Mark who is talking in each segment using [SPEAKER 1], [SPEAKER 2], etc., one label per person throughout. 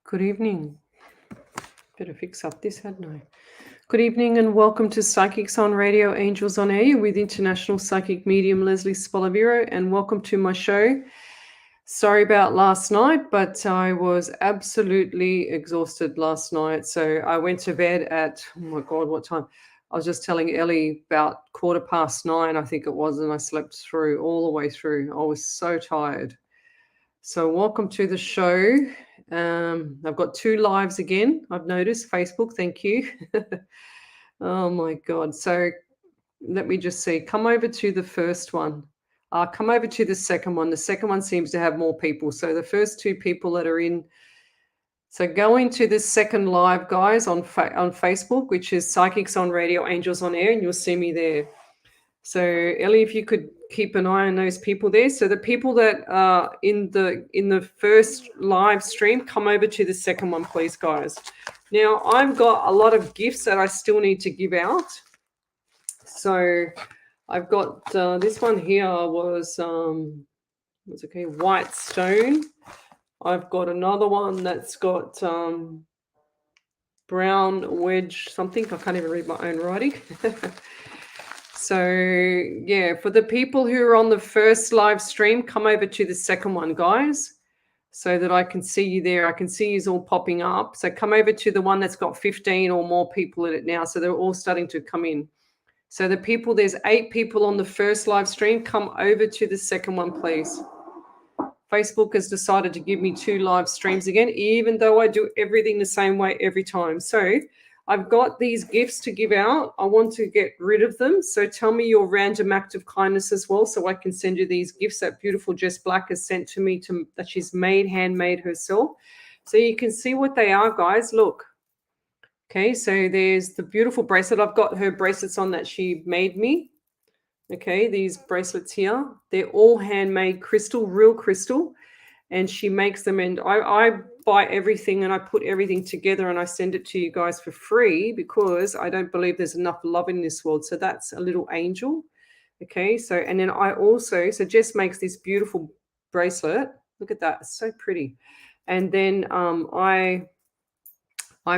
[SPEAKER 1] Good evening. Better fix up this, hadn't I? Good evening and welcome to Psychics on Radio, Angels on Air with International Psychic Medium Lesley Spaliviero, and welcome to my show. Sorry about last night, but I was absolutely exhausted last night. So I went to bed at, oh my God, what time? I was just telling Ellie about 9:15, I think it was, and I slept through all the way through. I was so tired. So welcome to the show. I've got 2 lives again. I've noticed Facebook. Thank you. Oh my God. So let me just see. Come over to the first one. Come over to the second one. The second one seems to have more people. So the first 2 people that are in. So go into this second live, guys, on Facebook, which is Psychics on Radio, Angels on Air, and you'll see me there. So Ellie, if you could keep an eye on those people there. So the people that are in the first live stream, come over to the second one, please, guys. Now I've got a lot of gifts that I still need to give out. So I've got this one here was white stone. I've got another one that's got brown wedge something. I can't even read my own writing. So, yeah, for the people who are on the first live stream, come over to the second one, guys, so that I can see you there. I can see you all popping up. So come over to the one that's got 15 or more people in it now. So they're all starting to come in. So the people, there's 8 people on the first live stream. Come over to the second one, please. Facebook has decided to give me 2 live streams again, even though I do everything the same way every time. So I've got these gifts to give out. I want to get rid of them. So tell me your random act of kindness as well, so I can send you these gifts that beautiful Jess Black has sent to me that she's handmade herself. So you can see what they are, guys. Look. Okay, so there's the beautiful bracelet. I've got her bracelets on that she made me. Okay, these bracelets here. They're all handmade crystal, real crystal. And she makes them, and I buy everything and I put everything together and I send it to you guys for free because I don't believe there's enough love in this world. So that's a little angel. Okay, so and then so Jess makes this beautiful bracelet. Look at that, it's so pretty. And then I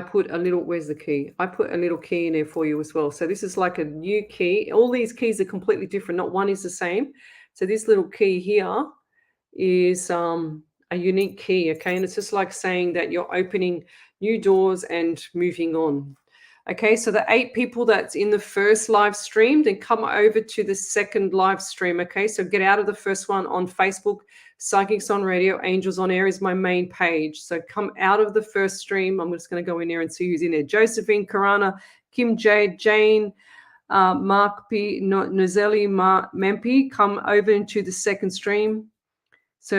[SPEAKER 1] put a little, where's the key? I put a little key in there for you as well. So this is like a new key. All these keys are completely different. Not one is the same. So this little key here is a unique key, okay? And it's just like saying that you're opening new doors and moving on. Okay, so the 8 people that's in the first live stream, then come over to the second live stream, okay? So get out of the first one on Facebook. Psychics on Radio, Angels on Air is my main page. So come out of the first stream. I'm just going to go in there and see who's in there. Josephine, Karana, Kim Jade, Jane, Mark P, Nozelli, Mempi, come over into the second stream. So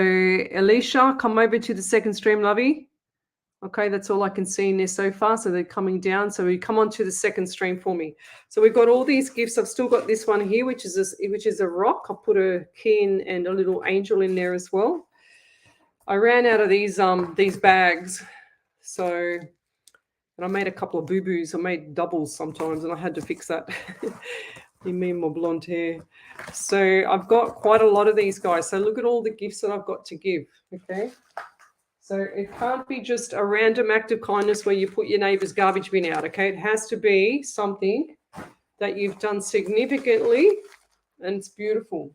[SPEAKER 1] Alicia, come over to the second stream, lovey. Okay, that's all I can see in there so far. So they're coming down. So we come on to the second stream for me. So we've got all these gifts. I've still got this one here, which is a rock. I'll put a key in and a little angel in there as well. I ran out of these bags. So, and I made a couple of boo-boos. I made doubles sometimes, and I had to fix that. You mean my blonde hair. So I've got quite a lot of these guys. So look at all the gifts that I've got to give, okay? So it can't be just a random act of kindness where you put your neighbor's garbage bin out, okay? It has to be something that you've done significantly, and it's beautiful.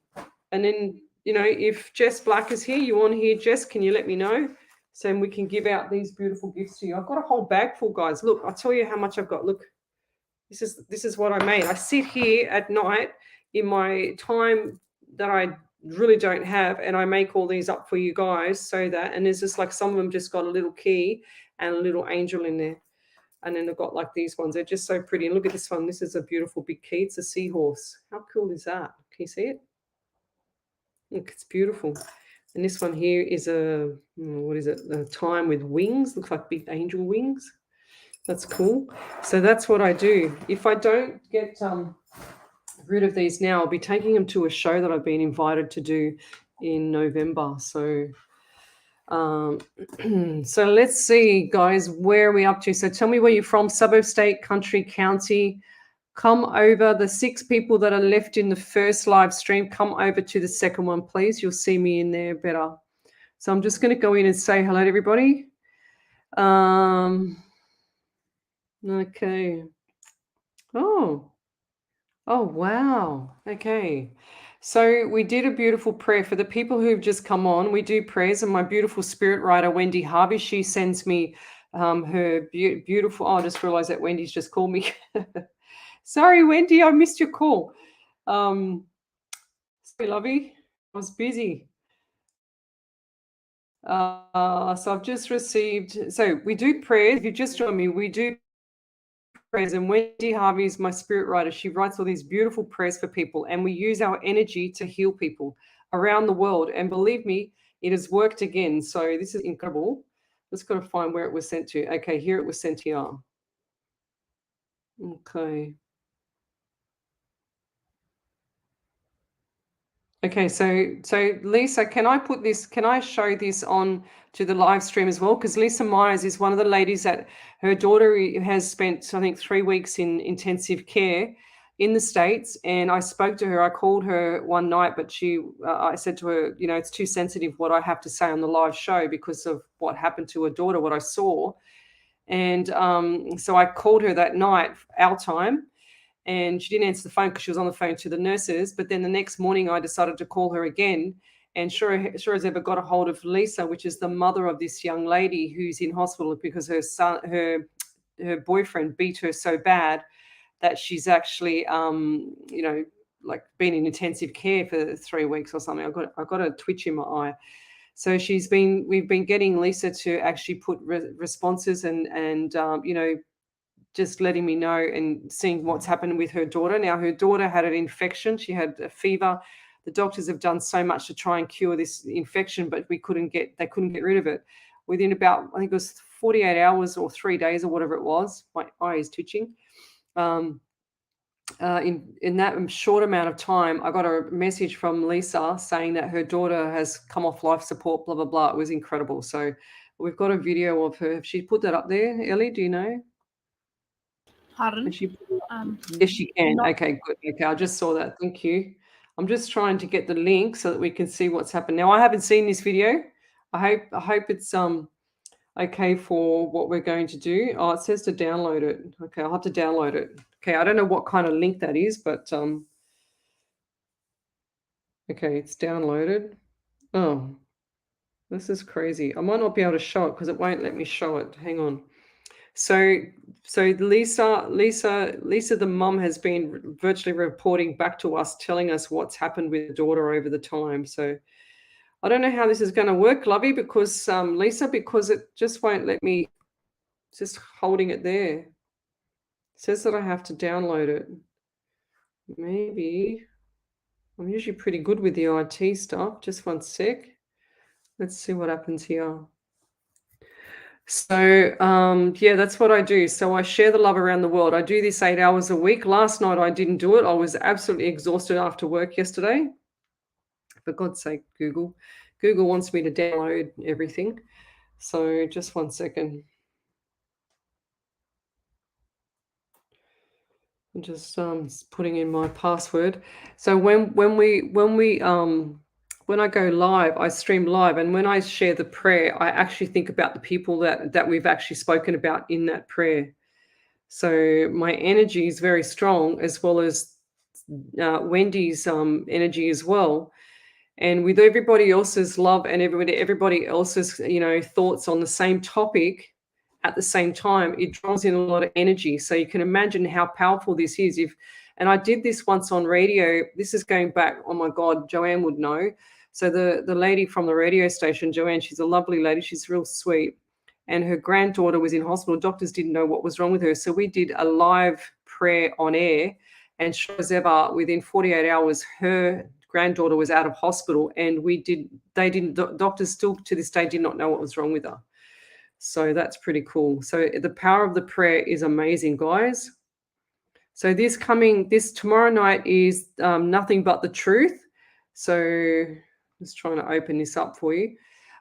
[SPEAKER 1] And then, you know, if Jess Black is here, you want to hear Jess, can you let me know? So we can give out these beautiful gifts to you. I've got a whole bag full, guys. Look, I'll tell you how much I've got. Look, this is what I made. I sit here at night in my time that I really don't have, and I make all these up for you guys so that, and there's just like some of them just got a little key and a little angel in there, and then they've got like these ones. They're just so pretty. And look at this one. This is a beautiful big key. It's a seahorse. How cool is that? Can you see it? Look, it's beautiful. And this one here is a time with wings. Looks like big angel wings. That's cool. So that's what I do. If I don't get rid of these now, I'll be taking them to a show that I've been invited to do in November. So so let's see, guys, where are we up to? So tell me where you're from, suburb, state, country, county. Come over. The 6 people that are left in the first live stream, come over to the second one, please. You'll see me in there better. So I'm just going to go in and say hello to everybody. Okay. Oh. Oh, wow. Okay. So we did a beautiful prayer for the people who've just come on. We do prayers, and my beautiful spirit writer, Wendy Harvey, she sends me her beautiful. Oh, I just realized that Wendy's just called me. Sorry, Wendy, I missed your call. Sorry, lovey. I was busy. So I've just received. So we do prayers. If you just joined me, we do prayers, and Wendy Harvey is my spirit writer. She writes all these beautiful prayers for people, and we use our energy to heal people around the world. And believe me, it has worked again. So this is incredible. Just got to find where it was sent to. Okay, here it was sent here. Okay. Okay, so Lisa, can I put this? Can I show this on to the live stream as well? Because Lisa Myers is one of the ladies that her daughter has spent, I think, 3 weeks in intensive care in the States. And I spoke to her. I called her one night, but I said to her, it's too sensitive what I have to say on the live show because of what happened to her daughter, what I saw. And so I called her that night, our time, and she didn't answer the phone because she was on the phone to the nurses. But then the next morning, I decided to call her again, and sure as ever, got a hold of Lisa, which is the mother of this young lady who's in hospital because her boyfriend beat her so bad that she's actually, like been in intensive care for 3 weeks or something. I got a twitch in my eye. So we've been getting Lisa to actually put responses and just letting me know and seeing what's happened with her daughter. Now, her daughter had an infection. She had a fever. The doctors have done so much to try and cure this infection, but they couldn't get rid of it. Within about, I think it was 48 hours or 3 days or whatever it was, my eye is twitching. In that short amount of time, I got a message from Lisa saying that her daughter has come off life support, blah, blah, blah. It was incredible. So we've got a video of her. She put that up there. Ellie, do you know?
[SPEAKER 2] Pardon?
[SPEAKER 1] Yes, she can. Okay, good. Okay, I just saw that. Thank you. I'm just trying to get the link so that we can see what's happened. Now, I haven't seen this video. I hope it's okay for what we're going to do. Oh, it says to download it. Okay, I'll have to download it. Okay, I don't know what kind of link that is, but okay, it's downloaded. Oh, this is crazy. I might not be able to show it because it won't let me show it. Hang on. So Lisa, the mum has been virtually reporting back to us, telling us what's happened with the daughter over the time. So I don't know how this is going to work, Lovey, because Lisa, because it just won't let me. It's just holding it there. It says that I have to download it. Maybe I'm usually pretty good with the IT stuff. Just one sec. Let's see what happens here. So, yeah, that's what I do. So I share the love around the world. I do this 8 hours a week. Last night I didn't do it. I was absolutely exhausted after work yesterday. For God's sake, Google. Google wants me to download everything. So just one second. I'm just putting in my password. So when I go live, I stream live, and when I share the prayer, I actually think about the people that we've actually spoken about in that prayer. So my energy is very strong, as well as Wendy's energy as well. And with everybody else's love and everybody else's thoughts on the same topic at the same time, it draws in a lot of energy. So you can imagine how powerful this is. And I did this once on radio. This is going back, oh my God, Joanne would know. So the lady from the radio station, Joanne, she's a lovely lady. She's real sweet. And her granddaughter was in hospital. Doctors didn't know what was wrong with her. So we did a live prayer on air, and sure as ever, within 48 hours, her granddaughter was out of hospital, and doctors still to this day did not know what was wrong with her. So that's pretty cool. So the power of the prayer is amazing, guys. So this tomorrow night is Nothing But the Truth. So just trying to open this up for you.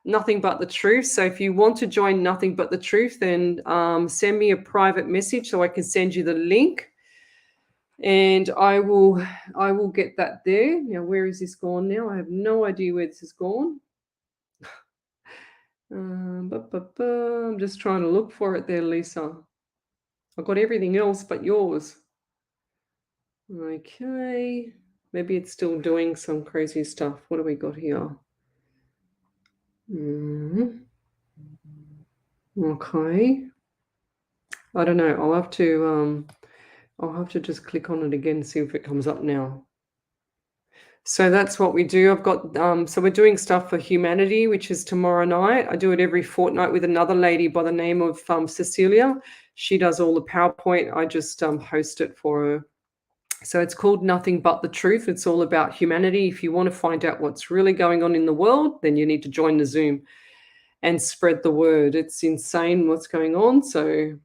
[SPEAKER 1] Nothing But the Truth. So if you want to join Nothing But the Truth, then send me a private message so I can send you the link. And I will get that there. Now, where is this gone now? I have no idea where this has gone. I'm just trying to look for it there, Lisa. I've got everything else but yours. Okay. Maybe it's still doing some crazy stuff. What do we got here? Okay. I don't know. I'll have to just click on it again, see if it comes up now. So that's what we do. I've got so we're doing stuff for humanity, which is tomorrow night. I do it every fortnight with another lady by the name of Cecilia. She does all the PowerPoint. I just host it for her. So it's called Nothing But the Truth. It's all about humanity. If you want to find out what's really going on in the world, then you need to join the Zoom and spread the word. It's insane what's going on. So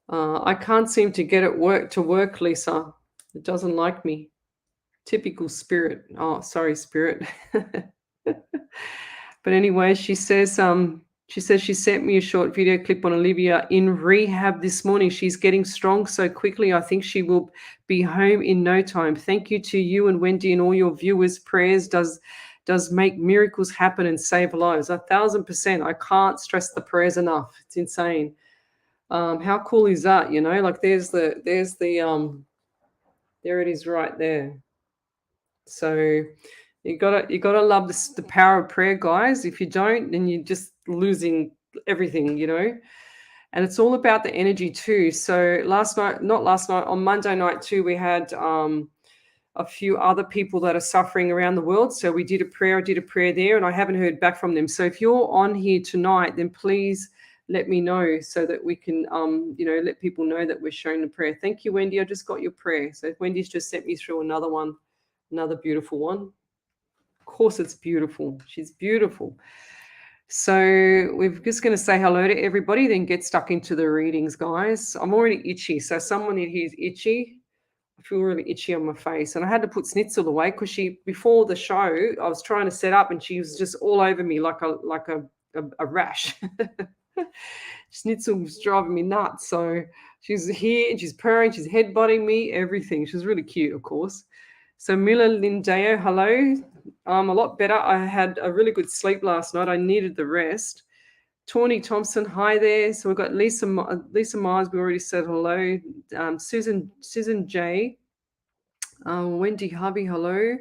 [SPEAKER 1] I can't seem to get it to work, Lisa. It doesn't like me. Typical spirit. Oh, sorry, spirit. But anyway, she says she sent me a short video clip on Olivia in rehab this morning. She's getting strong so quickly. I think she will be home in no time. Thank you to you and Wendy and all your viewers. Prayers does make miracles happen and save lives. 1,000%. I can't stress the prayers enough. It's insane. How cool is that? You know, like there's the there it is right there. So you gotta love the power of prayer, guys. If you don't, then you're just losing everything, you know. And it's all about the energy too. So on Monday night too, we had a few other people that are suffering around the world. So I did a prayer there, and I haven't heard back from them. So if you're on here tonight, then please let me know so that we can let people know that we're showing the prayer. Thank you, Wendy. I just got your prayer. So Wendy's just sent me through another one. Another beautiful one. Of course, it's beautiful. She's beautiful. So we're just going to say hello to everybody, then get stuck into the readings, guys. I'm already itchy. So someone in here is itchy. I feel really itchy on my face. And I had to put Snitzel away because before the show, I was trying to set up and she was just all over me like a rash. Schnitzel was driving me nuts. So she's here and she's purring, she's headbutting me, everything. She's really cute, of course. So Mila Lindeo, hello. I'm a lot better. I had a really good sleep last night. I needed the rest. Tawny Thompson, hi there. So we've got Lisa Myers, we already said hello. Susan J. Wendy Harvey, hello.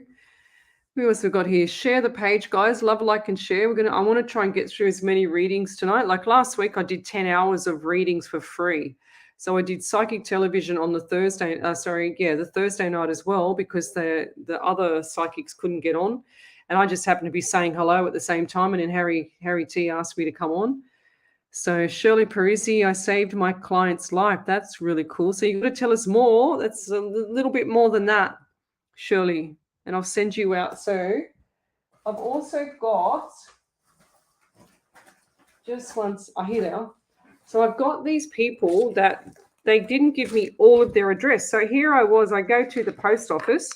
[SPEAKER 1] Who else have we got here? Share the page, guys. Love, like, and share. I want to try and get through as many readings tonight. Like last week, I did 10 hours of readings for free. So I did psychic television on the Thursday night as well, because the other psychics couldn't get on. And I just happened to be saying hello at the same time. And then Harry T asked me to come on. So Shirley Parisi, I saved my client's life. That's really cool. So you've got to tell us more. That's a little bit more than that, Shirley. And I'll send you out. So I've also got just once. Here they are. So I've got these people that they didn't give me all of their address. So here I go to the post office,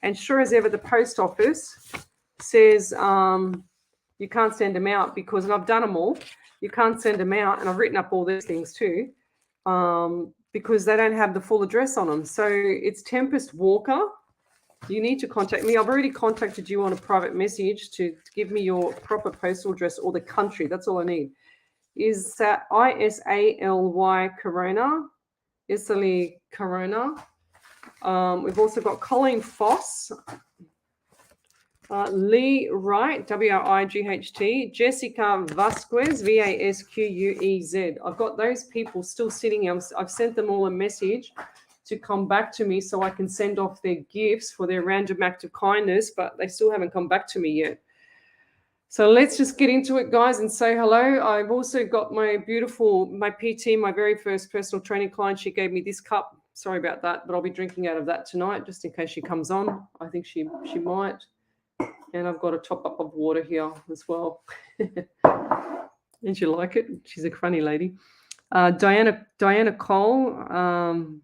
[SPEAKER 1] and sure as ever, the post office says you can't send them out because, and I've done them all, you can't send them out. And I've written up all these things too, because they don't have the full address on them. So it's Tempest Walker. You need to contact me. I've already contacted you on a private message to give me your proper postal address or the country. That's all I need. Is that ISALY Corona, Isali Corona. We've also got Colleen Foss, Lee Wright, WRIGHT, Jessica Vasquez, VASQUEZ. I've got those people still sitting here. I've sent them all a message to come back to me so I can send off their gifts for their random act of kindness, but they still haven't come back to me yet. So let's just get into it, guys, and say hello. I've also got my PT, my very first personal training client. She gave me this cup. Sorry about that, but I'll be drinking out of that tonight just in case she comes on. I think she might. And I've got a top up of water here as well. Did you like it? She's a funny lady. Diana Cole.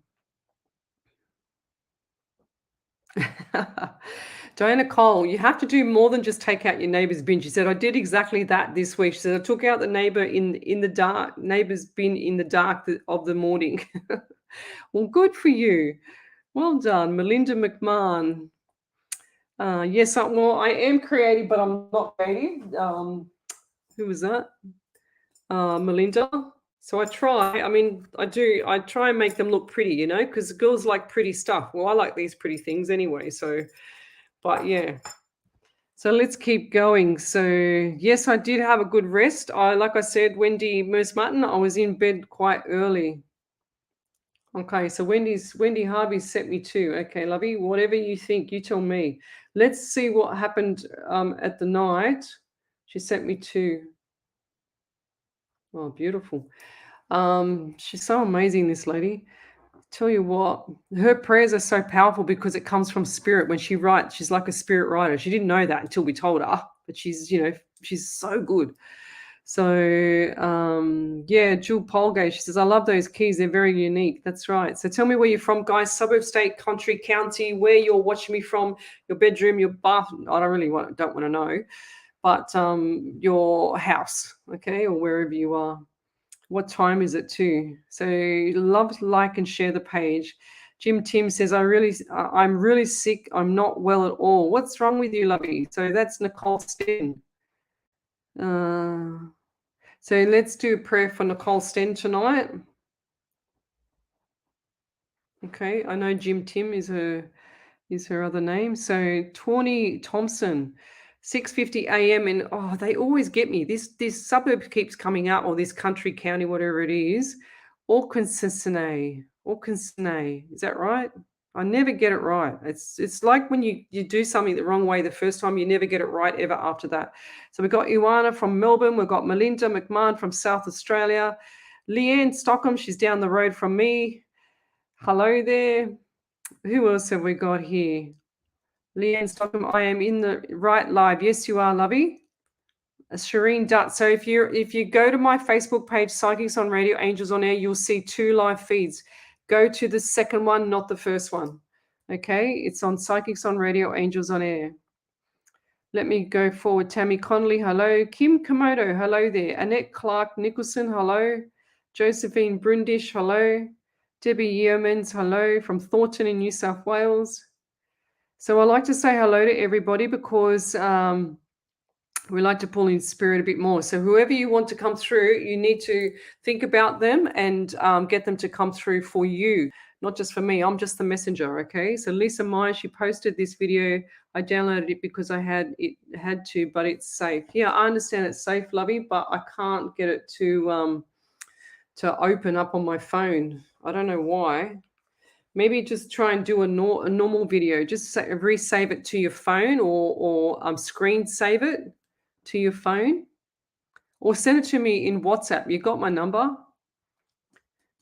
[SPEAKER 1] Diana Cole, you have to do more than just take out your neighbour's bin. She said, I did exactly that this week. She said, I took out the neighbour's bin in the dark of the morning. Well, good for you. Well done. Melinda McMahon. Yes, I am creative, but I'm not creative. Who was that? Melinda. So I try. I mean, I try and make them look pretty, you know, because girls like pretty stuff. Well, I like these pretty things anyway. So, but yeah. So let's keep going. So yes, I did have a good rest. Like I said, Wendy Merce Martin, I was in bed quite early. Okay, so Wendy Harvey set me too. Okay, lovey, whatever you think, you tell me. Let's see what happened at the night. She sent me two. Oh, beautiful. She's so amazing, this lady. Tell you what, her prayers are so powerful because it comes from spirit. When she writes, she's like a spirit writer. She didn't know that until we told her, but she's, you know, she's so good. So, yeah, Jewel Polgate, she says, I love those keys. They're very unique. That's right. So tell me where you're from, guys. Suburb, state, country, county, where you're watching me from, your bedroom, your bath. I don't want to know, but your house, okay, or wherever you are. What time is it too? So love, like, and share the page. Jim Tim says, I'm really sick. I'm not well at all. What's wrong with you, lovey? So that's Nicole Sten. So let's do a prayer for Nicole Sten tonight. Okay, I know Jim Tim is her other name. So Tawny Thompson, 6:50 a.m. and oh, they always get me. This suburb keeps coming out, or this country, county, whatever it is. Auchencinay. Is that right? I never get it right. It's like when you do something the wrong way the first time, you never get it right ever after that. So we've got Ioana from Melbourne. We've got Melinda McMahon from South Australia. Leanne Stockham, she's down the road from me. Hello there. Who else have we got here? Leanne Stockham, I am in the right live. Yes, you are, lovey. Shireen Dutt. So if you go to my Facebook page, Psychics on Radio, Angels on Air, you'll see two live feeds. Go to the second one, not the first one. Okay, it's on Psychics on Radio, Angels on Air. Let me go forward. Tammy Connolly, hello. Kim Komodo, hello there. Annette Clark Nicholson, hello. Josephine Brundish, hello. Debbie Yeomans, hello from Thornton in New South Wales. So I like to say hello to everybody because we like to pull in spirit a bit more. So whoever you want to come through, you need to think about them and get them to come through for you, not just for me. I'm just the messenger, okay? So Lisa Meyer, she posted this video. I downloaded it because I had to, but it's safe. Yeah, I understand it's safe, lovey, but I can't get it to open up on my phone. I don't know why. Maybe just try and do a normal video. Just resave it to your phone or screen save it to your phone, or send it to me in WhatsApp. You got my number.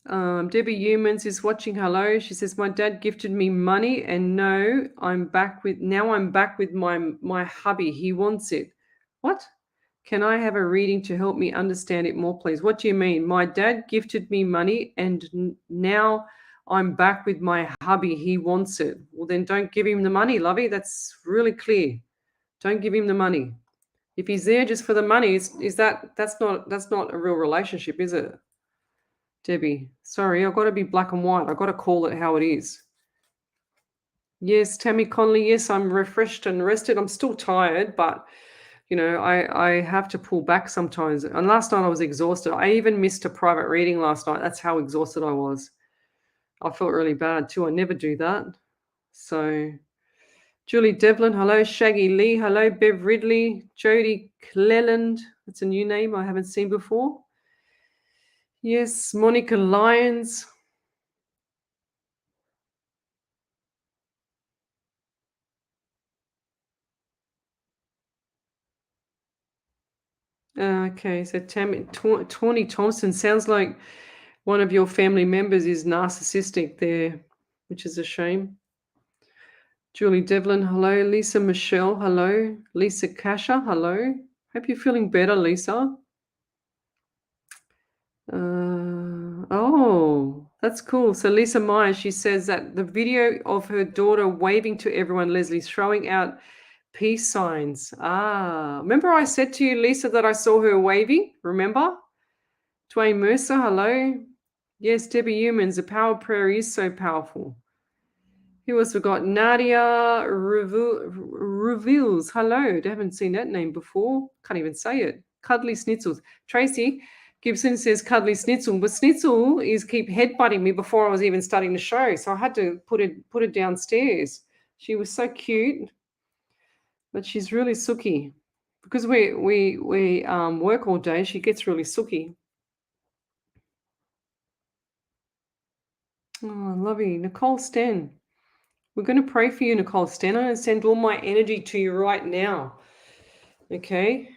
[SPEAKER 1] Debbie Humans is watching. Hello. She says, my dad gifted me money and now I'm back with my hubby. He wants it. What? Can I have a reading to help me understand it more, please? What do you mean? My dad gifted me money and now I'm back with my hubby. He wants it. Well, then don't give him the money, lovey. That's really clear. Don't give him the money. If he's there just for the money, that's not a real relationship, is it? Debbie, sorry, I've got to be black and white. I've got to call it how it is. Yes, Tammy Conley, yes, I'm refreshed and rested. I'm still tired, but you know, I have to pull back sometimes. And last night I was exhausted. I even missed a private reading last night. That's how exhausted I was. I felt really bad too. I never do that. So Julie Devlin, hello. Shaggy Lee, hello. Bev Ridley, Jody Cleland. That's a new name I haven't seen before. Yes, Monica Lyons. Okay, so Tawny Thompson, sounds like one of your family members is narcissistic there, which is a shame. Julie Devlin, hello. Lisa Michelle, hello. Lisa Kasha, hello. Hope you're feeling better, Lisa. Oh, that's cool. So Lisa Meyer, she says that the video of her daughter waving to everyone, Leslie's throwing out peace signs. Remember I said to you, Lisa, that I saw her waving? Remember? Dwayne Mercer, hello. Yes, Debbie Humans, the power of prayer is so powerful. Who else we got? Nadia Reveals, hello. I haven't seen that name before. Can't even say it. Cuddly Schnitzels. Tracy Gibson says cuddly Schnitzel, but Schnitzel is keep headbutting me before I was even starting the show, so I had to put it downstairs. She was so cute, but she's really sooky. Because we work all day, she gets really sooky. Oh, lovey. Nicole Sten. We're going to pray for you, Nicole Sten. I'm going to send all my energy to you right now. Okay?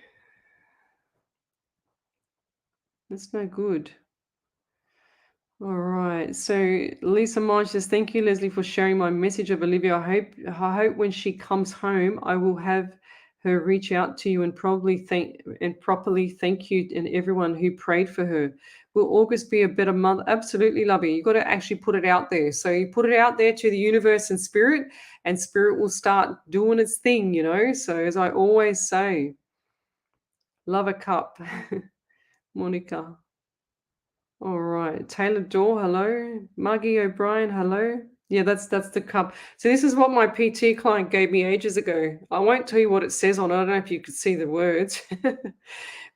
[SPEAKER 1] That's no good. All right. So Lisa Marge says, thank you, Lesley, for sharing my message of Olivia. I hope when she comes home, I will have her reach out to you and properly thank you and everyone who prayed for her. Will August be a better month? Absolutely, lovey. You got to actually put it out there. So you put it out there to the universe and spirit will start doing its thing, you know. So as I always say, love a cup. Monica. All right. Taylor Dorr, hello. Margie O'Brien, hello. Yeah, that's the cup. So this is what my PT client gave me ages ago. I won't tell you what it says on it. I don't know if you could see the words.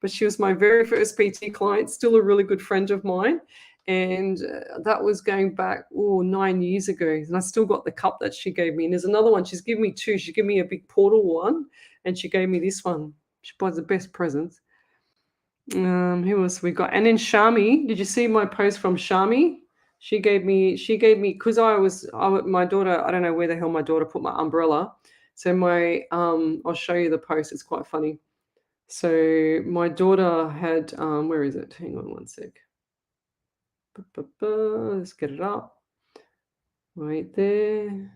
[SPEAKER 1] But she was my very first PT client, still a really good friend of mine. And that was going back 9 years ago. And I still got the cup that she gave me. And there's another one. She's given me two. She gave me a big portal one, and she gave me this one. She buys the best presents. Who else we got? And then Shami, did you see my post from Shami? She gave me because my daughter, I don't know where the hell my daughter put my umbrella. So I'll show you the post. It's quite funny. So my daughter had where is it? Hang on one sec. Let's get it up. Right there.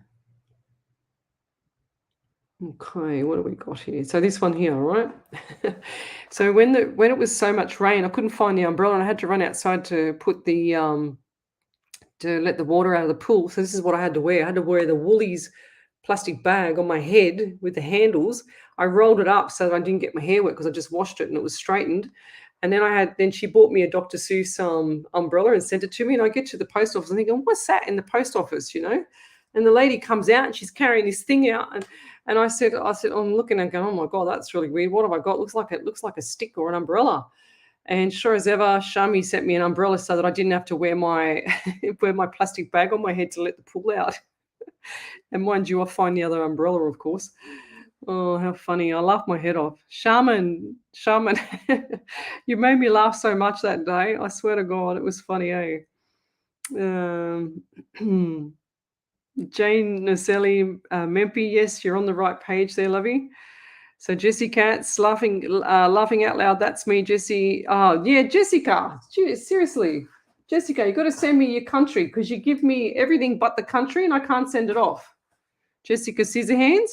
[SPEAKER 1] Okay, what do we got here? So this one here, all right? So when it was so much rain, I couldn't find the umbrella and I had to run outside to put the to let the water out of the pool. So this is what I had to wear. I had to wear the Woolies plastic bag on my head with the handles. I rolled it up so that I didn't get my hair wet because I just washed it and it was straightened. And then she bought me a Dr. Seuss umbrella and sent it to me. And I get to the post office and thinking, what's that in the post office, you know? And the lady comes out and she's carrying this thing out. And I said, I'm looking and going, oh my God, that's really weird. What have I got? It looks like a stick or an umbrella. And sure as ever, Shami sent me an umbrella so that I didn't have to wear my plastic bag on my head to let the pool out. And mind you, I'll find the other umbrella, of course. Oh, how funny. I laughed my head off. Shaman, you made me laugh so much that day. I swear to God, it was funny, eh? Jane Naselli Mempy, yes, you're on the right page there, lovey. So Jessie Katz laughing out loud. That's me, Jessie. Oh, yeah, Jessica. Seriously. Jessica, you got to send me your country because you give me everything but the country and I can't send it off. Jessica Scissorhands.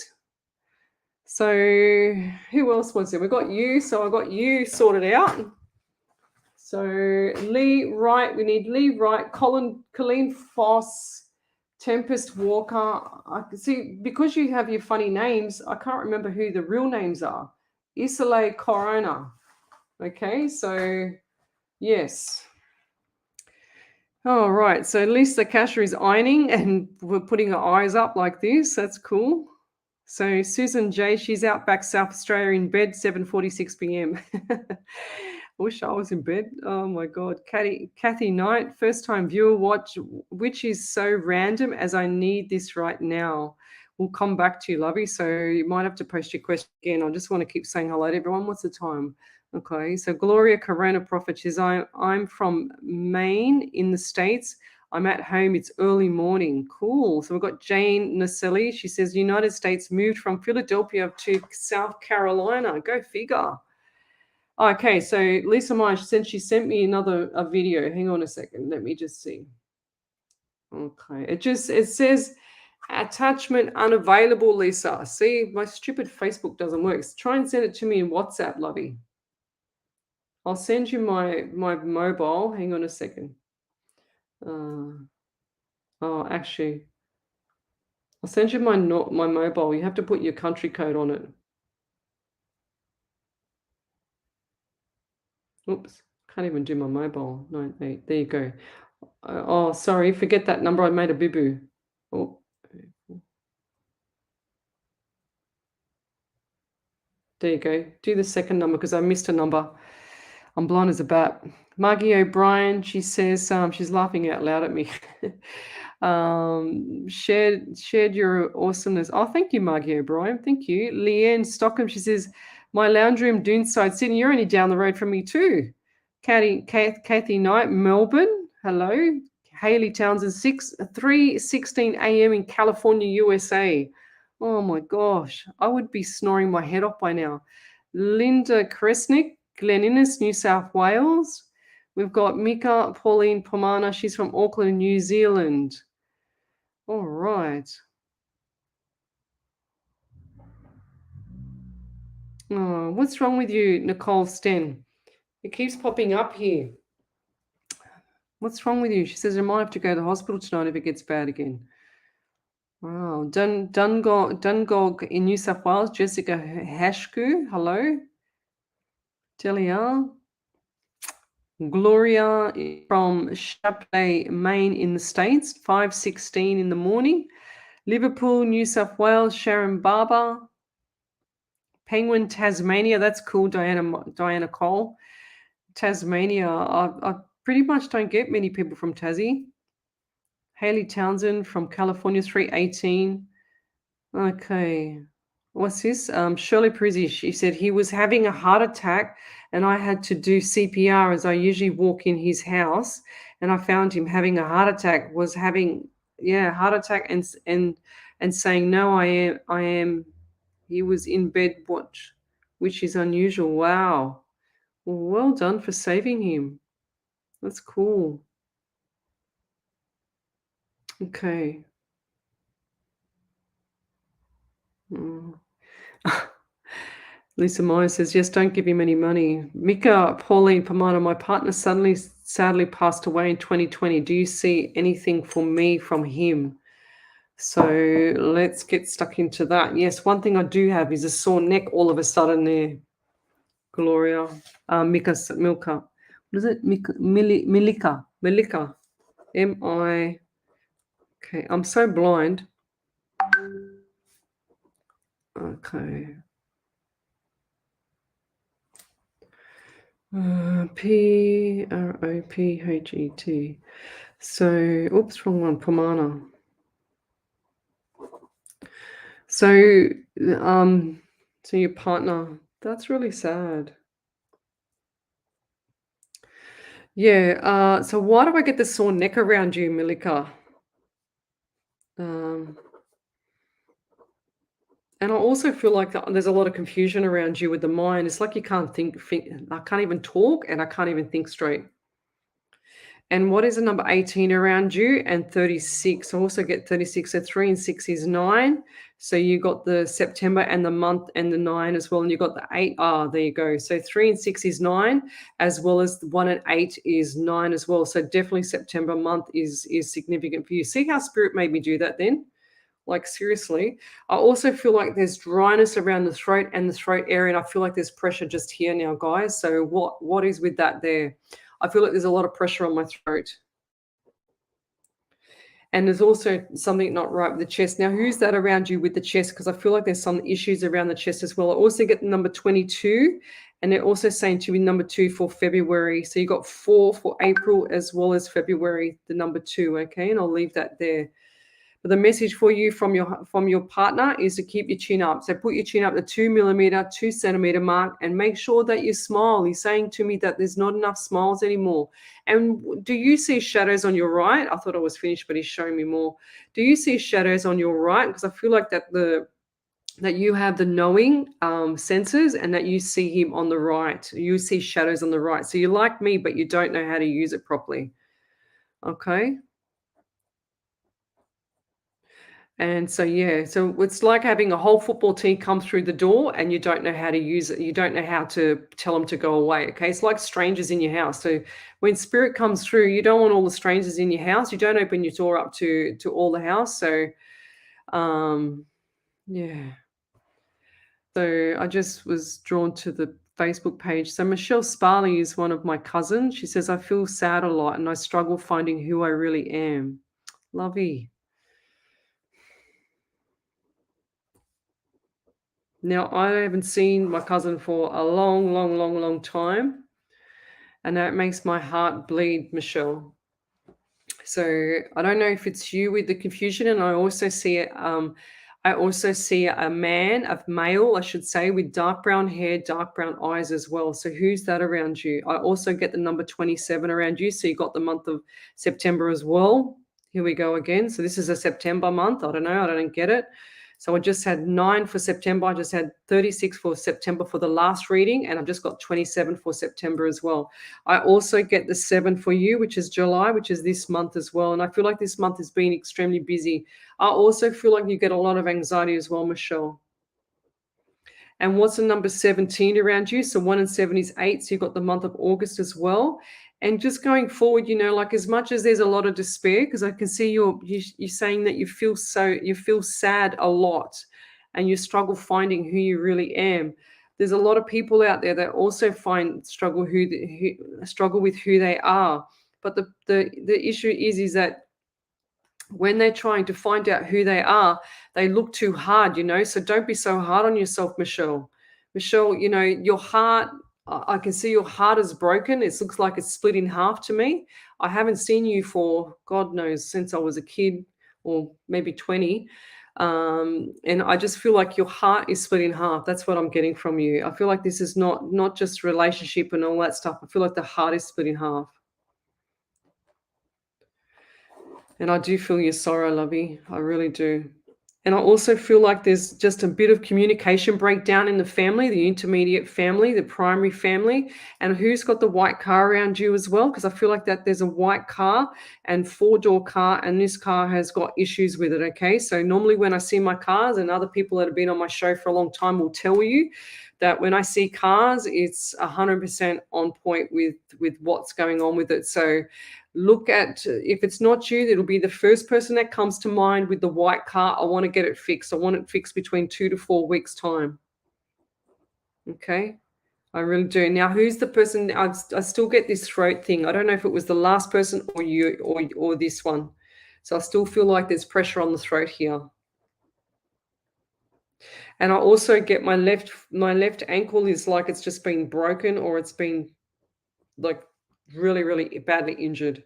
[SPEAKER 1] So who else was there? We got you. So I got you sorted out. So Lee Wright. We need Lee Wright, Colleen Foss, Tempest Walker. I can see because you have your funny names, I can't remember who the real names are. Isole Corona. Okay, so yes. All right, so Lisa Kasher is ironing and we're putting her eyes up like this. That's cool. So Susan J, she's out back South Australia in bed, 7:46 p.m. I wish I was in bed. Oh my God. Kathy Knight, first time viewer watch, which is so random as I need this right now. We'll come back to you, lovey. So you might have to post your question again. I just want to keep saying hello to everyone. What's the time? Okay. So Gloria Corona Prophet says, I'm from Maine in the States. I'm at home. It's early morning. Cool. So we've got Jane Naselli. She says, United States moved from Philadelphia to South Carolina. Go figure. Okay, so Lisa Meyer, since she sent me a video. Hang on a second. Let me just see. Okay, it says attachment unavailable, Lisa. See, my stupid Facebook doesn't work. Try and send it to me in WhatsApp, lovey. I'll send you my mobile. Hang on a second. Actually, I'll send you my mobile. You have to put your country code on it. Oops, can't even do my mobile. 98. There you go. Oh, sorry. Forget that number. I made a boo-boo. Oh. There you go. Do the second number because I missed a number. I'm blind as a bat. Margie O'Brien, she says she's laughing out loud at me. Shared your awesomeness. Oh, thank you, Margie O'Brien. Thank you. Leanne Stockham, she says, my lounge room, Doonside, Sydney. You're only down the road from me too. Kathy Knight, Melbourne. Hello. Haley Townsend, 3:16 a.m. in California, USA. Oh my gosh, I would be snoring my head off by now. Linda Kresnick, Glen Innes, New South Wales. We've got Mika Pauline Pomana. She's from Auckland, New Zealand. All right. Oh, what's wrong with you, Nicole Sten? It keeps popping up here. What's wrong with you? She says, I might have to go to the hospital tonight if it gets bad again. Wow. Dungog in New South Wales. Jessica Hashku. Hello. Delia. Gloria from Chapley, Maine in the States. 5:16 in the morning. Liverpool, New South Wales. Sharon Barber. Penguin, Tasmania. That's cool, Diana Cole. Tasmania. I pretty much don't get many people from Tassie. Haley Townsend from California, 3:18. Okay. What's this? Shirley Prizzi, she said he was having a heart attack and I had to do CPR as I usually walk in his house, and I found him having a heart attack, heart attack and saying, no, I am. He was in bed watch, which is unusual. Wow. Well done for saving him. That's cool. Okay. Lisa Meyer says, yes, don't give him any money. Mika Pauline Pomana, my partner sadly passed away in 2020. Do you see anything for me from him? So let's get stuck into that. Yes, one thing I do have is a sore neck all of a sudden there. Gloria. Milka. What is it? Milika. M-I. Okay, I'm so blind. Okay. Prophet. So, oops, wrong one. Pomana. So your partner. That's really sad. Yeah. So why do I get the sore neck around you, Milika? And I also feel like there's a lot of confusion around you with the mind. It's like you can't think. I can't even talk, and I can't even think straight. And what is the number 18 around you? And 36. I also get 36. So 3 and 6 is 9. So you got the September and the month and the 9 as well. And you got the 8. There you go. So 3 and 6 is 9, as well as 1 and 8 is 9 as well. So definitely September month is significant for you. See how Spirit made me do that then? Like, seriously. I also feel like there's dryness around the throat and the throat area. And I feel like there's pressure just here now, guys. So what is with that there? I feel like there's a lot of pressure on my throat. And there's also something not right with the chest. Now, who's that around you with the chest? Because I feel like there's some issues around the chest as well. I also get the number 22, and they're also saying to be number 2 for February. So you got 4 for April as well as February, the number 2, okay? And I'll leave that there. But the message for you from your partner is to keep your chin up. So put your chin up the 2 millimeter, 2 centimeter mark, and make sure that you smile. He's saying to me that there's not enough smiles anymore. And do you see shadows on your right? I thought I was finished, but he's showing me more. Do you see shadows on your right? Because I feel like that you have the knowing senses, and that you see him on the right. You see shadows on the right. So you're like me, but you don't know how to use it properly. Okay. And so, so it's like having a whole football team come through the door and you don't know how to use it. You don't know how to tell them to go away. Okay. It's like strangers in your house. So when Spirit comes through, you don't want all the strangers in your house. You don't open your door up to all the house. So, So I just was drawn to the Facebook page. So Michelle Sparley is one of my cousins. She says, I feel sad a lot and I struggle finding who I really am. Lovey. Now, I haven't seen my cousin for a long, long, long, long time, and that makes my heart bleed, Michelle. So I don't know if it's you with the confusion, and I also see a man, a male, I should say, with dark brown hair, dark brown eyes as well. So who's that around you? I also get the number 27 around you. So you got the month of September as well. Here we go again. So this is a September month. I don't know. I don't get it. So I just had 9 for September. I just had 36 for September for the last reading, and I've just got 27 for September as well. I also get the 7 for you, which is July, which is this month as well. And I feel like this month has been extremely busy. I also feel like you get a lot of anxiety as well, Michelle. And what's the number 17 around you? So 1 and 7 is 8. So you've got the month of August as well. And just going forward, like as much as there's a lot of despair, because I can see you're saying that you feel sad a lot, and you struggle finding who you really am. There's a lot of people out there that also struggle with who they are. But the issue is that when they're trying to find out who they are, they look too hard, So don't be so hard on yourself, Michelle. Michelle, your heart, I can see your heart is broken. It looks like it's split in half to me. I haven't seen you for, God knows, since I was a kid, or maybe 20. And I just feel like your heart is split in half. That's what I'm getting from you. I feel like this is not just relationship and all that stuff. I feel like the heart is split in half. And I do feel your sorrow, lovey. I really do. And I also feel like there's just a bit of communication breakdown in the family, the intermediate family, the primary family. And who's got the white car around you as well? Because I feel like that there's a white car and 4-door car, and this car has got issues with it, okay? So normally when I see my cars, and other people that have been on my show for a long time will tell you that when I see cars, it's 100% on point with what's going on with it. So look at, if it's not you, it'll be the first person that comes to mind with the white car. I want to get it fixed. I want it fixed between 2 to 4 weeks time. Okay. I really do. Now, who's the person? I still get this throat thing. I don't know if it was the last person or you or this one. So I still feel like there's pressure on the throat here. And I also get my left ankle is like it's just been broken, or it's been like really, really badly injured.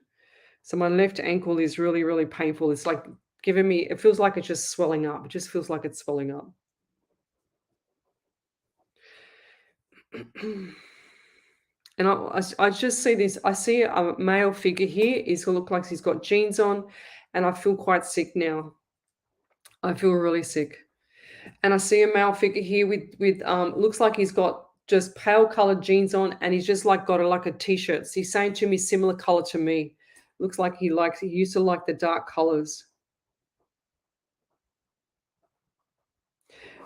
[SPEAKER 1] So my left ankle is really, really painful. It's like it feels like it's just swelling up. It just feels like it's swelling up. And I just see this. I see a male figure here. He's look like he's got jeans on, and I feel quite sick now. I feel really sick. And I see a male figure here with looks like he's got just pale colored jeans on, and he's just like got a t-shirt. So he's saying to me similar color to me. Looks like he used to like the dark colors.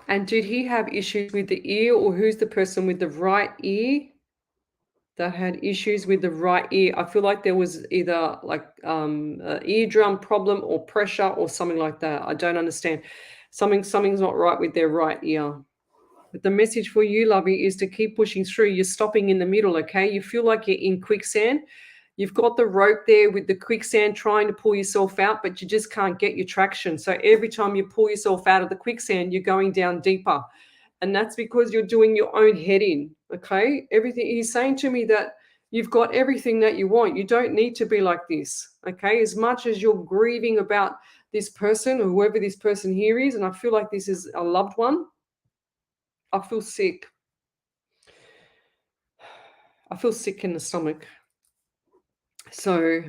[SPEAKER 1] And did he have issues with the ear, or who's the person with the right ear that had issues with the right ear? I feel like there was either like an eardrum problem or pressure or something like that. I don't understand. Something's not right with their right ear. But the message for you, lovey, is to keep pushing through. You're stopping in the middle, okay? You feel like you're in quicksand. You've got the rope there with the quicksand trying to pull yourself out, but you just can't get your traction. So every time you pull yourself out of the quicksand, you're going down deeper. And that's because you're doing your own head in, okay? Everything he's saying to me that you've got everything that you want. You don't need to be like this, okay? As much as you're grieving about this person or whoever this person here is, and I feel like this is a loved one, I feel sick. I feel sick in the stomach. So,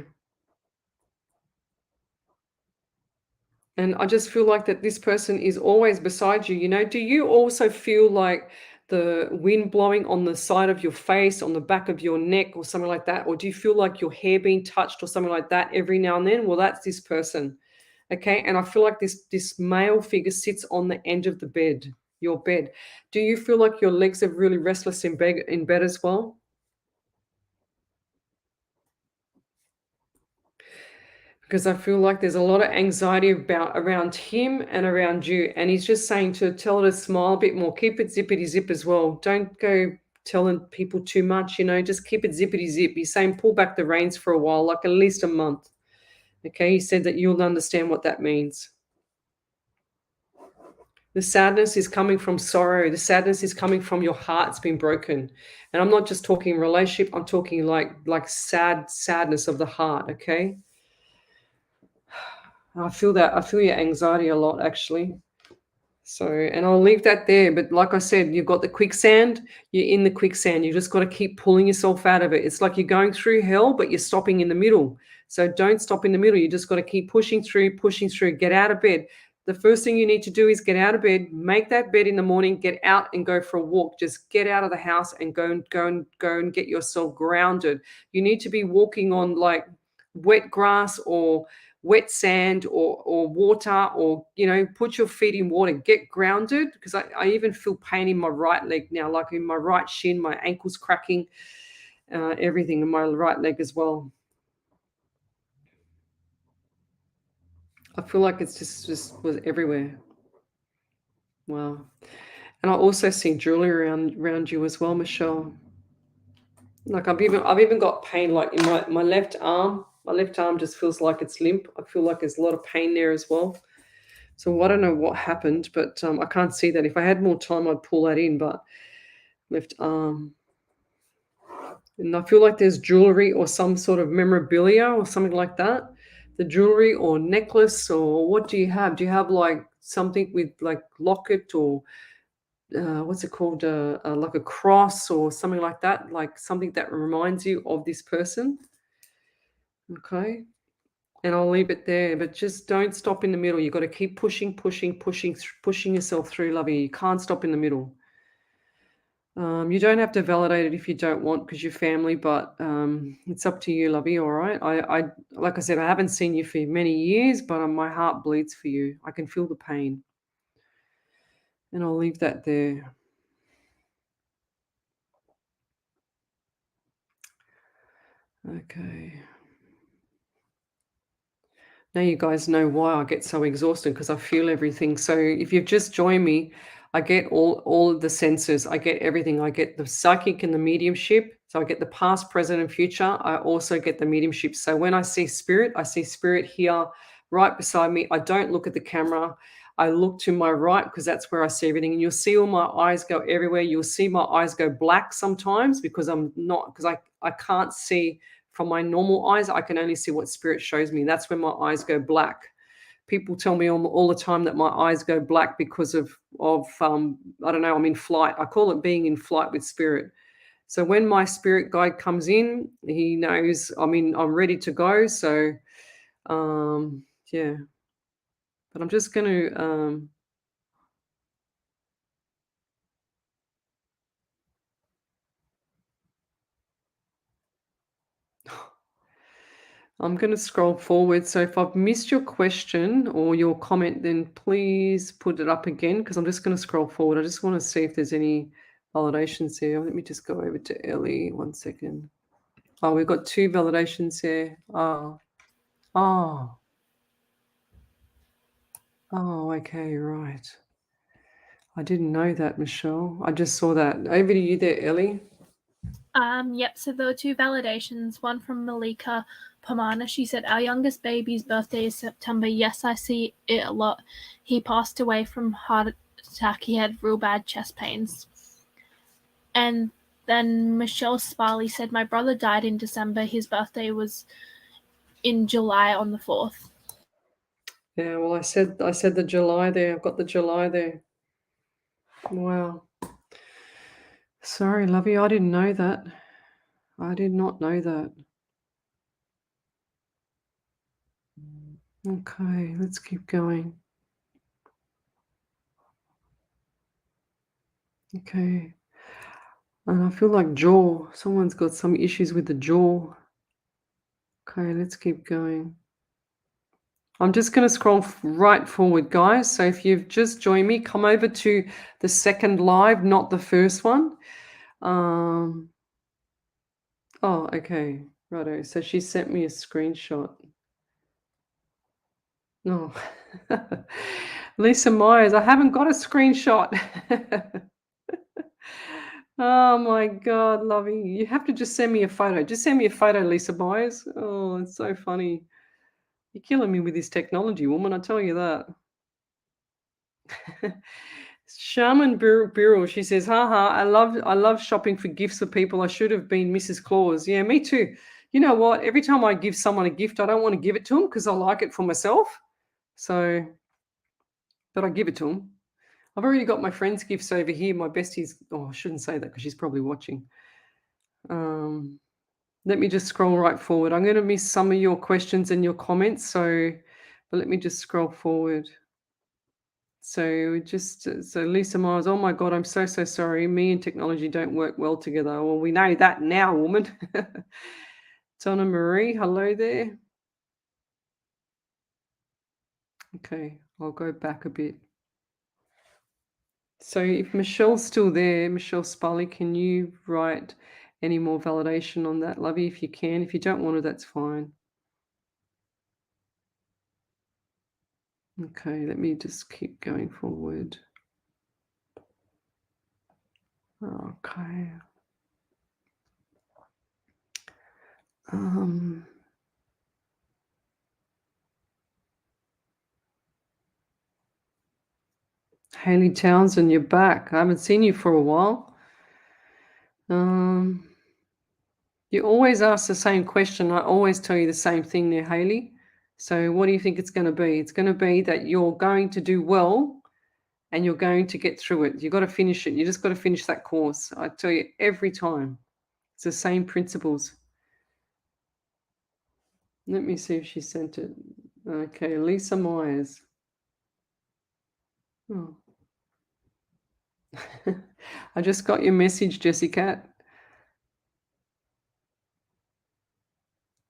[SPEAKER 1] and I just feel like that this person is always beside you. Do you also feel like the wind blowing on the side of your face, on the back of your neck or something like that? Or do you feel like your hair being touched or something like that every now and then? Well, that's this person. Okay. And I feel like this male figure sits on the end of the bed, your bed. Do you feel like your legs are really restless in bed as well? Because I feel like there's a lot of anxiety around him and around you. And he's just saying to tell her to smile a bit more. Keep it zippity zip as well. Don't go telling people too much, just keep it zippity zip. He's saying pull back the reins for a while, like at least a month. Okay, he said that you'll understand what that means. The sadness is coming from sorrow. The sadness is coming from your heart's been broken. And I'm not just talking relationship, I'm talking like sadness of the heart, okay? I feel that. I feel your anxiety a lot, actually. So, and I'll leave that there. But like I said, you've got the quicksand, you're in the quicksand. You just got to keep pulling yourself out of it. It's like you're going through hell, but you're stopping in the middle. So don't stop in the middle. You just got to keep pushing through, get out of bed. The first thing you need to do is get out of bed, make that bed in the morning, get out and go for a walk. Just get out of the house and go and get yourself grounded. You need to be walking on like wet grass or wet sand or water, or put your feet in water, get grounded, because I even feel pain in my right leg now, like in my right shin, my ankle's cracking, everything in my right leg as well. I feel like it's just was everywhere. Wow. And I also see jewelry around you as well, Michelle. Like I've even got pain like in my left arm. My left arm just feels like it's limp. I feel like there's a lot of pain there as well. So I don't know what happened, but I can't see that. If I had more time, I'd pull that in, but left arm. And I feel like there's jewelry or some sort of memorabilia or something like that. The jewelry or necklace, or what do you have? Do you have like something with like locket or what's it called? Like a cross or something like that, like something that reminds you of this person? Okay. And I'll leave it there, but just don't stop in the middle. You've got to keep pushing yourself through, lovey. You can't stop in the middle. You don't have to validate it if you don't want, because you're family, but it's up to you, lovey. All right. I like I said, I haven't seen you for many years, but my heart bleeds for you. I can feel the pain, and I'll leave that there. Okay. Now you guys know why I get so exhausted, because I feel everything. So if you've just joined me, I get all of the senses. I get everything. I get the psychic and the mediumship. So I get the past, present, and future. I also get the mediumship. So when I see spirit here right beside me. I don't look at the camera. I look to my right, because that's where I see everything. And you'll see all my eyes go everywhere. You'll see my eyes go black sometimes, because I can't see from my normal eyes. I can only see what spirit shows me. That's when my eyes go black. People tell me all the time that my eyes go black because of I don't know, I'm in flight. I call it being in flight with spirit. So when my spirit guide comes in, he knows I'm ready to go. So yeah. But I'm just going to I'm going to scroll forward. So if I've missed your question or your comment, then please put it up again, because I'm just going to scroll forward. I just want to see if there's any validations there. Let me just go over to Ellie. 1 second. Oh, we've got 2 validations there. Oh, okay, right. I didn't know that, Michelle. I just saw that. Over to you there, Ellie.
[SPEAKER 2] Yep, so there were 2 validations, one from Malika Pomana. She said, our youngest baby's birthday is September. Yes, I see it a lot. He passed away from heart attack. He had real bad chest pains. And then Michelle Sparley said, my brother died in December. His birthday was in July on the 4th.
[SPEAKER 1] Yeah, well, I said the July there. I've got the July there. Wow. Sorry, lovey, I didn't know that. I did not know that. Okay, let's keep going. Okay. And I feel like jaw. Someone's got some issues with the jaw. Okay, let's keep going. I'm just going to scroll right forward, guys. So if you've just joined me, come over to the second live, not the first one. Oh, okay. Righto. So she sent me a screenshot. No. Lisa Myers, I haven't got a screenshot. Oh my God, lovey. You have to just send me a photo. Just send me a photo, Lisa Myers. Oh, it's so funny. You're killing me with this technology, woman, I tell you that. Shaman Birrell, she says, haha, I love shopping for gifts for people. I should have been Mrs. Claus. Yeah, me too. You know what? Every time I give someone a gift, I don't want to give it to them because I like it for myself. So, but I give it to them. I've already got my friend's gifts over here. My besties. Oh, I shouldn't say that because she's probably watching. Let me just scroll right forward. I'm going to miss some of your questions and your comments. But let me just scroll forward. So Lisa Miles, oh my God, I'm so sorry. Me and technology don't work well together. Well, we know that now, woman. Donna Marie, hello there. Okay, I'll go back a bit. So if Michelle's still there, Michelle Spally, can you write any more validation on that, lovey, if you can? If you don't want to, that's fine. Okay, let me just keep going forward. Okay. Haley Townsend, you're back. I haven't seen you for a while. You always ask the same question. I always tell you the same thing there, Haley. So what do you think it's going to be? It's going to be that you're going to do well and you're going to get through it. You've got to finish it. You just got to finish that course. I tell you every time. It's the same principles. Let me see if she sent it. Okay, Lisa Myers. Oh. I just got your message, Jessica.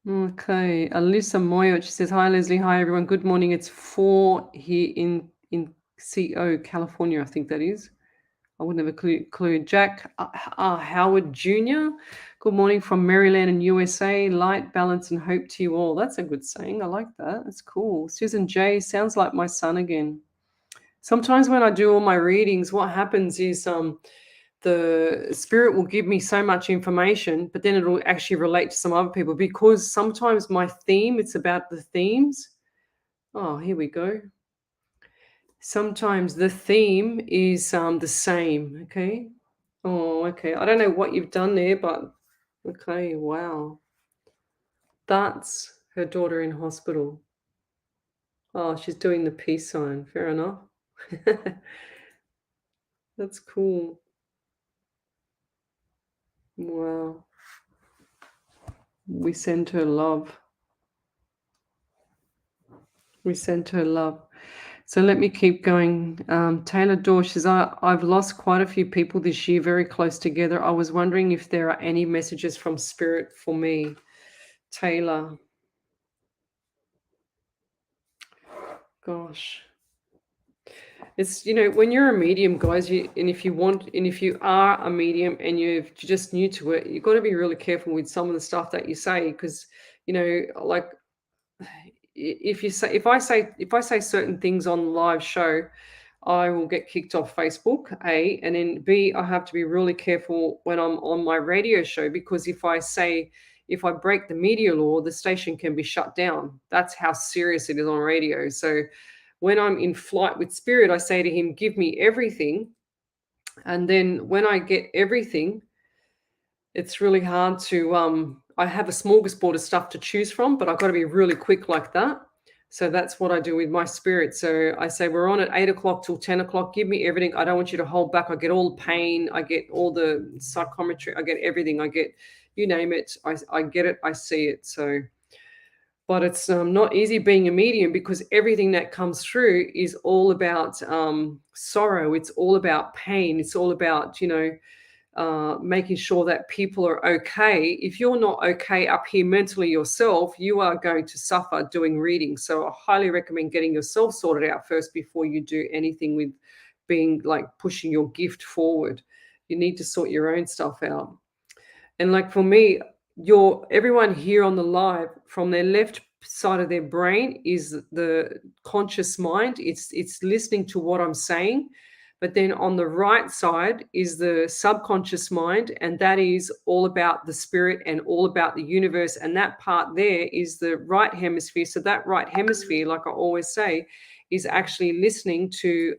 [SPEAKER 1] Okay, Alyssa Moyo, she says, hi, Lesley. Hi, everyone. Good morning. It's 4 here in CO, California, I think that is. I wouldn't have a clue. Jack Howard Jr., good morning from Maryland and USA. Light, balance, and hope to you all. That's a good saying. I like that. That's cool. Susan J, sounds like my son again. Sometimes when I do all my readings, what happens is the spirit will give me so much information, but then it'll actually relate to some other people because sometimes my theme, it's about the themes. Oh, here we go. Sometimes the theme is the same. Okay. Oh, okay. I don't know what you've done there, but okay. Wow. That's her daughter in hospital. Oh, she's doing the peace sign. Fair enough. That's cool. Wow. We send her love. We send her love. So let me keep going. Taylor Dorsch says, I've lost quite a few people this year, very close together. I was wondering if there are any messages from Spirit for me. Taylor. Gosh. It's, when you're a medium, guys, and if you are a medium and you're just new to it, you've got to be really careful with some of the stuff that you say because, like if I say certain things on the live show, I will get kicked off Facebook, A, and then B, I have to be really careful when I'm on my radio show because if I break the media law, the station can be shut down. That's how serious it is on radio. So when I'm in flight with Spirit, I say to him, give me everything. And then when I get everything, it's really hard to, I have a smorgasbord of stuff to choose from, but I've got to be really quick like that. So that's what I do with my Spirit. So I say, we're on at 8 o'clock till 10 o'clock. Give me everything. I don't want you to hold back. I get all the pain. I get all the psychometry. I get everything. I get, you name it. I get it. I see it. So, but it's not easy being a medium because everything that comes through is all about sorrow. It's all about pain. It's all about, making sure that people are okay. If you're not okay up here mentally yourself, you are going to suffer doing readings. So I highly recommend getting yourself sorted out first before you do anything with being like pushing your gift forward. You need to sort your own stuff out. And like for me, everyone here on the live, from their left side of their brain is the conscious mind. It's listening to what I'm saying. But then on the right side is the subconscious mind, and that is all about the spirit and all about the universe. And that part there is the right hemisphere. So that right hemisphere, like I always say, is actually listening to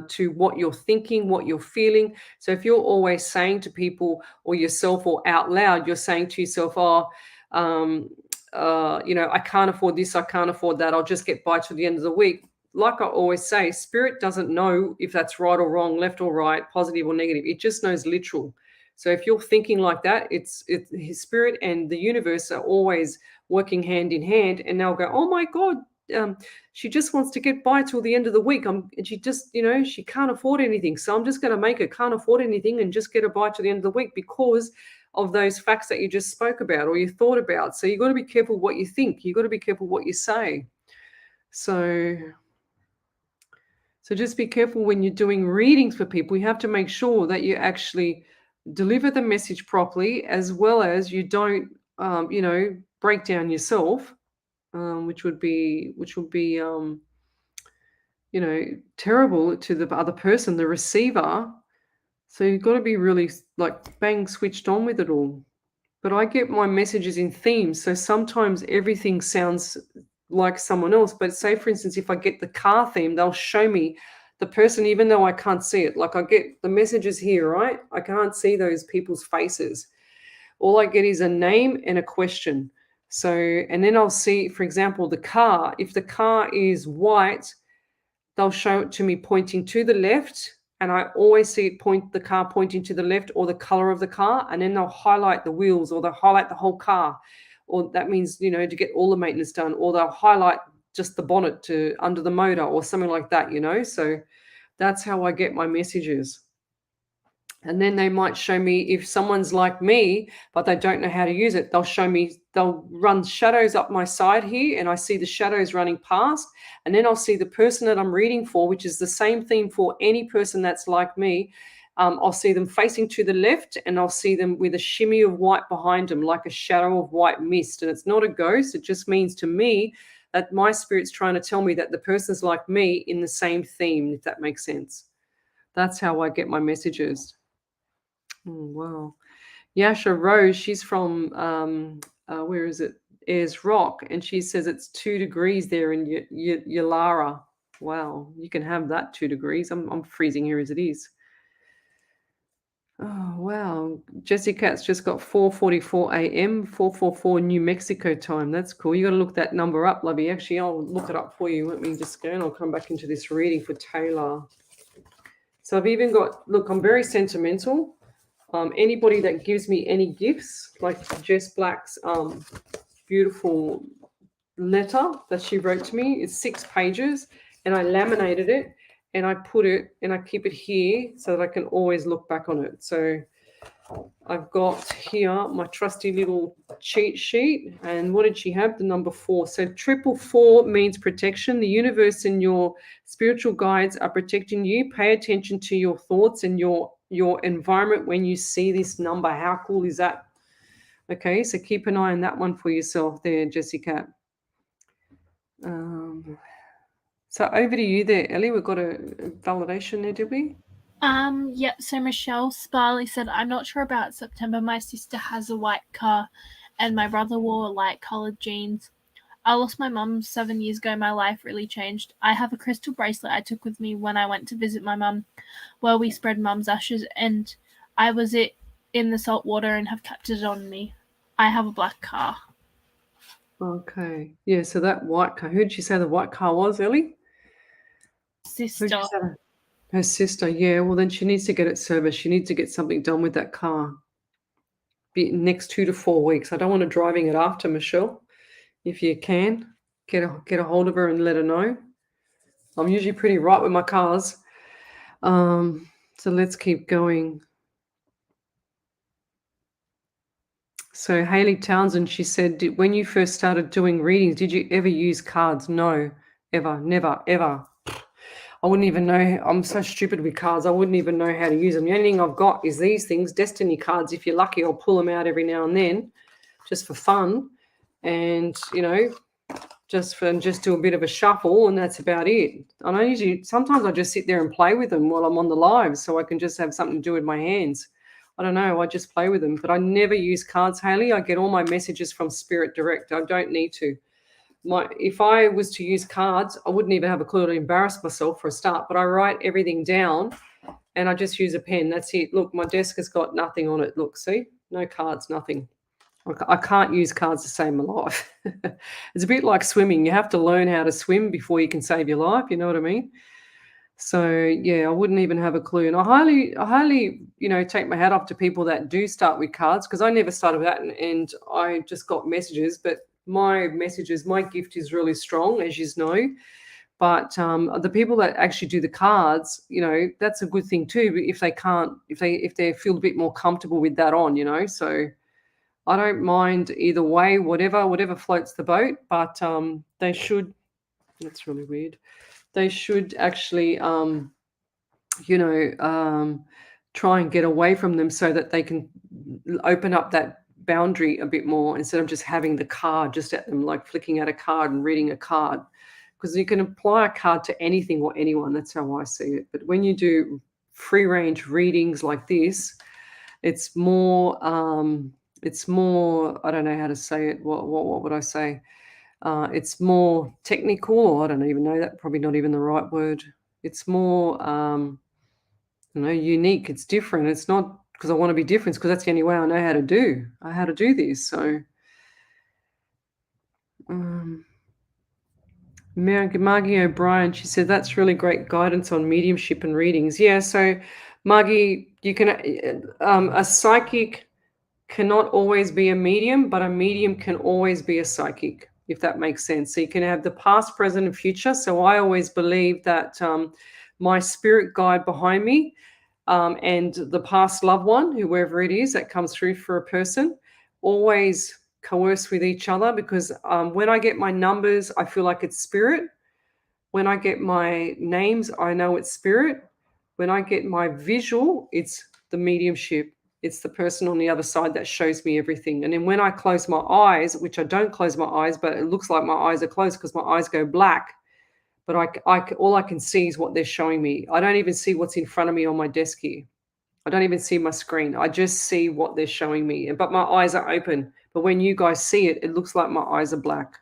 [SPEAKER 1] to what you're thinking, what you're feeling. So if you're always saying to people or yourself or out loud, you're saying to yourself, oh, I can't afford this, I can't afford that, I'll just get by till the end of the week. Like I always say, spirit doesn't know if that's right or wrong, left or right, positive or negative. It just knows literal. So if you're thinking like that, it's his spirit and the universe are always working hand in hand, and they'll go, oh my God, she just wants to get by till the end of the week. And she just, she can't afford anything. So I'm just going to make her can't afford anything and just get her by till the end of the week because of those facts that you just spoke about or you thought about. So you've got to be careful what you think. You've got to be careful what you say. So just be careful when you're doing readings for people. You have to make sure that you actually deliver the message properly, as well as you don't, break down yourself, which would be terrible to the other person, the receiver. So you've got to be really like bang switched on with it all. But I get my messages in themes, so sometimes everything sounds like someone else. But say, for instance, if I get the car theme, they'll show me the person, even though I can't see it. Like I get the messages here, right? I can't see those people's faces. All I get is a name and a question. So, and then I'll see, for example, the car. If the car is white, they'll show it to me pointing to the left, and I always see it the car pointing to the left or the color of the car, and then they'll highlight the wheels or they'll highlight the whole car, or that means, to get all the maintenance done, or they'll highlight just the bonnet to under the motor or something like that, So that's how I get my messages. And then they might show me if someone's like me, but they don't know how to use it. They'll run shadows up my side here, and I see the shadows running past. And then I'll see the person that I'm reading for, which is the same theme for any person that's like me. I'll see them facing to the left, and I'll see them with a shimmy of white behind them, like a shadow of white mist. And it's not a ghost. It just means to me that my spirit's trying to tell me that the person's like me in the same theme, if that makes sense. That's how I get my messages. Oh, wow. Yasha Rose, she's from, where is it? Ayers Rock, and she says it's 2 degrees there in Yalara. Wow, you can have that 2 degrees. I'm freezing here as it is. Oh, wow. Jessica's just got 4:44 a.m., 4:44 New Mexico time. That's cool. You got to look that number up, Lovey. Actually, I'll look it up for you. Let me just go, and I'll come back into this reading for Taylor. So I've even got, look, I'm very sentimental. Anybody that gives me any gifts, like Jess Black's beautiful letter that she wrote to me, is 6 pages, and I laminated it, and I put it, and I keep it here so that I can always look back on it. So I've got here my trusty little cheat sheet, and what did she have? The number 4. So 444 means protection. The universe and your spiritual guides are protecting you. Pay attention to your thoughts and your environment when you see this number. How cool is that? Okay, so keep an eye on that one for yourself there, Jessica. So over to you there, Ellie. We've got a validation there, did we?
[SPEAKER 2] Yep. So Michelle Sparley said, I'm not sure about September. My sister has a white car and my brother wore light colored jeans. I lost my mum 7 years ago. My life really changed. I have a crystal bracelet I took with me when I went to visit my mum, where we spread mum's ashes, and I was it in the salt water and have kept it on me. I have a black car.
[SPEAKER 1] Okay. Yeah, so that white car. Who did she say the white car was, Ellie?
[SPEAKER 2] Sister.
[SPEAKER 1] Her sister, yeah. Well, then she needs to get it serviced. She needs to get something done with that car. Next 2 to 4 weeks. I don't want her driving it after, Michelle. If you can, get a hold of her and let her know. I'm usually pretty right with my cars. So let's keep going. So Hayley Townsend, she said, when you first started doing readings, did you ever use cards? No, ever, never, ever. I wouldn't even know. I'm so stupid with cards. I wouldn't even know how to use them. The only thing I've got is these things, destiny cards. If you're lucky, I'll pull them out every now and then just for fun. And, just do a bit of a shuffle, and that's about it. And sometimes I just sit there and play with them while I'm on the live, so I can just have something to do with my hands. I don't know. I just play with them, but I never use cards, Hayley. I get all my messages from Spirit direct. I don't need to. if I was to use cards, I wouldn't even have a clue to embarrass myself for a start, but I write everything down and I just use a pen. That's it. Look, my desk has got nothing on it. Look, see? No cards, nothing. I can't use cards to save my life. It's a bit like swimming. You have to learn how to swim before you can save your life. You know what I mean? So yeah, I wouldn't even have a clue. And I highly, take my hat off to people that do start with cards because I never started with that, and I just got messages. But my gift is really strong, as you know. But the people that actually do the cards, that's a good thing too. If they can't, if they feel a bit more comfortable with that on, so. I don't mind either way, whatever floats the boat, but they should. That's really weird. They should actually, try and get away from them so that they can open up that boundary a bit more instead of just having the card just at them, like flicking at a card and reading a card. Because you can apply a card to anything or anyone. That's how I see it. But when you do free range readings like this, it's more. I don't know how to say it. What would I say? It's more technical, or I don't even know that. Probably not even the right word. It's more, unique. It's different. It's not because I want to be different. Because that's the only way I know how to do this. So, Margie O'Brien, she said that's really great guidance on mediumship and readings. Yeah. So, Margie, you can a psychic cannot always be a medium, but a medium can always be a psychic, if that makes sense. So you can have the past, present, and future. So I always believe that my spirit guide behind me and the past loved one, whoever it is that comes through for a person, always coerce with each other because when I get my numbers, I feel like it's spirit. When I get my names, I know it's spirit. When I get my visual, it's the mediumship. It's the person on the other side that shows me everything. And then when I close my eyes, which I don't close my eyes, but it looks like my eyes are closed because my eyes go black. But all I can see is what they're showing me. I don't even see what's in front of me on my desk here. I don't even see my screen. I just see what they're showing me. But my eyes are open. But when you guys see it, it looks like my eyes are black.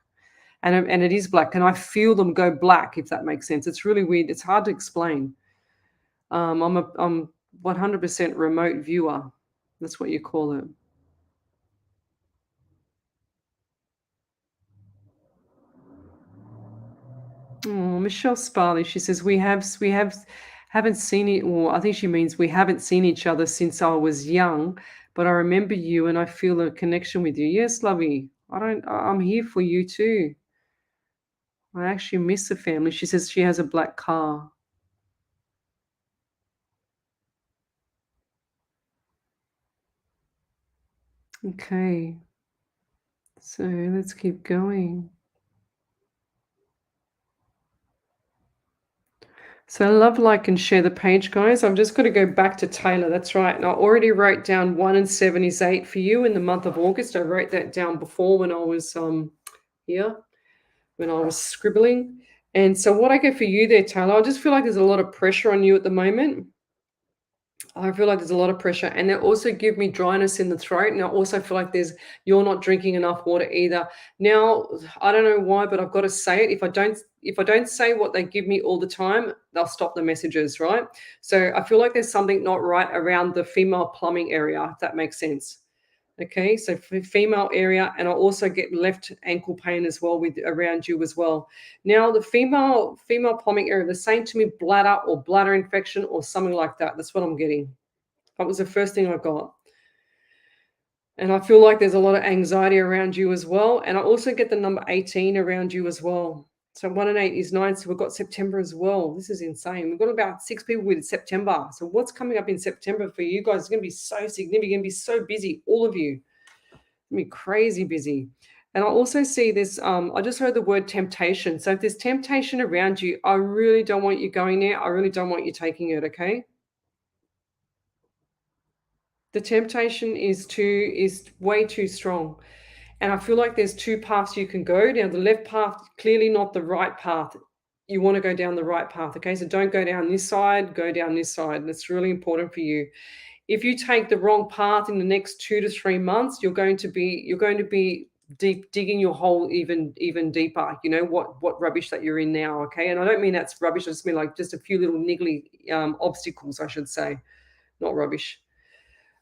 [SPEAKER 1] And it is black. And I feel them go black, if that makes sense. It's really weird. It's hard to explain. I'm 100% remote viewer. That's what you call it. Oh, Michelle Sparley, she says haven't seen it. Or I think she means we haven't seen each other since I was young, but I remember you and I feel a connection with you. Yes, lovey. I'm here for you too. I actually miss the family. She says she has a black car. Okay. So let's keep going. So love, like, and share the page, guys. I've just got to go back to Taylor. That's right. And I already wrote down 1 and 7 is 8 for you in the month of August. I wrote that down before when I was here, when I was scribbling. And so what I get for you there, Taylor, I just feel like there's a lot of pressure on you at the moment. I feel like there's a lot of pressure, and they also give me dryness in the throat. And I also feel like you're not drinking enough water either. Now, I don't know why, but I've got to say it. If I don't say what they give me all the time, they'll stop the messages, right? So I feel like there's something not right around the female plumbing area, if that makes sense. Okay, so for female area, and I also get left ankle pain as well around you as well. Now, the female plumbing area, they're saying to me bladder or bladder infection or something like that. That's what I'm getting. That was the first thing I got. And I feel like there's a lot of anxiety around you as well. And I also get the number 18 around you as well. So 1 and 8 is 9. So we've got September as well. This is insane. We've got about 6 people with September. So what's coming up in September for you guys is going to be so significant. You're going to be so busy, all of you. Going to be crazy busy. And I also see this, I just heard the word temptation. So if there's temptation around you, I really don't want you going there. I really don't want you taking it, okay? The temptation is way too strong. And I feel like there's 2 paths you can go. Now, the left path, clearly not the right path. You want to go down the right path, okay? So don't go down this side, go down this side. That's really important for you. If you take the wrong path in the next 2 to 3 months, you're going to be digging your hole even deeper. You know what rubbish that you're in now, okay? And I don't mean that's rubbish. I just mean like just a few little niggly obstacles, I should say, not rubbish.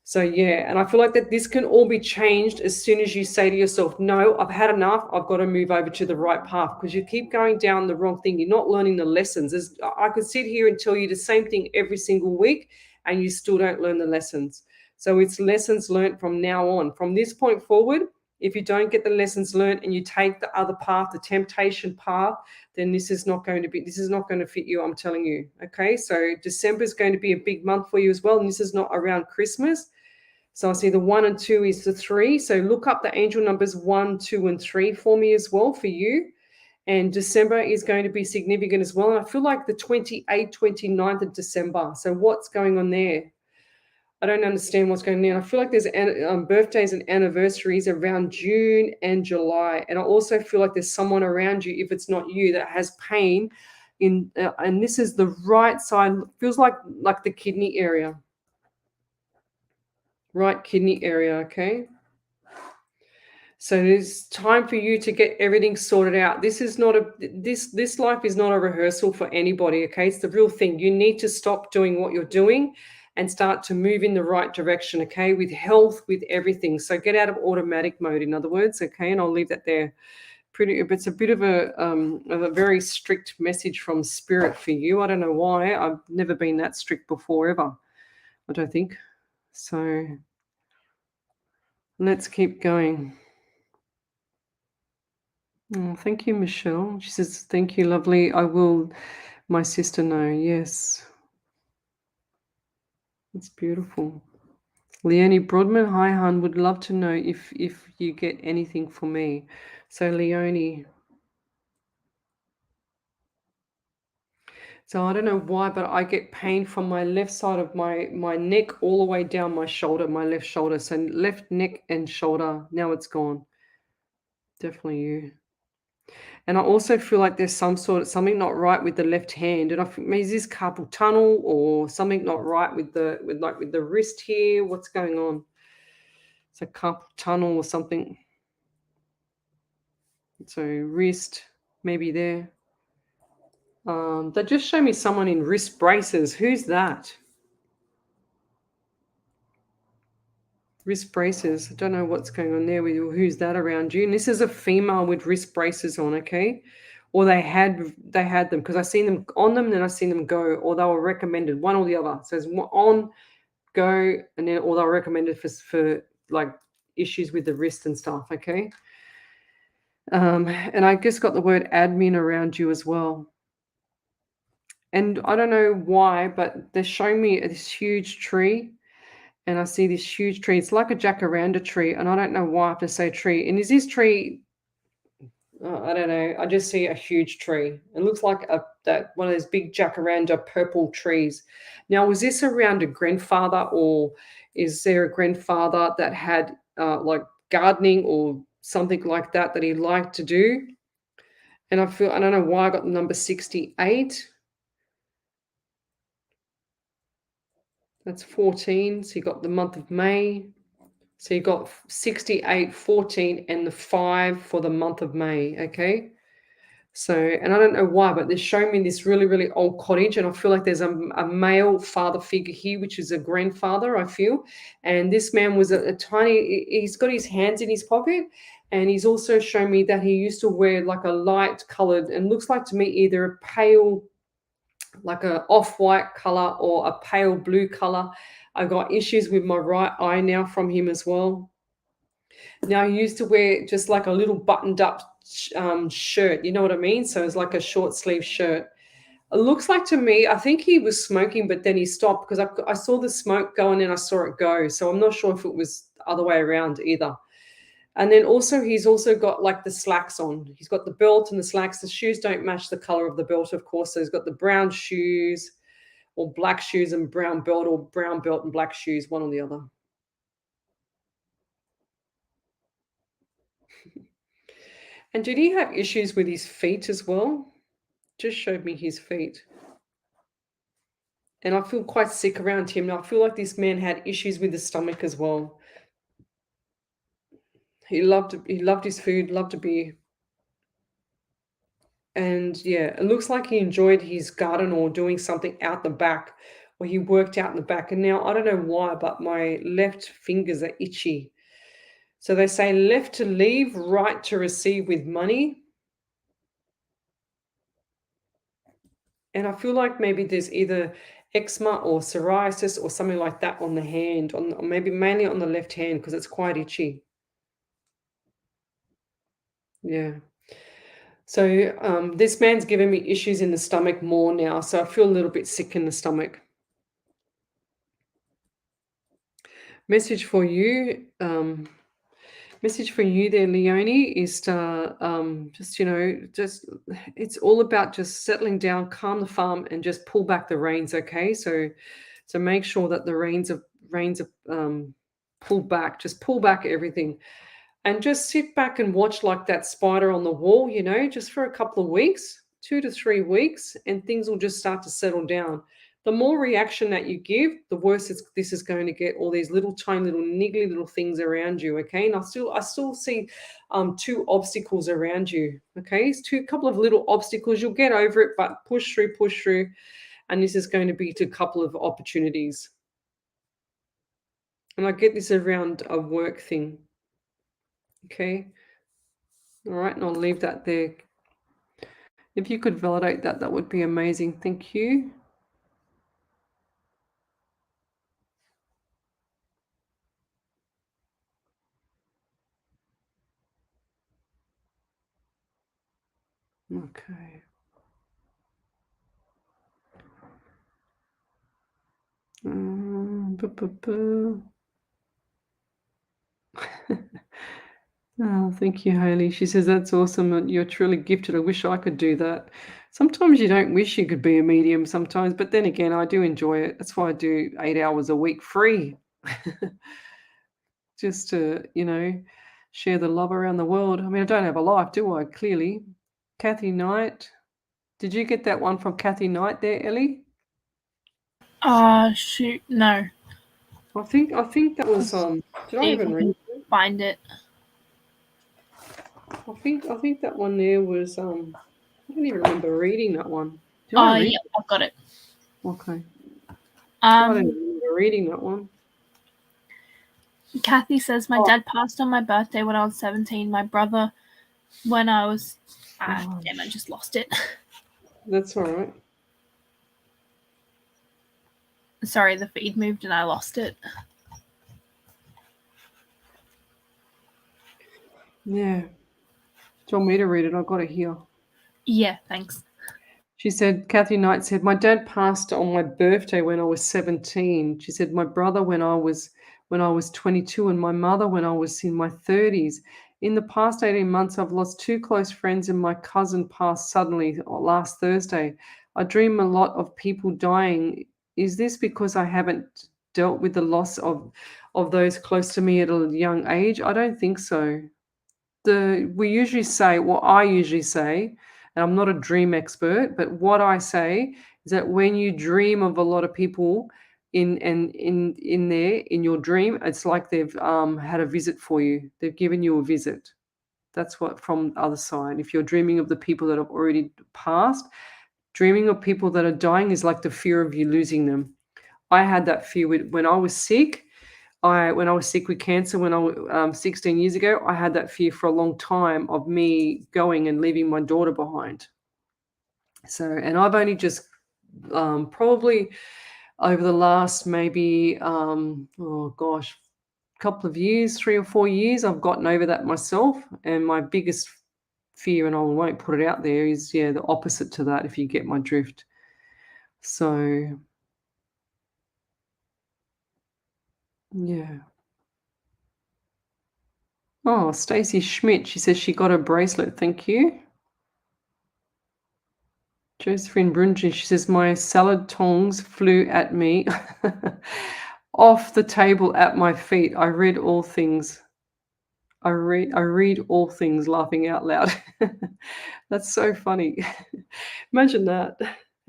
[SPEAKER 1] So yeah, and I feel like that this can all be changed as soon as you say to yourself, no, I've had enough. I've got to move over to the right path, because you keep going down the wrong thing. You're not learning the lessons. I could sit here and tell you the same thing every single week, and you still don't learn the lessons. So it's lessons learned from now on. From this point forward, if you don't get the lessons learned and you take the other path, the temptation path, then this is not going to fit you, I'm telling you. Okay, so December is going to be a big month for you as well, and this is not around Christmas. So I see the 1 and 2 is the 3. So look up the angel numbers 1, 2, and 3 for me as well, for you. And December is going to be significant as well. And I feel like the 28th, 29th of December. So what's going on there? I don't understand what's going on there. I feel like there's birthdays and anniversaries around June and July. And I also feel like there's someone around you, if it's not you, that has pain in, and this is the right side. Feels like the kidney area. Right kidney area, okay? So it's time for you to get everything sorted out. This is not this life is not a rehearsal for anybody, okay? It's the real thing. You need to stop doing what you're doing and start to move in the right direction, okay? With health, with everything. So get out of automatic mode, in other words, okay? And I'll leave that there. It's a bit of a very strict message from spirit for you. I don't know why. I've never been that strict before, ever. I don't think. So let's keep going. Oh, thank you, Michelle. She says, thank you, lovely. I will, my sister, know. Yes. It's beautiful. Leonie Broadman, hi, hon. Would love to know if you get anything for me. So, Leonie. So, I don't know why, but I get pain from my left side of my neck all the way down my shoulder, my left shoulder. So, left neck and shoulder. Now it's gone. Definitely you. And I also feel like there's something not right with the left hand. And I think maybe is this carpal tunnel or something not right with the wrist here. What's going on? It's a carpal tunnel or something. So wrist, maybe there. They just show me someone in wrist braces. Who's that? Wrist braces. I don't know what's going on there with you. Who's that around you? And this is a female with wrist braces on, okay? Or they had them, because I seen them on them, then I seen them go, or they were recommended, one or the other. So it's on, go, and then or they were recommended for like issues with the wrist and stuff, okay? And I just got the word admin around you as well. And I don't know why, but they're showing me this huge tree. And I see this huge tree. It's like a jacaranda tree, and I don't know why I have to say tree. And is this tree? I don't know. I just see a huge tree. It looks like that one of those big jacaranda purple trees. Now, was this around a grandfather, or is there a grandfather that had like gardening or something like that he liked to do? And I don't know why I got the number 68. That's 14. So you got the month of May. So you got 68, 14, and the 5 for the month of May, okay? So, and I don't know why, but they're showing me this really, really old cottage, and I feel like there's a male father figure here, which is a grandfather, I feel. And this man was a tiny, he's got his hands in his pocket, and he's also shown me that he used to wear like a light colored, and looks like to me either a pale, like a off-white color or a pale blue color. I got issues with my right eye now from him as well. Now, he used to wear just like a little buttoned up shirt, you know what I mean? So it's like a short sleeve shirt. It looks like to me, I think he was smoking, but then he stopped, because I saw the smoke go and then I saw it go. So I'm not sure if it was the other way around either. And then also, he's also got like the slacks on. He's got the belt and the slacks. The shoes don't match the color of the belt, of course. So he's got the brown shoes, or black shoes and brown belt, or brown belt and black shoes, one or the other. And did he have issues with his feet as well? Just showed me his feet. And I feel quite sick around him. Now, I feel like this man had issues with the stomach as well. He loved his food, loved a beer. And yeah, it looks like he enjoyed his garden or doing something out the back, or he worked out in the back. And now I don't know why, but my left fingers are itchy. So they say left to leave, right to receive with money. And I feel like maybe there's either eczema or psoriasis or something like that on the hand, or maybe mainly on the left hand because it's quite itchy. Yeah. So this man's giving me issues in the stomach more now. So I feel a little bit sick in the stomach. Message for you. Message for you there, Leonie, is to just it's all about just settling down, calm the farm, and just pull back the reins. Okay, so make sure that the reins are pulled back. Just pull back everything, and just sit back and watch like that spider on the wall. Just for a couple of weeks, 2 to 3 weeks, and things will just start to settle down. The more reaction that you give, the worse this is going to get. All these little tiny little niggly little things around you. Okay, and I still see two obstacles around you. Okay, it's couple of little obstacles. You'll get over it, but push through, and this is going to be to a couple of opportunities. And I get this around a work thing. Okay, all right, and I'll leave that there. If you could validate that, that would be amazing. Thank you. Okay. Oh, thank you, Haley. She says, that's awesome. You're truly gifted. I wish I could do that. Sometimes you don't wish you could be a medium sometimes, but then again, I do enjoy it. That's why I do 8 hours a week free. Just to, share the love around the world. I mean, I don't have a life, do I? Clearly. Kathy Knight. Did you get that one from Kathy Knight there, Ellie?
[SPEAKER 2] Shoot, no.
[SPEAKER 1] I think that was did I even read it?
[SPEAKER 2] Find it.
[SPEAKER 1] I think that one there was I don't even remember reading that one. Did I read
[SPEAKER 2] Yeah, I've got it.
[SPEAKER 1] Okay. I don't
[SPEAKER 2] Um,
[SPEAKER 1] remember reading that one.
[SPEAKER 2] Kathy says my dad passed on my birthday when I was 17. My brother when I was damn, I just lost it.
[SPEAKER 1] That's all right.
[SPEAKER 2] Sorry, the feed moved and I lost it.
[SPEAKER 1] Yeah. Do you want me to read it? I've got it here.
[SPEAKER 2] Yeah, thanks.
[SPEAKER 1] She said, Kathy Knight said, my dad passed on my birthday when I was 17. She said, my brother when I was 22 and my mother when I was in my 30s. In the past 18 months, I've lost 2 close friends and my cousin passed suddenly last Thursday. I dream a lot of people dying. Is this because I haven't dealt with the loss of those close to me at a young age? I don't think so. I usually say, and I'm not a dream expert, but what I say is that when you dream of a lot of people in your dream, it's like they've had a visit for you. They've given you a visit. That's what from the other side. If you're dreaming of the people that have already passed, dreaming of people that are dying is like the fear of you losing them. I had that fear when I was sick. When I was sick with cancer, when I was 16 years ago, I had that fear for a long time of me going and leaving my daughter behind. So, and I've only just probably over the last maybe couple of years, 3 or 4 years, I've gotten over that myself. And my biggest fear, and I won't put it out there, is the opposite to that. If you get my drift, so yeah. Oh, Stacey Schmidt, she says she got a bracelet. Thank you. Josephine Brunji, she says, my salad tongs flew at me off the table at my feet. I read all things. I read all things laughing out loud. That's so funny. Imagine that.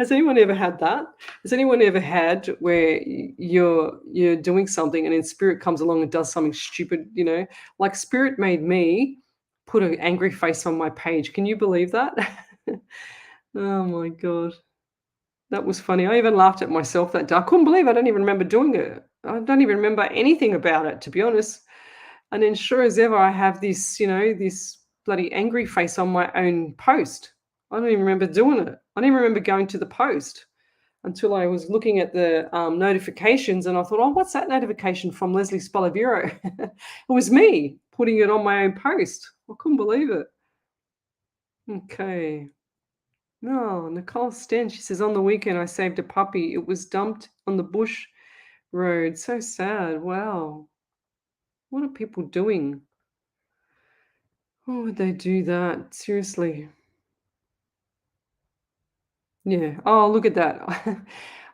[SPEAKER 1] Has anyone ever had that? Has anyone ever had where you're doing something and then spirit comes along and does something stupid, Like spirit made me put an angry face on my page. Can you believe that? Oh my god. That was funny. I even laughed at myself that day. I couldn't believe I don't even remember doing it. I don't even remember anything about it, to be honest. And then sure as ever, I have this, this bloody angry face on my own post. I don't even remember doing it. I didn't remember going to the post until I was looking at the notifications and I thought, oh, what's that notification from Lesley Spaliviero? It was me putting it on my own post. I couldn't believe it. Okay. No, Nicole Sten, she says, on the weekend I saved a puppy. It was dumped on the bush road. So sad. Wow. What are people doing? Why would they do that? Seriously. Yeah. Oh, look at that.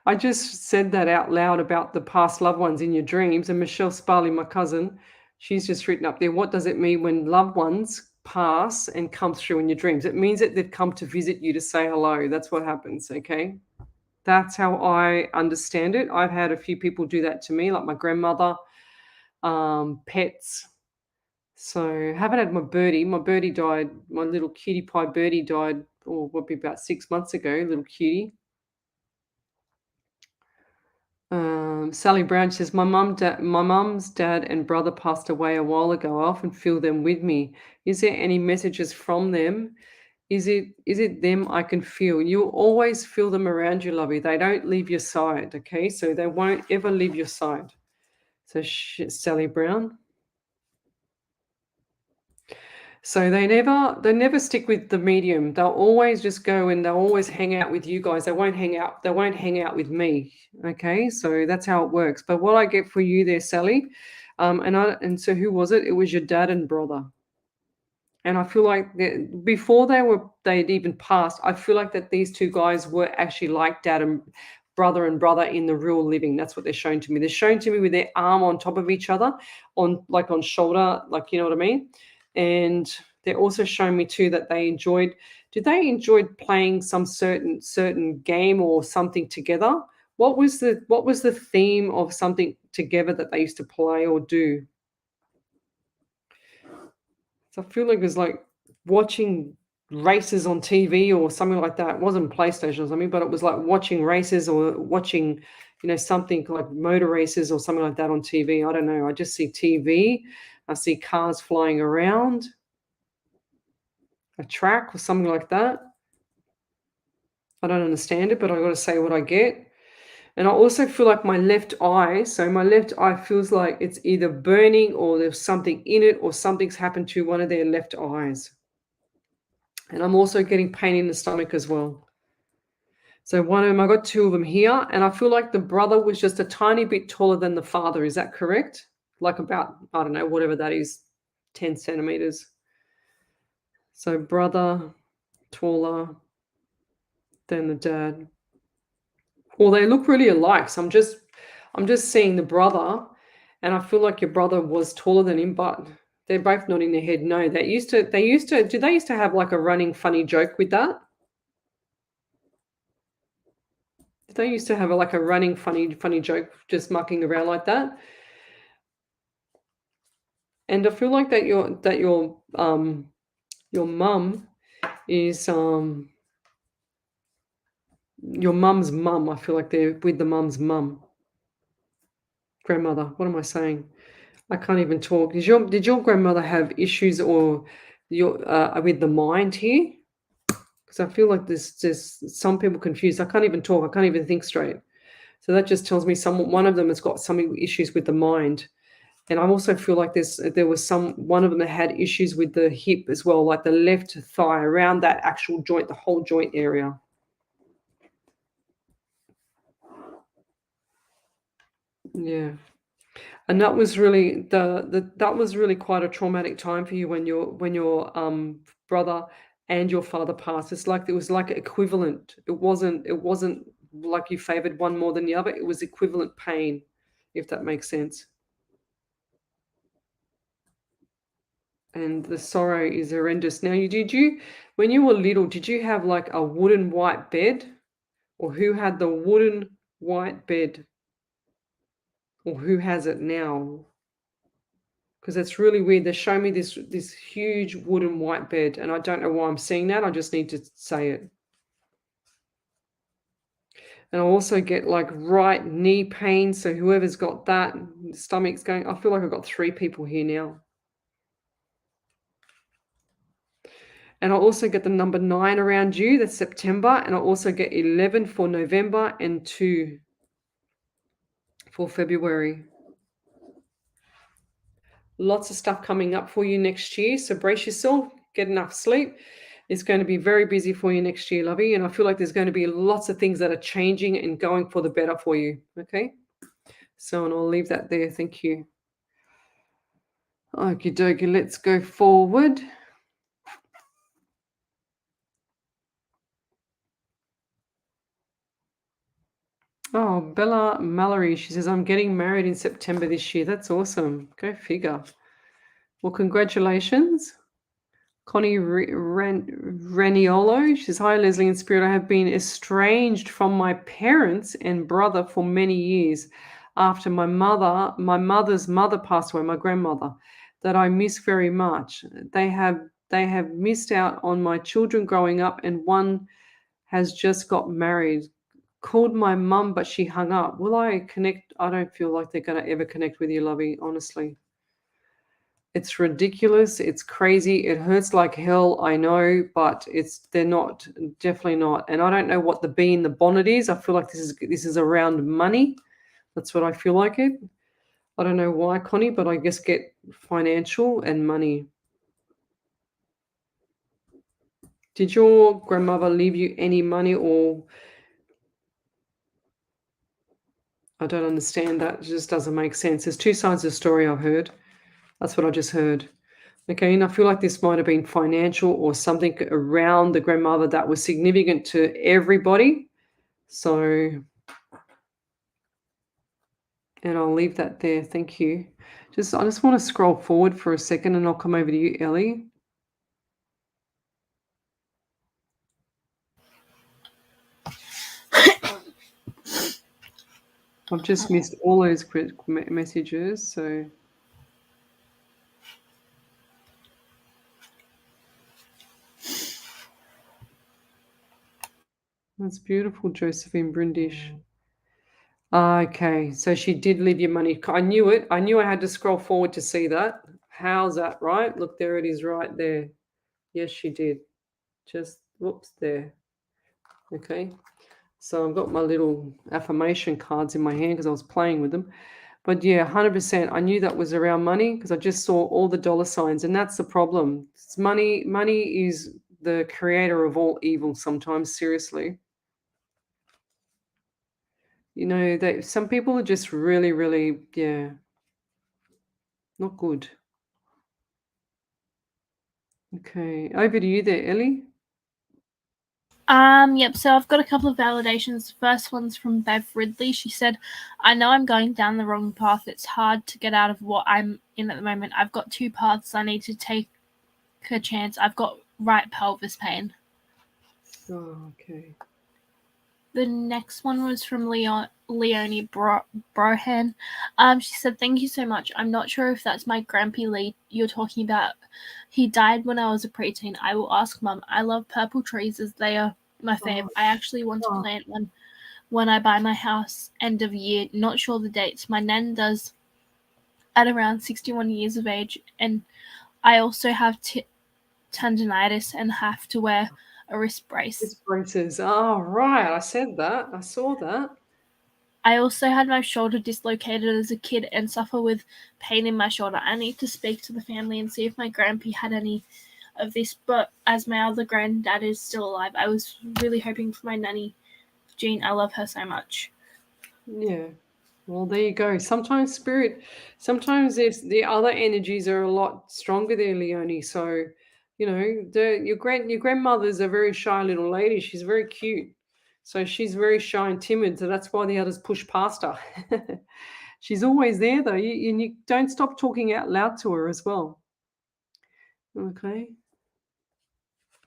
[SPEAKER 1] I just said that out loud about the past loved ones in your dreams. And Michelle Sparley, my cousin, she's just written up there, what does it mean when loved ones pass and come through in your dreams? It means that they've come to visit you to say hello. That's what happens, okay? That's how I understand it. I've had a few people do that to me, like my grandmother, pets. So haven't had my birdie. My birdie died. My little cutie pie birdie died, or would be about 6 months ago. Little cutie. Sally Brown says, my mum's dad and brother passed away a while ago. I often feel them with me. Is there any messages from them? Is it them I can feel? You always feel them around you, lovey. They don't leave your side, okay? So they won't ever leave your side. So Sally Brown. So they never stick with the medium. They'll always just go and they'll always hang out with you guys. They won't hang out with me. Okay, so that's how it works. But what I get for you there, Sally, and so who was it? It was your dad and brother. And I feel like before they'd even passed, I feel like that these two guys were actually like dad and brother in the real living. That's what they're showing to me. They're showing to me with their arm on top of each other, on shoulder, like, you know what I mean? And they're also showing me too that did they enjoy playing some certain game or something together? What was the theme of something together that they used to play or do? So I feel like it was like watching races on TV or something like that. It wasn't PlayStation or something, but it was like watching races or watching, something like motor races or something like that on TV. I don't know. I just see TV. I see cars flying around, a track or something like that. I don't understand it, but I got to say what I get. And I also feel like my left eye feels like it's either burning or there's something in it or something's happened to one of their left eyes. And I'm also getting pain in the stomach as well. So one of them, I got two of them here, and I feel like the brother was just a tiny bit taller than the father. Is that correct? Like about, I don't know, whatever that is, 10 centimeters. So brother taller than the dad. Well, they look really alike. So I'm just seeing the brother, and I feel like your brother was taller than him, but they're both nodding their head no. They used to have like a running funny joke with that? They used to have like a running funny joke, just mucking around like that. And I feel like that your mum is your mum's mum. I feel like they're with the mum's mum. Grandmother. What am I saying? I can't even talk. Did your grandmother have issues or with the mind here? Because I feel like there's some people confused. I can't even talk. I can't even think straight. So that just tells me one of them has got some issues with the mind. And I also feel like there was one of them that had issues with the hip as well, like the left thigh, around that actual joint, the whole joint area. Yeah. And that was really that was really quite a traumatic time for you when your brother and your father passed. It was like equivalent. It wasn't like you favored one more than the other. It was equivalent pain, if that makes sense. And the sorrow is horrendous. Now, when you were little, did you have like a wooden white bed, or who had the wooden white bed, or who has it now? Because it's really weird. They show me this huge wooden white bed, and I don't know why I'm seeing that. I just need to say it. And I also get like right knee pain. So whoever's got that, the stomach's going. I feel like I've got 3 people here now. And I also get the number 9 around you. That's September. And I also get 11 for November and 2 for February. Lots of stuff coming up for you next year. So brace yourself, get enough sleep. It's going to be very busy for you next year, lovey. And I feel like there's going to be lots of things that are changing and going for the better for you. Okay. So, and I'll leave that there. Thank you. Okie dokie. Let's go forward. Oh, Bella Mallory. She says, I'm getting married in September this year. That's awesome. Go figure. Well, congratulations. Connie Raniolo, she says, hi, Lesley and Spirit. I have been estranged from my parents and brother for many years after my mother's mother passed away, my grandmother, that I miss very much. They have missed out on my children growing up, and one has just got married. Called my mum, but she hung up. Will I connect? I don't feel like they're going to ever connect with you, lovey, honestly. It's ridiculous. It's crazy. It hurts like hell. I know, but they're not, definitely not. And I don't know what the bee in the bonnet is. I feel like this is around money. That's what I feel like it. I don't know why, Connie, but I guess get financial and money. Did your grandmother leave you any money, or I don't understand that. It just doesn't make sense. There's 2 sides of the story I've heard. That's what I just heard. Okay, and I feel like this might have been financial or something around the grandmother that was significant to everybody. So, and I'll leave that there. Thank you. I just want to scroll forward for a second, and I'll come over to you, Ellie. I've just missed all those messages, so. That's beautiful, Josephine Brindish. Okay, so she did leave you money. I knew it. I knew I had to scroll forward to see that. How's that, right? Look, there it is right there. Yes, she did. Just, whoops, there. Okay. So I've got my little affirmation cards in my hand because I was playing with them. But yeah, 100%. I knew that was around money because I just saw all the dollar signs, and that's the problem. It's money. Money is the creator of all evil sometimes, seriously. You know, some people are just really, really, yeah, not good. Okay, over to you there, Ellie.
[SPEAKER 2] Yep, so I've got a couple of validations. The first one's from Bev Ridley. She said, I know I'm going down the wrong path. It's hard to get out of what I'm in at the moment. I've got 2 paths. I need to take a chance. I've got right pelvis pain.
[SPEAKER 1] Oh, okay.
[SPEAKER 2] The next one was from Leonie Brohan. She said, thank you so much. I'm not sure if that's my Grampy Lee you're talking about. He died when I was a preteen. I will ask Mum. I love purple trees as they are my fave. I actually want to plant one when I buy my house end of year. Not sure the dates. My nan does at around 61 years of age, and I also have tendinitis and have to wear a wrist brace.
[SPEAKER 1] Wrist braces. Oh, right. I said that. I saw that.
[SPEAKER 2] I also had my shoulder dislocated as a kid and suffer with pain in my shoulder. I need to speak to the family and see if my grandpa had any of this, but as my other granddad is still alive, I was really hoping for my nanny, Jean. I love her so much.
[SPEAKER 1] Yeah. Well, there you go. Sometimes there's the other energies are a lot stronger there, Leonie. So, your grandmother's a very shy little lady. She's very cute. So she's very shy and timid. So that's why the others push past her. She's always there though. You don't stop talking out loud to her as well. Okay.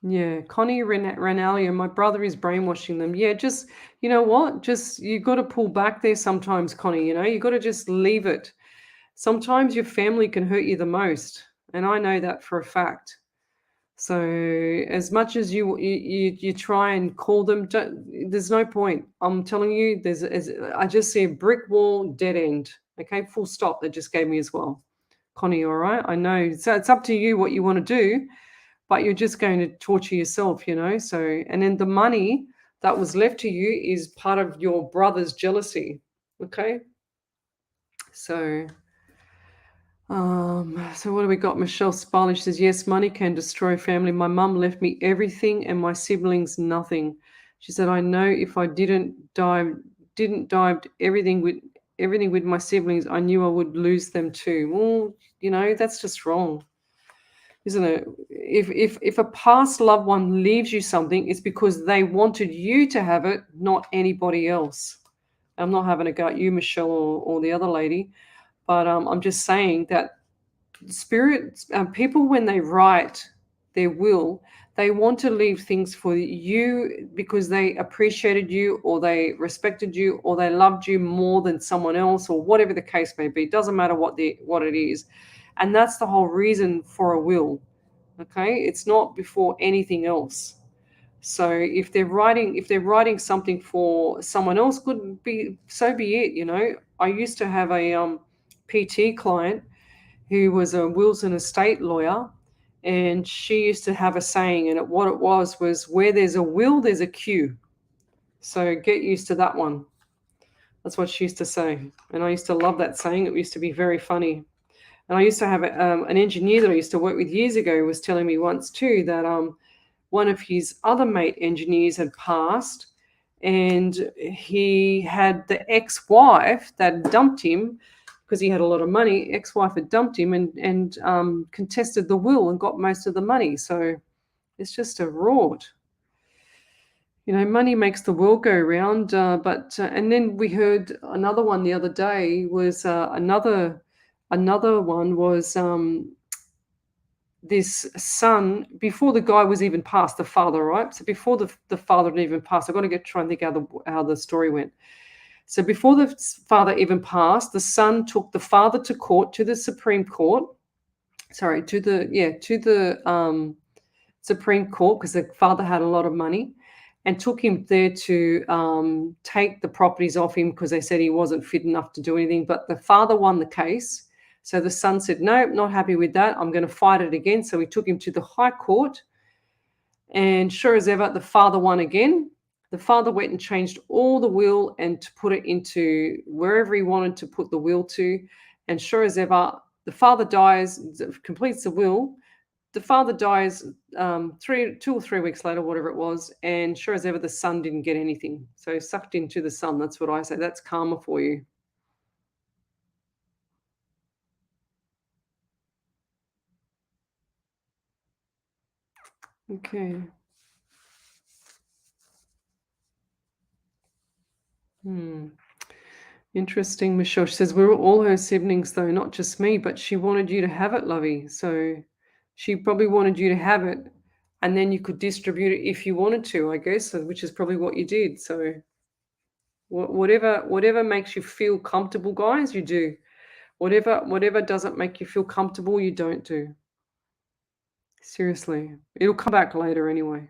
[SPEAKER 1] Yeah, Connie Renalia, my brother is brainwashing them. Yeah, just, you know what? Just, you got to pull back there sometimes, Connie. You got to just leave it. Sometimes your family can hurt you the most. And I know that for a fact. So as much as you try and call them, there's no point. I'm telling you, I just see a brick wall, dead end. Okay, full stop. They just gave me as well, Connie. All right, I know. So it's up to you what you want to do, but you're just going to torture yourself. So, and then the money that was left to you is part of your brother's jealousy. Okay, so. So what do we got? Michelle Sparlish says, yes, money can destroy family. My mum left me everything and my siblings nothing. She said, I know if I didn't dive everything with my siblings, I knew I would lose them too. Well, that's just wrong, isn't it? If a past loved one leaves you something, it's because they wanted you to have it, not anybody else. I'm not having a go at you, Michelle, or the other lady, but I'm just saying that spirit people, when they write their will, they want to leave things for you because they appreciated you, or they respected you, or they loved you more than someone else, or whatever the case may be. It doesn't matter what it is, and that's the whole reason for a will. Okay, it's not before anything else. So if they're writing something for someone else, could be, so be it. I used to have a PT client who was a wills and estate lawyer, and she used to have a saying, and what it was where there's a will, there's a queue. So get used to that one. That's what she used to say, and I used to love that saying. It used to be very funny. And I used to have an engineer that I used to work with years ago was telling me once too that one of his other mate engineers had passed, and he had the ex-wife that dumped him because he had a lot of money. Ex-wife had dumped him and contested the will and got most of the money. So it's just a rort. Money makes the world go round. But and then we heard another one the other day was another one was this son, before the guy was even passed, the father, right? So before the father had even passed, I've got to try and think how the story went. So before the father even passed, the son took the father to court, to the Supreme Court. Sorry, to the Supreme Court, because the father had a lot of money, and took him there to take the properties off him because they said he wasn't fit enough to do anything. But the father won the case. So the son said, no, not happy with that. I'm going to fight it again. So he took him to the High Court. And sure as ever, the father won again. The father went and changed all the will and to put it into wherever he wanted to put the will to. And sure as ever, the father dies, completes the will. The father dies 2 or 3 weeks later, whatever it was. And sure as ever, the son didn't get anything. So sucked into the son. That's what I say. That's karma for you. Okay. Interesting, Michelle. She says, we're all her siblings, though, not just me, but she wanted you to have it, Lovey. So she probably wanted you to have it, and then you could distribute it if you wanted to, I guess, which is probably what you did. So whatever makes you feel comfortable, guys, you do. Whatever doesn't make you feel comfortable, you don't do. Seriously. It'll come back later anyway.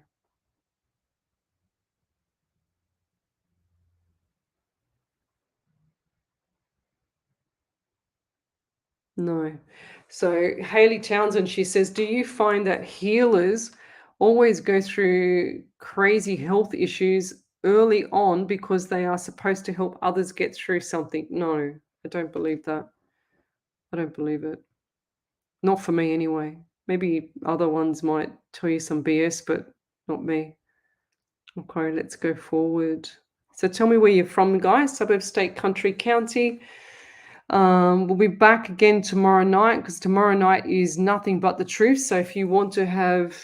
[SPEAKER 1] No. So Haley Townsend, she says, do you find that healers always go through crazy health issues early on because they are supposed to help others get through something? No, I don't believe that. I don't believe it. Not for me anyway. Maybe other ones might tell you some BS, but not me. Okay, let's go forward. So tell me where you're from, guys. Suburb, state, country, county. We'll be back again tomorrow night, because tomorrow night is nothing but the truth. So if you want to have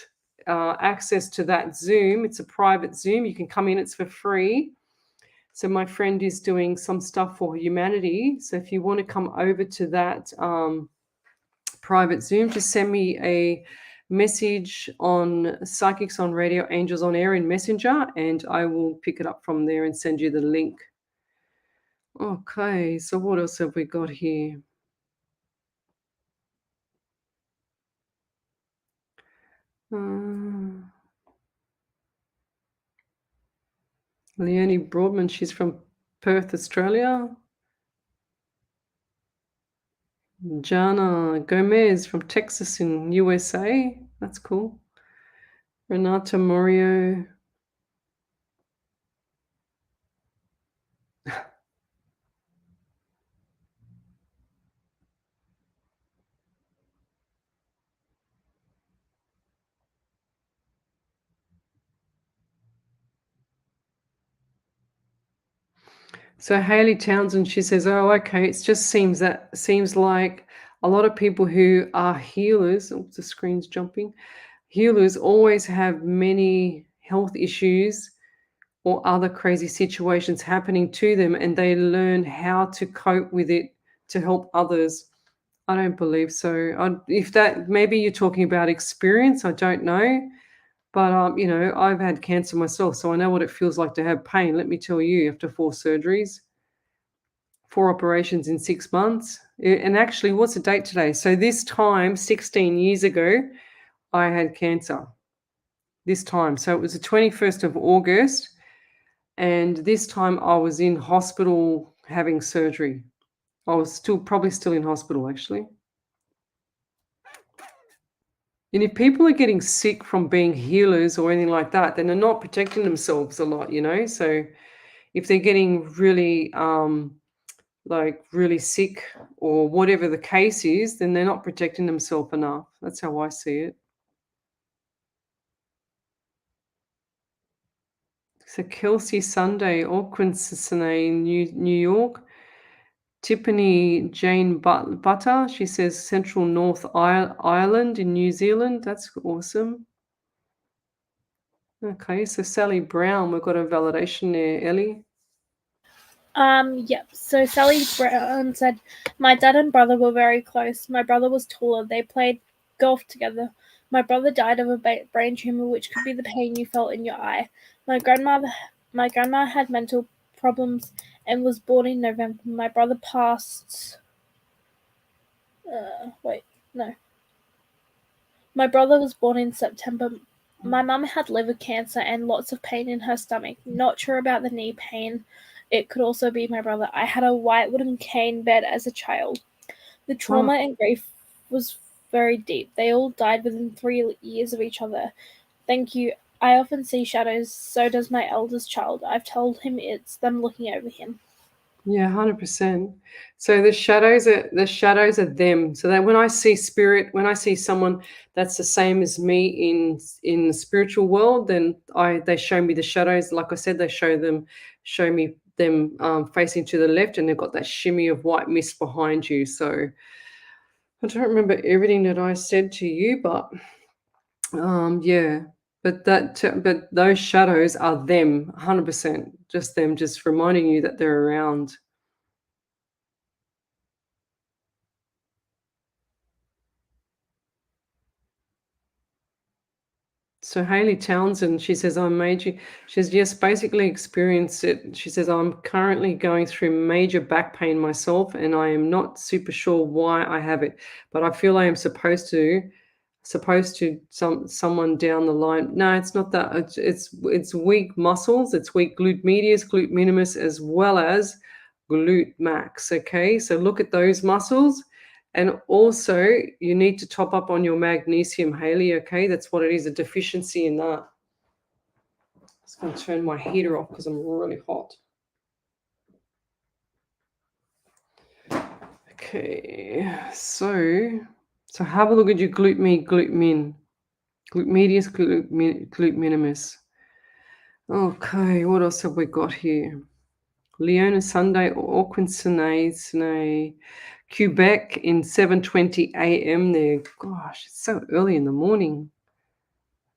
[SPEAKER 1] access to that Zoom, it's a private Zoom. You can come in, it's for free. So my friend is doing some stuff for humanity. So if you want to come over to that private Zoom, just send me a message on Psychics on Radio, Angels on Air in Messenger, and I will pick it up from there and send you the link. Okay, so what else have we got here? Leonie Broadman, she's from Perth, Australia. Jana Gomez from Texas in USA. That's cool. Renata Morio. So Haley Townsend, she says, "Oh, okay. It just seems like a lot of people who are healers. Oh, the screen's jumping. Healers always have many health issues or other crazy situations happening to them, and they learn how to cope with it to help others." I don't believe so. If that maybe you're talking about experience, I don't know. But I've had cancer myself, so I know what it feels like to have pain. Let me tell you, after 4 surgeries. 4 operations in 6 months. And actually, what's the date today? So this time, 16 years ago, I had cancer. This time. So it was the 21st of August, and this time I was in hospital having surgery. I was probably still in hospital, actually. And if people are getting sick from being healers or anything like that, then they're not protecting themselves a lot, So if they're getting really really sick or whatever the case is, then they're not protecting themselves enough. That's how I see it. So Kelsey Sunday, Auckland, Cincinnati, New York. Tiffany Jane Butter, she says Central North Ireland in New Zealand. That's awesome. Okay, so Sally Brown, we've got a validation there, Ellie.
[SPEAKER 2] Yep. So Sally Brown said, "My dad and brother were very close. My brother was taller. They played golf together. My brother died of a brain tumor, which could be the pain you felt in your eye. My grandma had mental problems and was born in November. My brother passed. My brother was born in September. My mum had liver cancer and lots of pain in her stomach. Not sure about the knee pain. It could also be my brother. I had a white wooden cane bed as a child. The trauma and grief was very deep. They all died within 3 years of each other. Thank you. I often see shadows. So does my eldest child. I've told him it's them looking over him."
[SPEAKER 1] Yeah, 100%. So the shadows are them. So that when I see spirit, when I see someone that's the same as me in the spiritual world, then they show me the shadows. Like I said, they show me them facing to the left, and they've got that shimmy of white mist behind you. So I don't remember everything that I said to you, but yeah. But those shadows are them, 100%. Just them, just reminding you that they're around. So Haley Townsend, she says, she says, "Yes, basically experienced it." She says, "I'm currently going through major back pain myself, and I am not super sure why I have it, but I feel I am supposed to someone down the line." No, it's not that. It's weak muscles. It's weak glute medius, glute minimus, as well as glute max. Okay, so look at those muscles. And also, you need to top up on your magnesium, Haley, okay? That's what it is, a deficiency in that. I'm just going to turn my heater off because I'm really hot. Okay, so have a look at your glute min, glute medius, glute minimus. Okay, what else have we got here? Leona Sunday, Auckland, Sydney, Quebec in 7:20 a.m. there. Gosh, it's so early in the morning.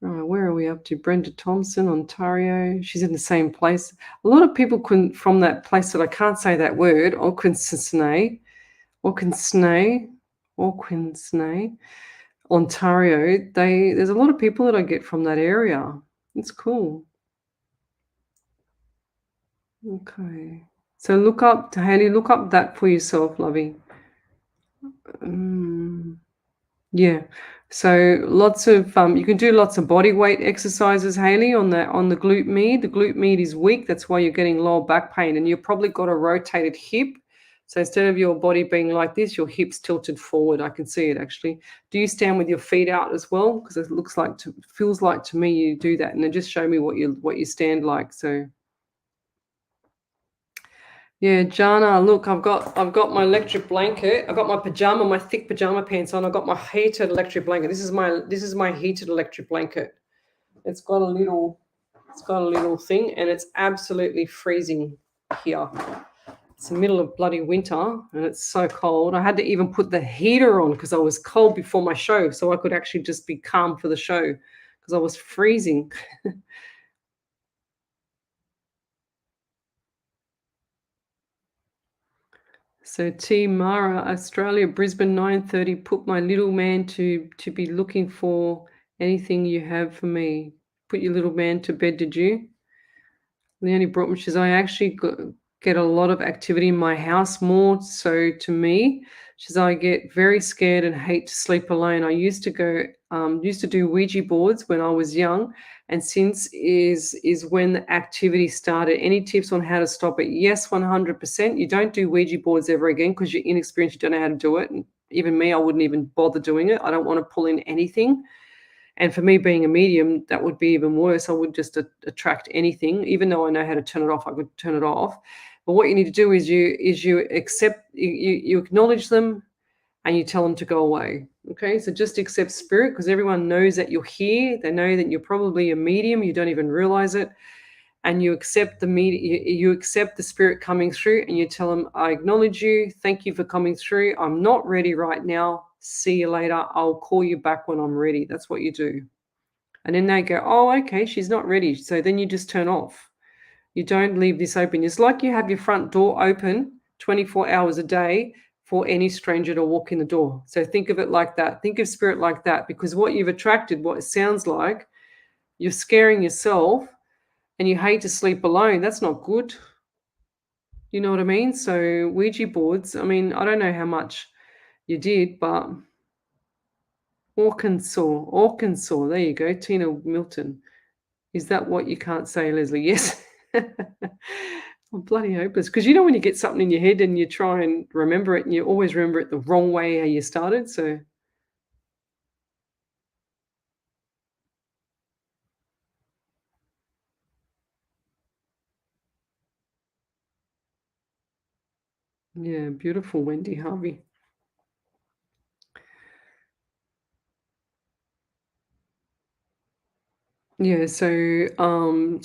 [SPEAKER 1] Right, where are we up to? Brenda Thompson, Ontario. She's in the same place. A lot of people from that place that I can't say that word, Auckland, Ontario, there's a lot of people that I get from that area. It's cool. Okay. So Haley, look up that for yourself, lovey. Mm. Yeah. So lots of you can do lots of body weight exercises, Haley, on the glute med. The glute med is weak. That's why you're getting lower back pain, and you've probably got a rotated hip. So instead of your body being like this, your hips tilted forward. I can see it actually. Do you stand with your feet out as well? Because it feels like to me you do that, and then just show me what you stand like. So yeah, Jana, look, I've got my electric blanket. I've got my thick pajama pants on. I've got my heated electric blanket. This is my heated electric blanket. It's got a little thing, and it's absolutely freezing here. It's the middle of bloody winter, and it's so cold. I had to even put the heater on because I was cold before my show, so I could actually just be calm for the show because I was freezing. So T Mara, Australia, Brisbane, 9:30. Put my little man to be looking for anything you have for me. Put your little man to bed, did you? Leonie Brockman says, I actually get a lot of activity in my house, more so to me. She says, I get very scared and hate to sleep alone. I used to do Ouija boards when I was young, and since is when the activity started. Any tips on how to stop it? Yes, 100%. You don't do Ouija boards ever again because you're inexperienced, you don't know how to do it. And even me, I wouldn't even bother doing it. I don't want to pull in anything. And for me being a medium, that would be even worse. I would just attract anything. Even though I know how to turn it off, I could turn it off. But what you need to do is you accept, you acknowledge them, and you tell them to go away. Okay, so just accept spirit, because everyone knows that you're here. They know that you're probably a medium. You don't even realize it. And you accept you accept the spirit coming through, and you tell them, I acknowledge you. Thank you for coming through. I'm not ready right now. See you later. I'll call you back when I'm ready. That's what you do. And then they go, oh, okay, she's not ready. So then you just turn off. You don't leave this open. It's like you have your front door open 24 hours a day for any stranger to walk in the door. So think of it like that. Think of spirit like that, because what you've attracted, what it sounds like, you're scaring yourself and you hate to sleep alone. That's not good. You know what I mean? So Ouija boards, I mean, I don't know how much you did, but Arkansas. There you go, Tina Milton. Is that what you can't say, Lesley? Yes. I'm bloody hopeless. Because you know when you get something in your head and you try and remember it, and you always remember it the wrong way how you started. So yeah, beautiful, Wendy Harvey. Yeah, so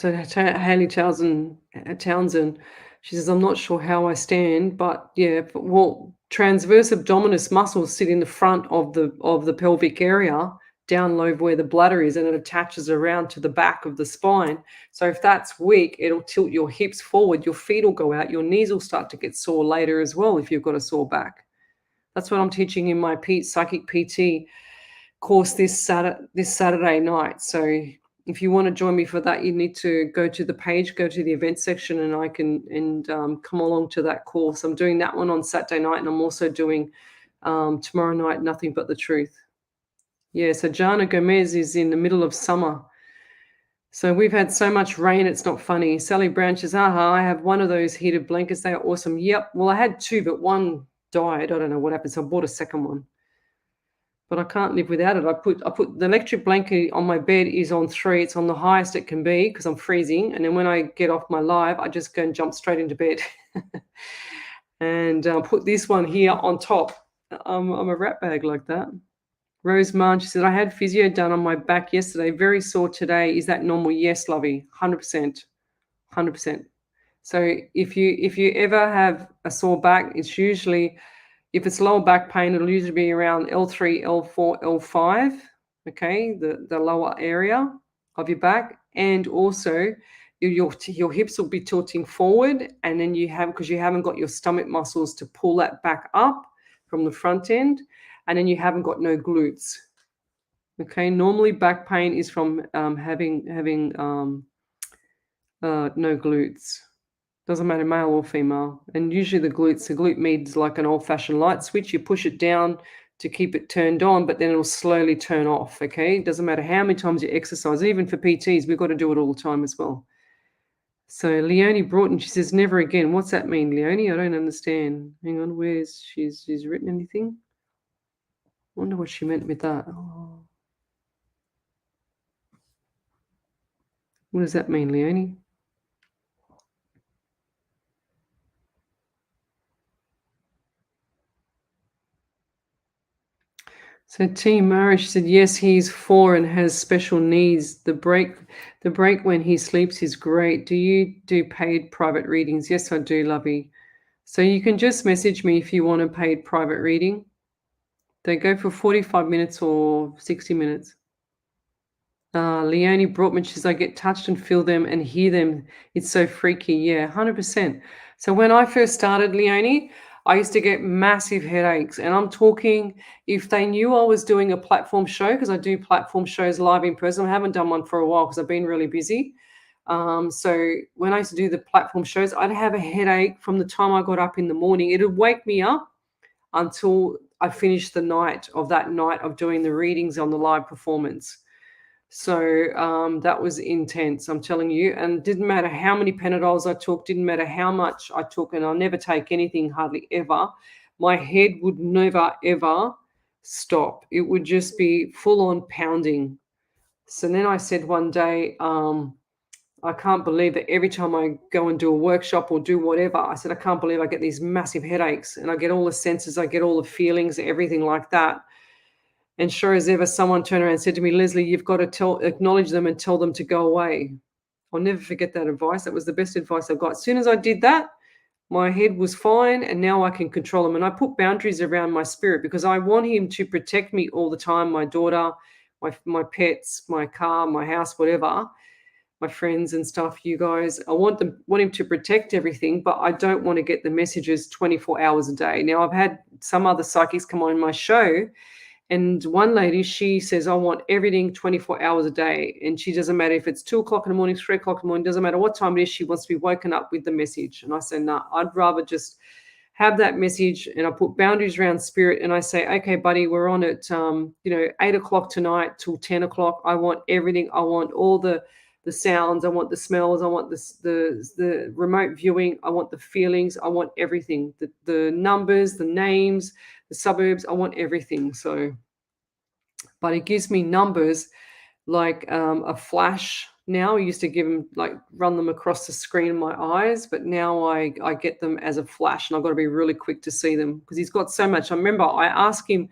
[SPEAKER 1] Haley Townsend, she says, I'm not sure how I stand, but yeah, well, transverse abdominis muscles sit in the front of the pelvic area, down low where the bladder is, and it attaches around to the back of the spine. So if that's weak, it'll tilt your hips forward, your feet will go out, your knees will start to get sore later as well if you've got a sore back. That's what I'm teaching in my Psychic PT course this Saturday night. So if you want to join me for that, you need to go to the page, go to the event section, and I can come along to that course. I'm doing that one on Saturday night, and I'm also doing tomorrow night, Nothing But the Truth. Yeah, so Jana Gomez is in the middle of summer. So we've had so much rain, it's not funny. Sally Brown says, I have one of those heated blankets. They are awesome. Yep. Well, I had two, but one died. I don't know what happened. So I bought a second one. But I can't live without it. I put the electric blanket on my bed is on 3. It's on the highest it can be because I'm freezing. And then when I get off my live, I just go and jump straight into bed. And put this one here on top. I'm a rat bag like that. Rose Marn, she said, I had physio done on my back yesterday. Very sore today. Is that normal? Yes, lovey. 100%. 100%. So if you ever have a sore back, it's usually, if it's lower back pain, it'll usually be around L3, L4, L5, okay, the lower area of your back. And also your hips will be tilting forward, and then because you haven't got your stomach muscles to pull that back up from the front end, and then you haven't got no glutes. Okay, normally back pain is from having no glutes. Doesn't matter male or female. And usually the glute med is like an old-fashioned light switch. You push it down to keep it turned on, but then it'll slowly turn off. Okay, it doesn't matter how many times you exercise. Even for PTs, we've got to do it all the time as well. So Leonie Broughton, she says, never again. What's that mean, Leonie? I don't understand. Hang on, where's she's written anything? I wonder what she meant with that. Oh. What does that mean, Leonie? So Team Marish said, yes, he's 4 and has special needs. The break when he sleeps is great. Do you do paid private readings? Yes, I do, lovey. So you can just message me if you want a paid private reading. They go for 45 minutes or 60 minutes. Leonie Broadman says, I get touched and feel them and hear them. It's so freaky. Yeah, 100%. So when I first started, Leonie, I used to get massive headaches. And I'm talking, if they knew I was doing a platform show, because I do platform shows live in person. I haven't done one for a while because I've been really busy. So when I used to do the platform shows, I'd have a headache from the time I got up in the morning. It would wake me up until I finished the night of doing the readings on the live performance. So that was intense, I'm telling you. And it didn't matter how many Panadols I took, didn't matter how much I took, and I'll never take anything hardly ever. My head would never, ever stop. It would just be full on pounding. So then I said one day, I can't believe that every time I go and do a workshop or do whatever, I said, I can't believe I get these massive headaches and I get all the senses, I get all the feelings, everything like that. And sure as ever, someone turned around and said to me, Lesley, you've got to acknowledge them and tell them to go away. I'll never forget that advice. That was the best advice I got. As soon as I did that, my head was fine and now I can control them. And I put boundaries around my spirit because I want him to protect me all the time, my daughter, my pets, my car, my house, whatever, my friends and stuff, you guys. I want him to protect everything, but I don't want to get the messages 24 hours a day. Now, I've had some other psychics come on my show. And one lady, she says, I want everything 24 hours a day. And she doesn't matter if it's 2 o'clock in the morning, 3 o'clock in the morning, doesn't matter what time it is. She wants to be woken up with the message. And I say, no, I'd rather just have that message. And I put boundaries around spirit. And I say, okay, buddy, we're on at, 8 o'clock tonight till 10 o'clock. I want everything. I want all the sounds. I want the smells. I want the remote viewing. I want the feelings. I want everything, the numbers, the names, the suburbs. I want everything. So, but it gives me numbers like a flash. Now I used to give them, like, run them across the screen in my eyes, but now I get them as a flash, and I've got to be really quick to see them because he's got so much. I remember I asked him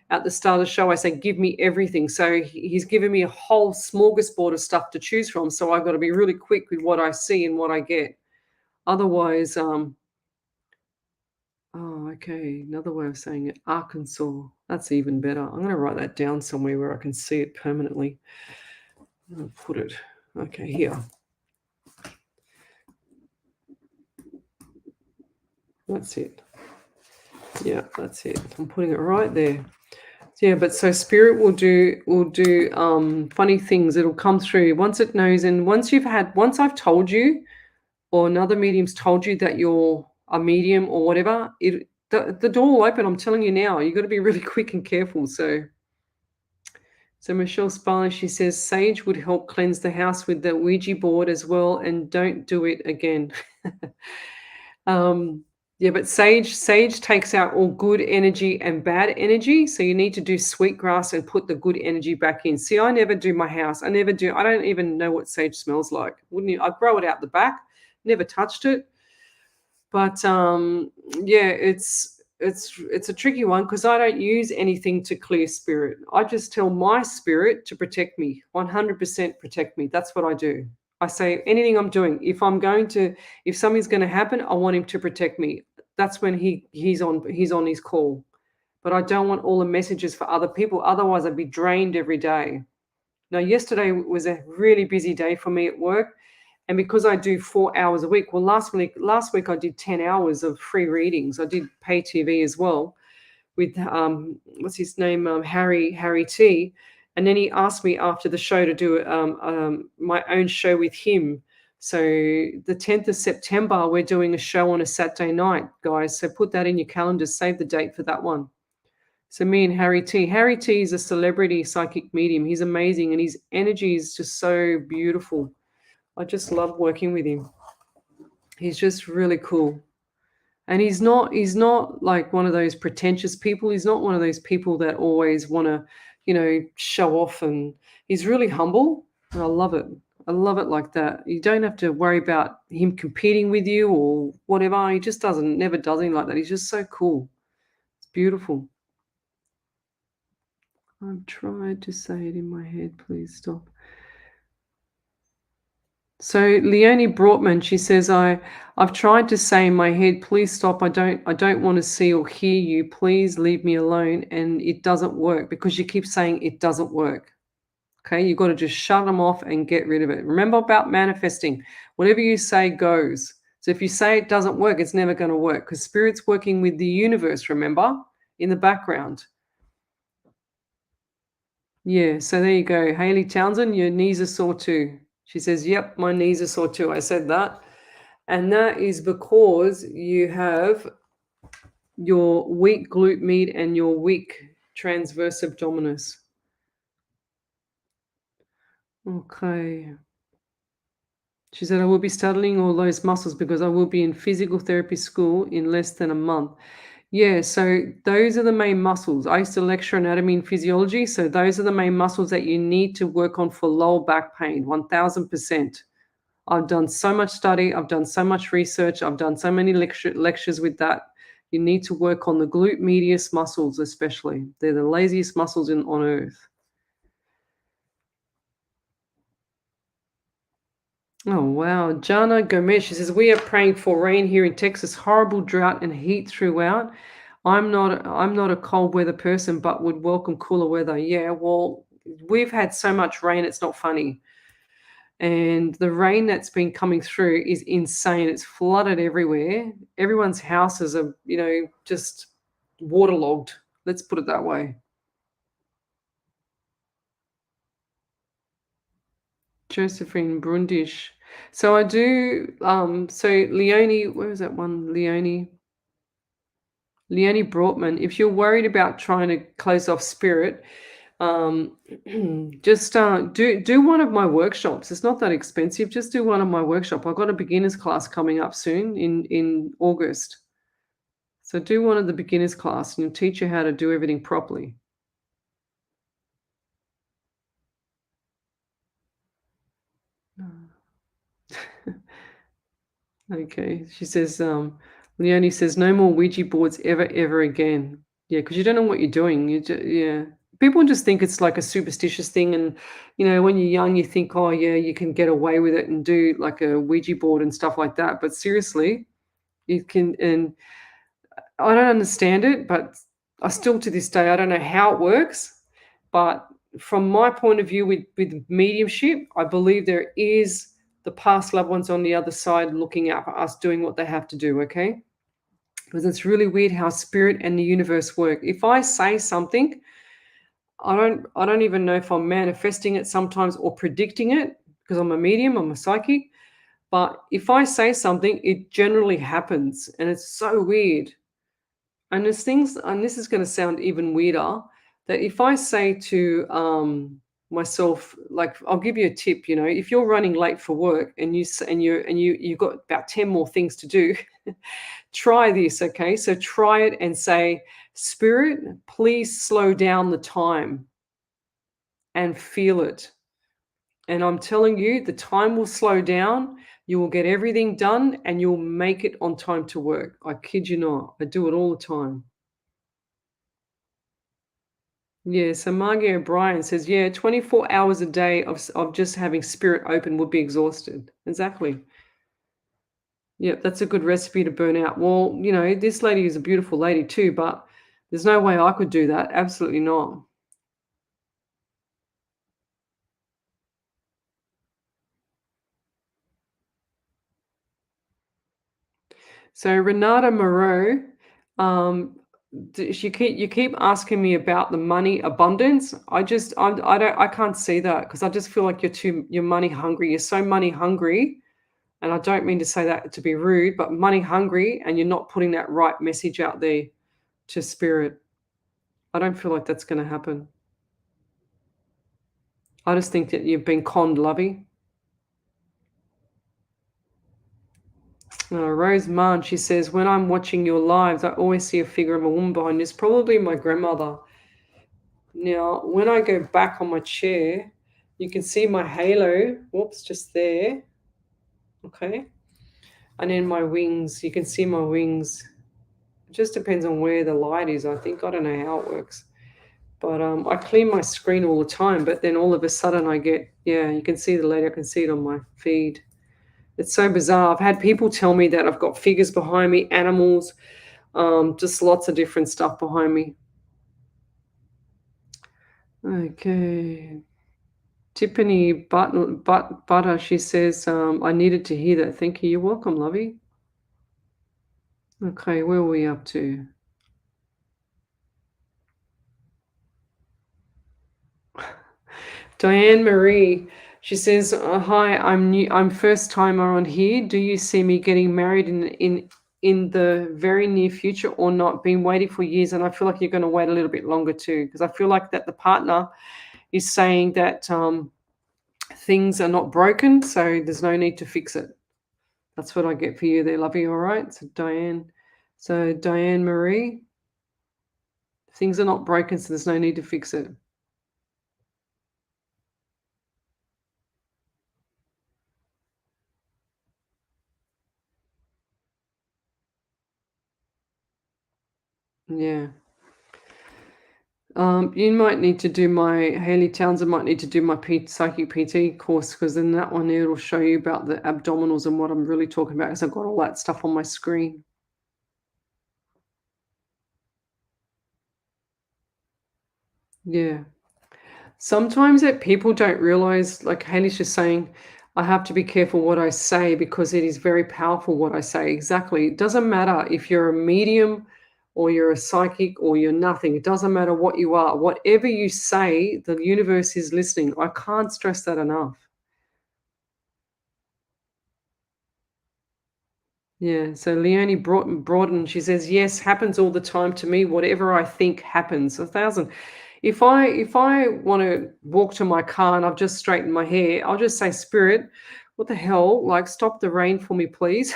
[SPEAKER 1] at the start of the show, I say, give me everything. So he's given me a whole smorgasbord of stuff to choose from. So I've got to be really quick with what I see and what I get. Otherwise, okay, another way of saying it, Arkansas. That's even better. I'm going to write that down somewhere where I can see it permanently. I'm going to put it, okay, here. That's it. Yeah, that's it. I'm putting it right there. Yeah, but so spirit will do funny things. It'll come through once it knows, and once I've told you, or another medium's told you that you're a medium or whatever, the door will open. I'm telling you now. You've got to be really quick and careful. So Michelle Sparling, she says sage would help cleanse the house with the Ouija board as well, and don't do it again. Yeah, but sage takes out all good energy and bad energy. So you need to do sweetgrass and put the good energy back in. See, I never do my house. I don't even know what sage smells like. Wouldn't you? I grow it out the back. Never touched it. But yeah, it's a tricky one because I don't use anything to clear spirit. I just tell my spirit to protect me, 100% protect me. That's what I do. I say anything I'm doing, if something's going to happen, I want him to protect me. That's when he's on his call. But I don't want all the messages for other people. Otherwise, I'd be drained every day. Now, yesterday was a really busy day for me at work. And because I do 4 hours a week, well, last week I did 10 hours of free readings. I did pay TV as well with, what's his name, Harry T. And then he asked me after the show to do my own show with him. So the 10th of September, we're doing a show on a Saturday night, guys. So put that in your calendars. Save the date for that one. So me and Harry T. Harry T is a celebrity psychic medium. He's amazing, and his energy is just so beautiful. I just love working with him. He's just really cool. And he's not like one of those pretentious people. He's not one of those people that always want to, show off, and he's really humble. And I love it. I love it like that. You don't have to worry about him competing with you or whatever. He just never does anything like that. He's just so cool. It's beautiful. I'm trying to say it in my head. Please stop. So Leonie Broadman, she says, I've tried to say in my head, please stop. I don't want to see or hear you. Please leave me alone. And it doesn't work because you keep saying it doesn't work. Okay, you've got to just shut them off and get rid of it. Remember about manifesting. Whatever you say goes. So if you say it doesn't work, it's never going to work because spirit's working with the universe, remember, in the background. Yeah, so there you go. Haley Townsend, your knees are sore too. She says, yep, my knees are sore too. I said that. And that is because you have your weak glute med and your weak transverse abdominis. Okay. She said, I will be studying all those muscles because I will be in physical therapy school in less than a month. Yeah, so those are the main muscles. I used to lecture anatomy and physiology. So those are the main muscles that you need to work on for lower back pain, 1000%. I've done so much study. I've done so much research. I've done so many lectures with that. You need to work on the glute medius muscles, especially. They're the laziest muscles on earth. Oh, wow. Jana Gomez, she says, we are praying for rain here in Texas, horrible drought and heat throughout. I'm not a cold weather person, but would welcome cooler weather. Yeah, well, we've had so much rain, it's not funny. And the rain that's been coming through is insane. It's flooded everywhere. Everyone's houses are, just waterlogged. Let's put it that way. Josephine Brundish. So I do, so Leonie, where is that one? Leonie Broadman, if you're worried about trying to close off spirit, um, just do one of my workshops. It's not that expensive. Just do one of my workshop. I've got a beginners class coming up soon in August. So do one of the beginners class and it'll teach you how to do everything properly. Okay. She says, Leonie says, no more Ouija boards ever again. Yeah, because you don't know what you're doing. Yeah. People just think it's like a superstitious thing. And, when you're young, you think, oh, yeah, you can get away with it and do like a Ouija board and stuff like that. But seriously, you can. And I don't understand it, but I still to this day, I don't know how it works. But from my point of view with mediumship, I believe there is the past loved ones on the other side looking out for us doing what they have to do, okay? Because it's really weird how spirit and the universe work. If I say something, I don't even know if I'm manifesting it sometimes or predicting it because I'm a medium, I'm a psychic. But if I say something, it generally happens. And it's so weird. And there's things, and this is going to sound even weirder, that if I say to myself, like, I'll give you a tip. If you're running late for work and you've got about 10 more things to do, try this, okay? So try it and say, Spirit, please slow down the time and feel it. And I'm telling you, the time will slow down. You will get everything done and you'll make it on time to work. I kid you not. I do it all the time. Yeah, so Margie O'Brien says, yeah, 24 hours a day of just having spirit open would be exhausted. Exactly. Yeah, that's a good recipe to burn out. Well, this lady is a beautiful lady too, but there's no way I could do that. Absolutely not. So Renata Moreau, um, You keep asking me about the money abundance. I can't see that because I just feel like you're money hungry. You're so money hungry, and I don't mean to say that to be rude, but money hungry, and you're not putting that right message out there to spirit. I don't feel like that's going to happen. I just think that you've been conned, lovey. Rose Mann, she says, when I'm watching your lives, I always see a figure of a woman behind you. It's probably my grandmother. Now, when I go back on my chair, you can see my halo. Whoops, just there. Okay. And then my wings, you can see my wings. It just depends on where the light is, I think. I don't know how it works. But I clean my screen all the time, but then all of a sudden I get, yeah, you can see the lady. I can see it on my feed. It's so bizarre. I've had people tell me that I've got figures behind me, animals, just lots of different stuff behind me. Okay. Tiffany Butter, she says, I needed to hear that. Thank you. You're welcome, lovey. Okay, where are we up to? Diane Marie, she says, hi, I'm new. I'm first timer on here. Do you see me getting married in the very near future or not? Been waiting for years, and I feel like you're going to wait a little bit longer too, because I feel like that the partner is saying that things are not broken, so there's no need to fix it. That's what I get for you there, lovey. All right. So Diane Marie, things are not broken, so there's no need to fix it. Yeah. You might need to do Haley Townsend might need to do my Psychic PT course, because in that one it'll show you about the abdominals and what I'm really talking about, because I've got all that stuff on my screen. Yeah. Sometimes that people don't realize, like Haley's just saying, I have to be careful what I say because it is very powerful what I say. Exactly. It doesn't matter if you're a medium or you're a psychic or you're nothing. It doesn't matter what you are. Whatever you say, the universe is listening. I can't stress that enough. Yeah. So Leonie Broaden, she says, yes, happens all the time to me. Whatever I think happens. 1,000. If I want to walk to my car and I've just straightened my hair, I'll just say, Spirit, what the hell? Like, stop the rain for me, please.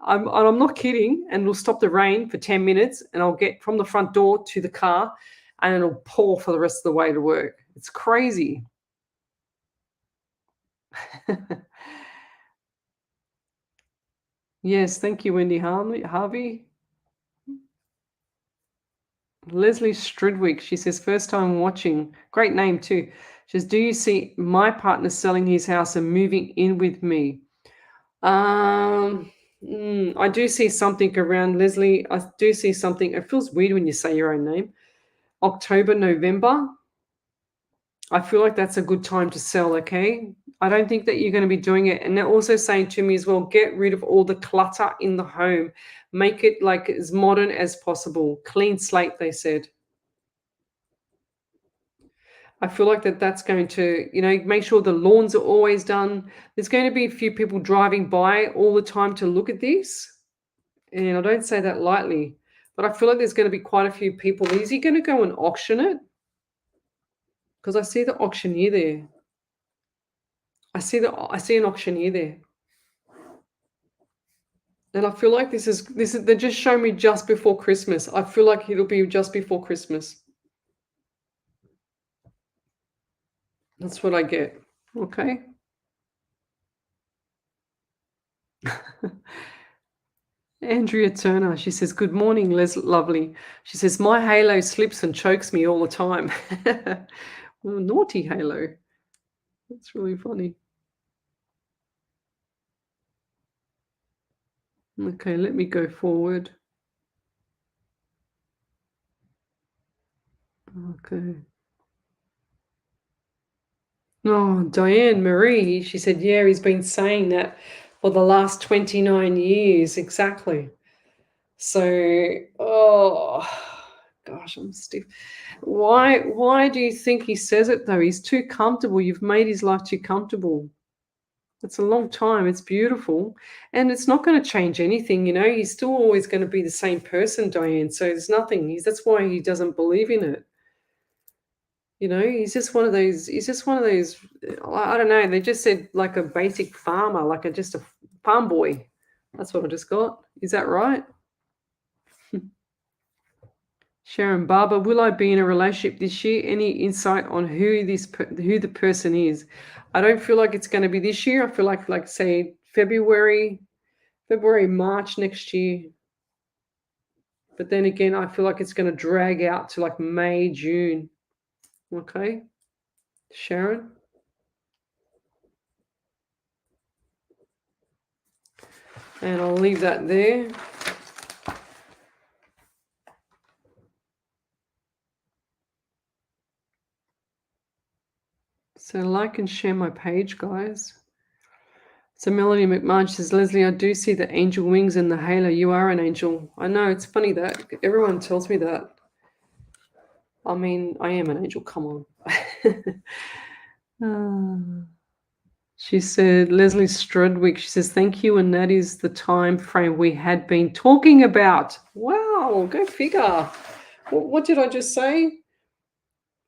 [SPEAKER 1] I'm not kidding. And it'll stop the rain for 10 minutes and I'll get from the front door to the car and it'll pour for the rest of the way to work. It's crazy. Yes, thank you, Wendy Harvey. Leslie Stridwick, she says, first time watching. Great name too. She says, do you see my partner selling his house and moving in with me? I do see something around Leslie. I do see something. It feels weird when you say your own name. October, November. I feel like that's a good time to sell, okay? I don't think that you're going to be doing it. And they're also saying to me as well, get rid of all the clutter in the home. Make it like as modern as possible. Clean slate, they said. I feel like that's going to, make sure the lawns are always done. There's going to be a few people driving by all the time to look at this. And I don't say that lightly, but I feel like there's going to be quite a few people. Is he going to go and auction it? Because I see the auctioneer there. I see an auctioneer there. And I feel like this is they just show me just before Christmas. I feel like it'll be just before Christmas. That's what I get. Okay. Andrea Turner, she says, good morning, lovely. She says, my halo slips and chokes me all the time. Oh, naughty halo. That's really funny. Okay, let me go forward. Okay. Oh, Diane Marie, she said, yeah, he's been saying that for the last 29 years. Exactly. So, gosh, I'm stiff. Why do you think he says it though? He's too comfortable. You've made his life too comfortable. It's a long time. It's beautiful. And it's not going to change anything, you know. He's still always going to be the same person, Diane. So there's nothing. That's why he doesn't believe in it. You know, he's just one of those, I don't know. They just said like a basic farmer, like just a farm boy. That's what I just got. Is that right? Sharon Barber, will I be in a relationship this year? Any insight on who the person is? I don't feel like it's going to be this year. I feel like say February, March next year. But then again, I feel like it's going to drag out to like May, June. Okay, Sharon. And I'll leave that there. So like and share my page, guys. So Melanie McMahon says, Lesley, I do see the angel wings and the halo. You are an angel. I know, it's funny that everyone tells me that. I mean, I am an angel. Come on. She said, Leslie Strudwick, she says, thank you. And that is the time frame we had been talking about. Wow, go figure. What did I just say?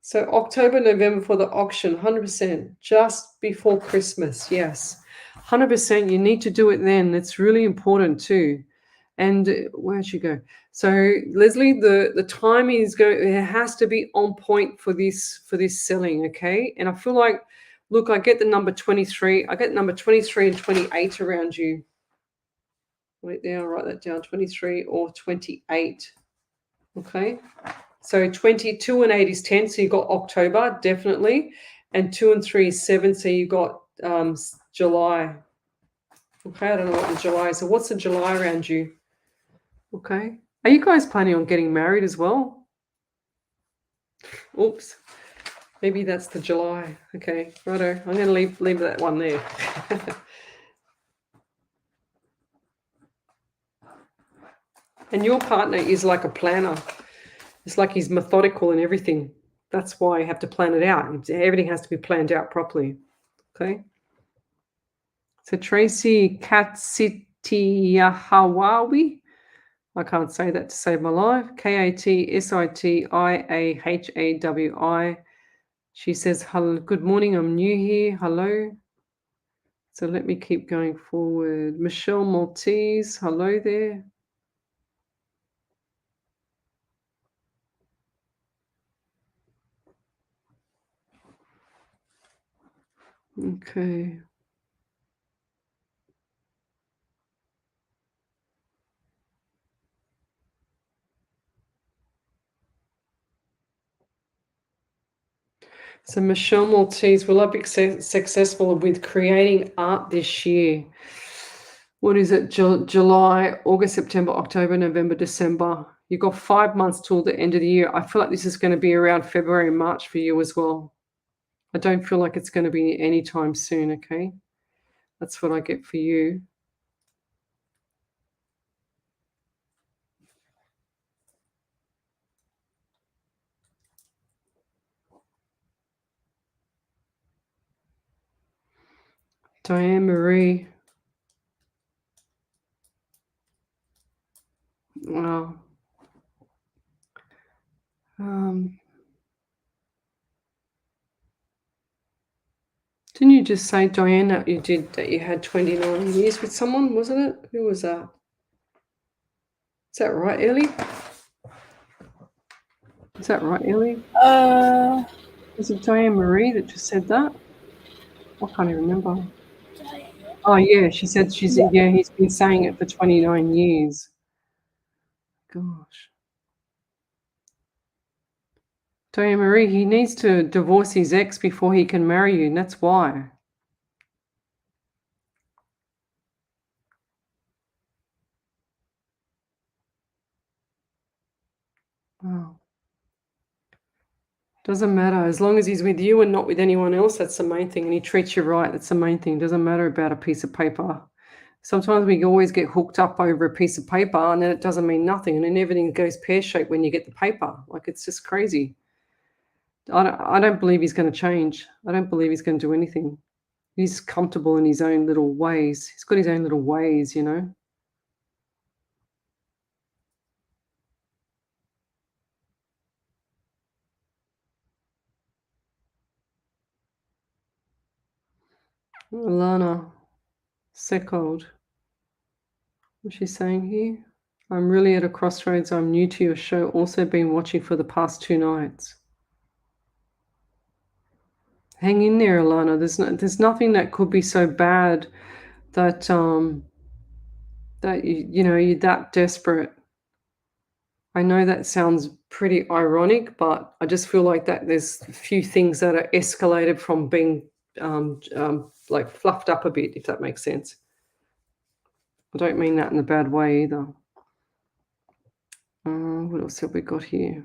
[SPEAKER 1] So October, November for the auction, 100%, just before Christmas. Yes, 100%. You need to do it then. It's really important too. And where'd she go? So Lesley, the timing is going. It has to be on point for this selling. Okay. And I feel like, look, I get the number 23. I get number 23 and 28 around you. Wait there. I'll write that down. 23 or 28. Okay. So 22 and 8 is 10. So you got October definitely, and 2 and 3 is 7. So you got July. Okay. I don't know what the July is. So what's the July around you? Okay. Are you guys planning on getting married as well? Oops. Maybe that's the July. Okay. Righto. I'm going to leave that one there. And your partner is like a planner. It's like he's methodical in everything. That's why you have to plan it out. Everything has to be planned out properly. Okay. So Tracy Katsitiahawawi. I can't say that to save my life. Katsitiahawaii. She says, hello, good morning. I'm new here. Hello. So let me keep going forward. Michelle Maltese. Hello there. Okay. So Michelle Maltese, will I be successful with creating art this year? What is it? July, August, September, October, November, December. You've got 5 months till the end of the year. I feel like this is going to be around February, March for you as well. I don't feel like it's going to be anytime soon, okay? That's what I get for you. Diane Marie. Wow. Didn't you just say, Diane, that you had 29 years with someone, wasn't it? Who was that? Is that right, Ellie? Is that right, Ellie? Was it Diane Marie that just said that? I can't even remember. Oh, yeah, she said he's been saying it for 29 years. Gosh. Diane Marie, he needs to divorce his ex before he can marry you, and that's why. Wow. Doesn't matter. As long as he's with you and not with anyone else, that's the main thing. And he treats you right. That's the main thing. Doesn't matter about a piece of paper. Sometimes we always get hooked up over a piece of paper and then it doesn't mean nothing, and then everything goes pear-shaped when you get the paper. Like, it's just crazy. I don't believe he's gonna change. I don't believe he's gonna do anything. He's comfortable in his own little ways. He's got his own little ways, you know? Alana Seckold. What's she saying here? I'm really at a crossroads. I'm new to your show. Also been watching for the past 2 nights. Hang in there, Alana. There's nothing that could be so bad that that you're that desperate. I know that sounds pretty ironic, but I just feel like that there's a few things that are escalated from being like fluffed up a bit, if that makes sense. I don't mean that in a bad way either. What else have we got here?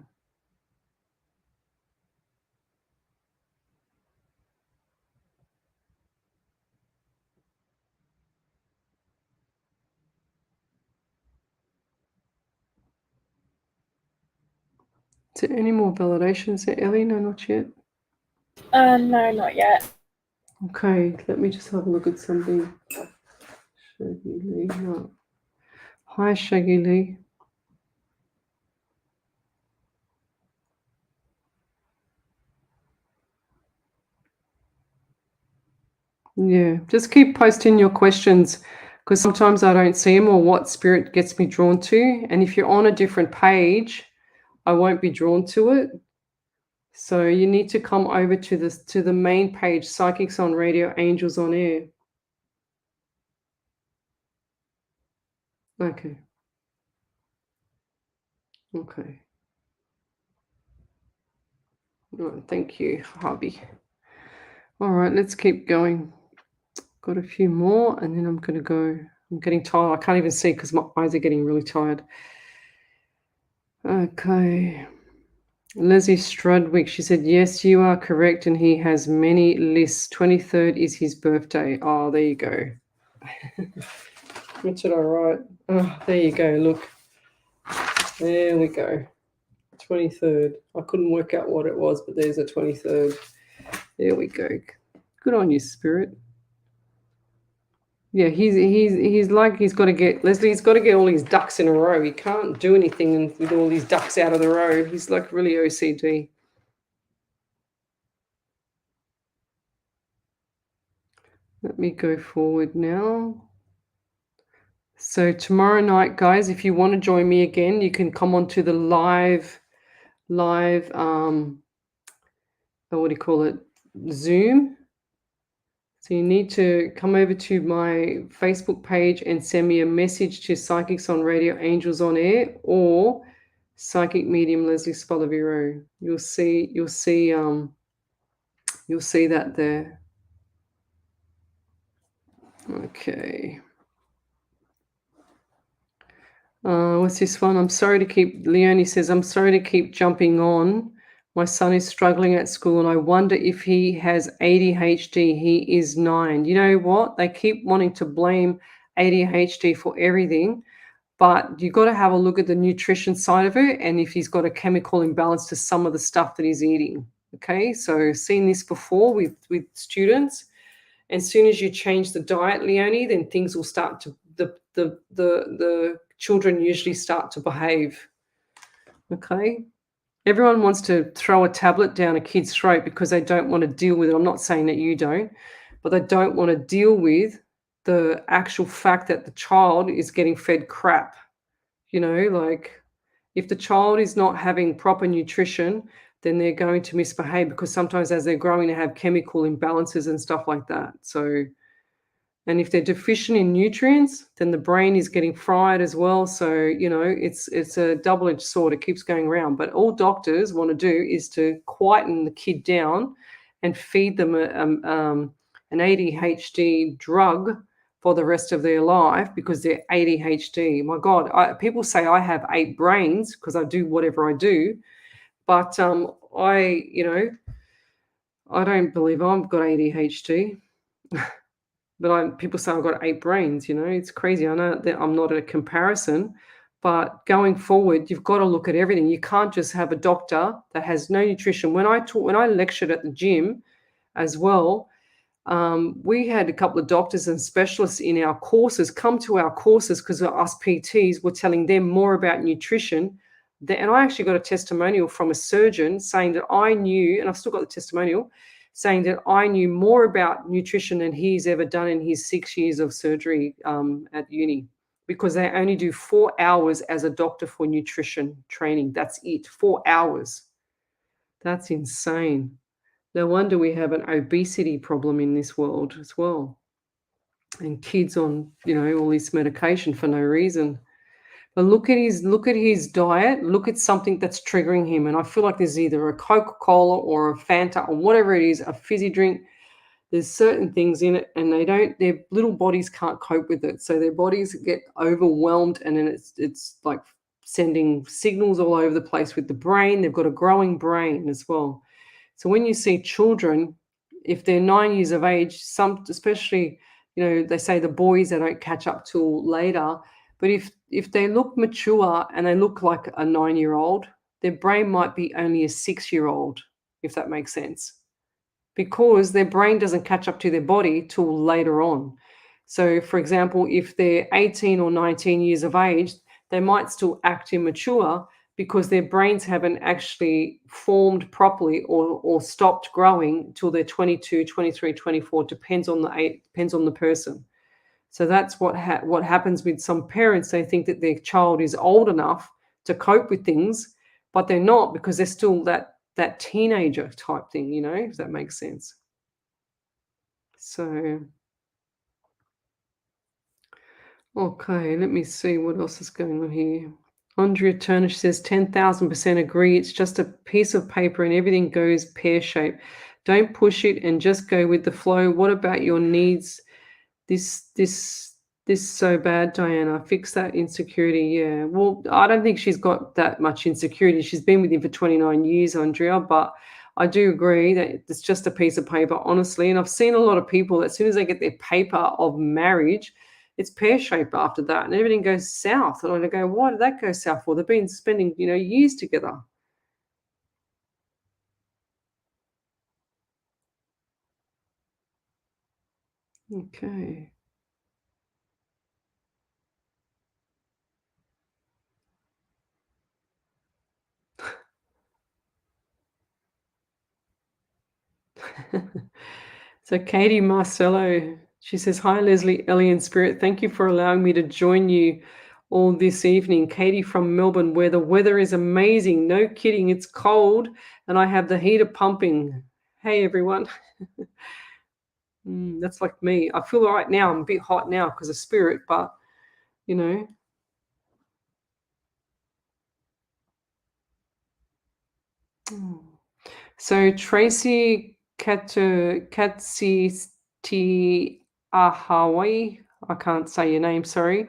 [SPEAKER 1] Is there any more validations there, Ellie? No, not yet.
[SPEAKER 2] No, not yet.
[SPEAKER 1] Okay, let me just have a look at something. Shaggy Lee. No. Hi, Shaggy Lee. Yeah, just keep posting your questions because sometimes I don't see them or what spirit gets me drawn to. And if you're on a different page, I won't be drawn to it. So you need to come over to the main page, Psychics on Radio, Angels on Air. Okay. Okay. All right, thank you, hubby. All right, let's keep going. Got a few more, and then I'm going to go. I'm getting tired. I can't even see because my eyes are getting really tired. Okay. Leslie Strudwick, she said, yes, you are correct, and he has many lists. 23rd is his birthday. Oh, there you go. What should I write? Oh, there you go. Look. There we go. 23rd. I couldn't work out what it was, but there's a 23rd. There we go. Good on you, Spirit. Yeah, he's like he's got to get Leslie's got to get all his ducks in a row. He can't do anything with all these ducks out of the row. He's like really OCD. Let me go forward now. So tomorrow night, guys, if you want to join me again, you can come onto the live what do you call it? Zoom. So you need to come over to my Facebook page and send me a message to Psychics on Radio, Angels on Air, or Psychic Medium Lesley Spaliviero. You'll see that there. Okay. What's this one? Leonie says, I'm sorry to keep jumping on. My son is struggling at school and I wonder if he has ADHD. He is 9. You know what? They keep wanting to blame ADHD for everything, but you've got to have a look at the nutrition side of it and if he's got a chemical imbalance to some of the stuff that he's eating. Okay, so seen this before with students. As soon as you change the diet, Leonie, then things will start to the children usually start to behave. Okay. Everyone wants to throw a tablet down a kid's throat because they don't want to deal with it. I'm not saying that you don't, but they don't want to deal with the actual fact that the child is getting fed crap. You know, like if the child is not having proper nutrition, then they're going to misbehave because sometimes as they're growing, they have chemical imbalances and stuff like that. So, and if they're deficient in nutrients, then the brain is getting fried as well. So, you know, it's a double-edged sword. It keeps going around. But all doctors want to do is to quieten the kid down and feed them an ADHD drug for the rest of their life because they're ADHD. My God, people say I have 8 brains because I do whatever I do. But I don't believe I've got ADHD. But people say I've got 8 brains, it's crazy. I know that I'm not a comparison, but going forward, you've got to look at everything. You can't just have a doctor that has no nutrition. When I lectured at the gym as well, we had a couple of doctors and specialists in our courses come to our courses because us PTs were telling them more about nutrition. And I actually got a testimonial from a surgeon saying that I knew, and I've still got the testimonial, saying that I knew more about nutrition than he's ever done in his 6 years of surgery at uni, because they only do 4 hours as a doctor for nutrition training. That's it, 4 hours. That's insane. No wonder we have an obesity problem in this world as well. And kids on, all this medication for no reason. But look at his diet, look at something that's triggering him. And I feel like there's either a Coca-Cola or a Fanta or whatever it is, a fizzy drink. There's certain things in it and their little bodies can't cope with it. So their bodies get overwhelmed, and then it's like sending signals all over the place with the brain. They've got a growing brain as well. So when you see children, if they're 9 years of age, some especially, they say the boys, they don't catch up till later. But if they look mature and they look like a 9-year-old, their brain might be only a 6-year-old, if that makes sense, because their brain doesn't catch up to their body till later on. So, for example, if they're 18 or 19 years of age, they might still act immature because their brains haven't actually formed properly or stopped growing till they're 22, 23, 24. Depends on the person. So that's what happens with some parents. They think that their child is old enough to cope with things, but they're not, because they're still that teenager type thing, if that makes sense. So, okay, let me see what else is going on here. Andrea Turnish says 10,000% agree. It's just a piece of paper and everything goes pear-shaped. Don't push it and just go with the flow. What about your needs? This so bad, Diana. Fix that insecurity. Yeah. Well, I don't think she's got that much insecurity. She's been with him for 29 years, Andrea, but I do agree that it's just a piece of paper, honestly. And I've seen a lot of people, as soon as they get their paper of marriage, it's pear-shaped after that, and everything goes south. And I go, why did that go south for? They've been spending, years together. Okay. So Katie Marcello, she says, hi, Leslie, Ellie, and Spirit. Thank you for allowing me to join you all this evening. Katie from Melbourne, where the weather is amazing. No kidding, it's cold, and I have the heater pumping. Hey, everyone. That's like me. I feel right now, I'm a bit hot now because of Spirit, but, you know. So Tracy Katsisti Ahawai, I can't say your name, sorry.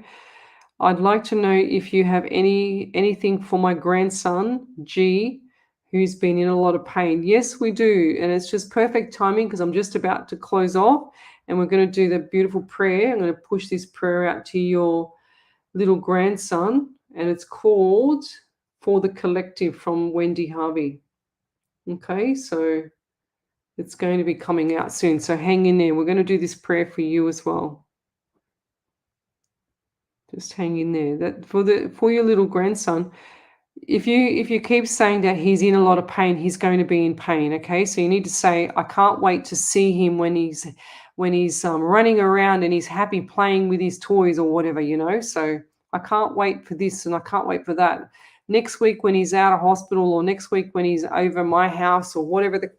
[SPEAKER 1] I'd like to know if you have anything for my grandson, G, who's been in a lot of pain. Yes, we do. And it's just perfect timing because I'm just about to close off and we're going to do the beautiful prayer. I'm going to push this prayer out to your little grandson, and it's called For the Collective from Wendy Harvey. Okay, so it's going to be coming out soon. So hang in there. We're going to do this prayer for you as well. Just hang in there. That for your little grandson. If you keep saying that he's in a lot of pain, he's going to be in pain. Okay, so you need to say, I can't wait to see him when he's running around and he's happy playing with his toys or whatever. So I can't wait for this and I can't wait for that. Next week when he's out of hospital, or next week when he's over my house, or whatever the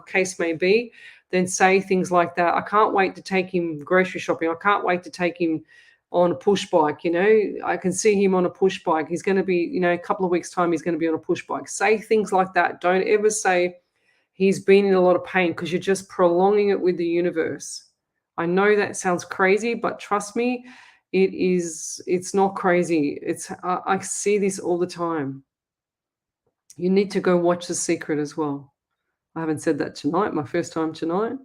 [SPEAKER 1] case may be, then say things like that. I can't wait to take him grocery shopping. I can't wait to take him on a push bike. I can see him on a push bike. He's going to be, a couple of weeks' time, he's going to be on a push bike. Say things like that. Don't ever say he's been in a lot of pain, because you're just prolonging it with the universe. I know that sounds crazy, but trust me, it's not crazy. I see this all the time. You need to go watch The Secret as well. I haven't said that tonight, my first time tonight.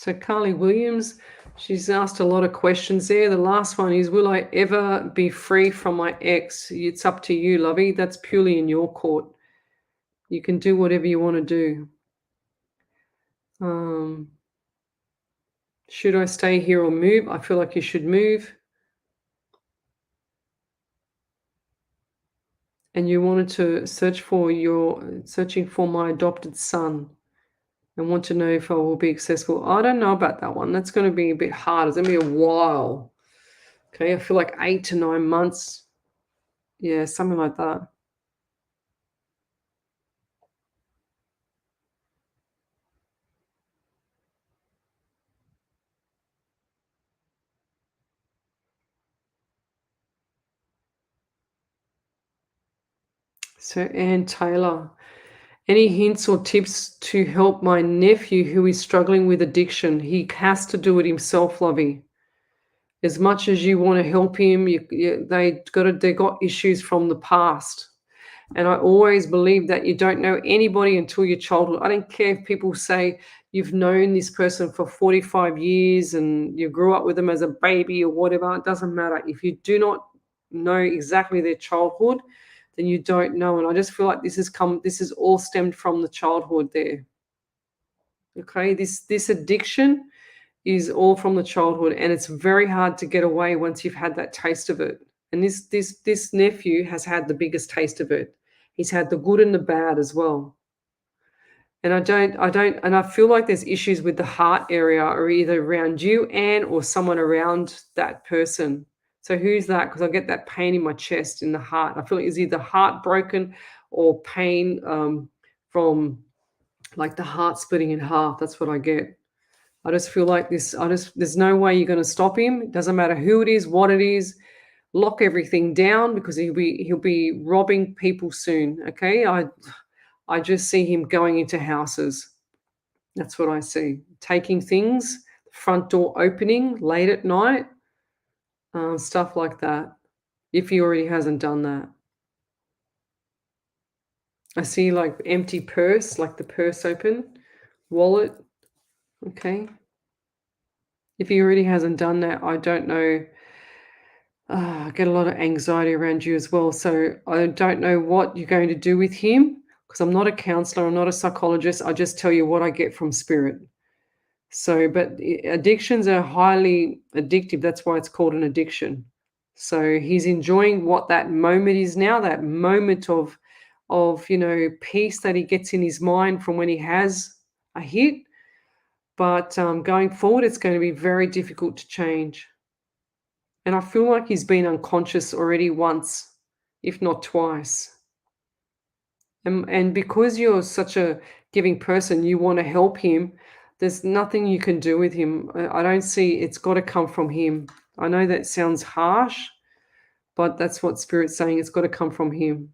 [SPEAKER 1] So Carly Williams, she's asked a lot of questions there. The last one is, will I ever be free from my ex? It's up to you, lovey. That's purely in your court. You can do whatever you want to do. Should I stay here or move? I feel like you should move. And you wanted to searching for my adopted son and want to know if I will be accessible. I don't know about that one. That's going to be a bit hard. It's going to be a while. Okay, I feel like 8 to 9 months. Yeah, something like that. So Ann Taylor, any hints or tips to help my nephew who is struggling with addiction? He has to do it himself, lovey. As much as you want to help him, they got issues from the past. And I always believe that you don't know anybody until your childhood. I don't care if people say you've known this person for 45 years and you grew up with them as a baby or whatever. It doesn't matter. If you do not know exactly their childhood, then you don't know. And I just feel like this is all stemmed from the childhood there. Okay, this addiction is all from the childhood, and it's very hard to get away once you've had that taste of it. And this nephew has had the biggest taste of it. He's had the good and the bad as well. And and I feel like there's issues with the heart area, or either around you, Anne, or someone around that person. So who's that? Because I get that pain in my chest, in the heart. I feel like it's either heartbroken or pain from like the heart splitting in half. That's what I get. I just feel like there's no way you're going to stop him. It doesn't matter who it is, what it is. Lock everything down because he'll be robbing people soon. Okay. I just see him going into houses. That's what I see. Taking things, front door opening late at night, stuff like that. If he already hasn't done that. I see like empty purse, like the purse open, wallet. Okay. If he already hasn't done that, I don't know. I get a lot of anxiety around you as well. So I don't know what you're going to do with him because I'm not a counselor, I'm not a psychologist. I just tell you what I get from spirit. So, but addictions are highly addictive. That's why it's called an addiction. So he's enjoying what that moment is now, that moment of peace that he gets in his mind from when he has a hit. But going forward, it's going to be very difficult to change. And I feel like he's been unconscious already once, if not twice. And because you're such a giving person, you want to help him. There's nothing you can do with him. I don't see, it's got to come from him. I know that sounds harsh, but that's what Spirit's saying. It's got to come from him.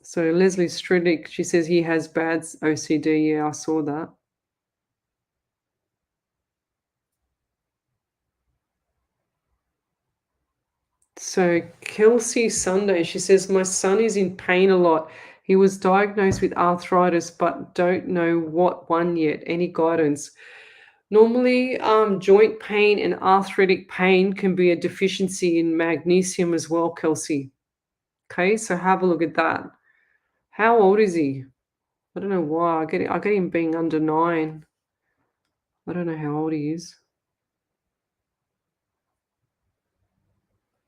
[SPEAKER 1] So Leslie Stridick, she says he has bad OCD. Yeah, I saw that. So Kelsey Sunday, she says, my son is in pain a lot. He was diagnosed with arthritis, but don't know what one yet. Any guidance? Normally, joint pain and arthritic pain can be a deficiency in magnesium as well, Kelsey. Okay, so have a look at that. How old is he? I don't know why. I get him being under 9. I don't know how old he is.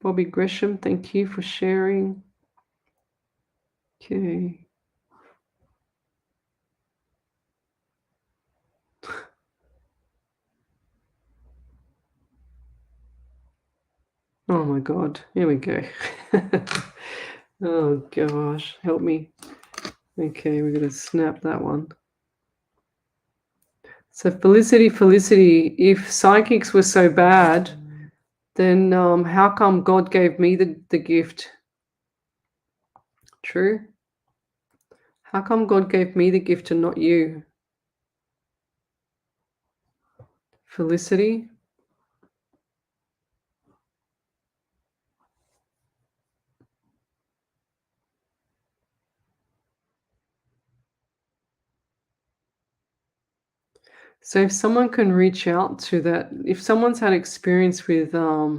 [SPEAKER 1] Bobby Gresham, thank you for sharing. Okay. Oh my God. Here we go. Oh gosh, help me. Okay, we're going to snap that one. So Felicity, if psychics were so bad, then how come God gave me the gift? True. How come God gave me the gift and not you? Felicity. So if someone can reach out to that, if someone's had experience with that,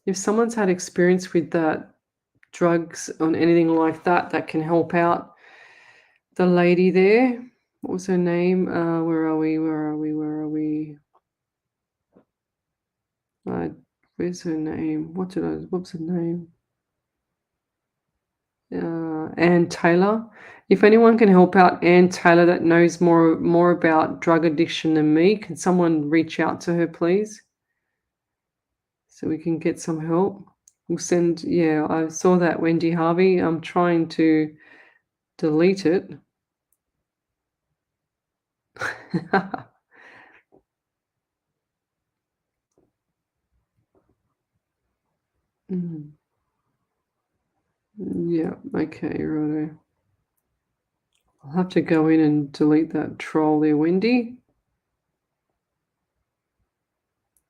[SPEAKER 1] if someone's had experience with that drugs or anything like that, that can help out the lady there. What was her name? Where are we? Where are we? Where are we? Uh, where's her name? What's her name? Ann Taylor. If anyone can help out Ann Taylor that knows more about drug addiction than me, can someone reach out to her, please, so we can get some help? We'll send. Yeah, I saw that, Wendy Harvey. I'm trying to delete it. Mm, yeah. Okay. Right. I'll have to go in and delete that troll there, Wendy.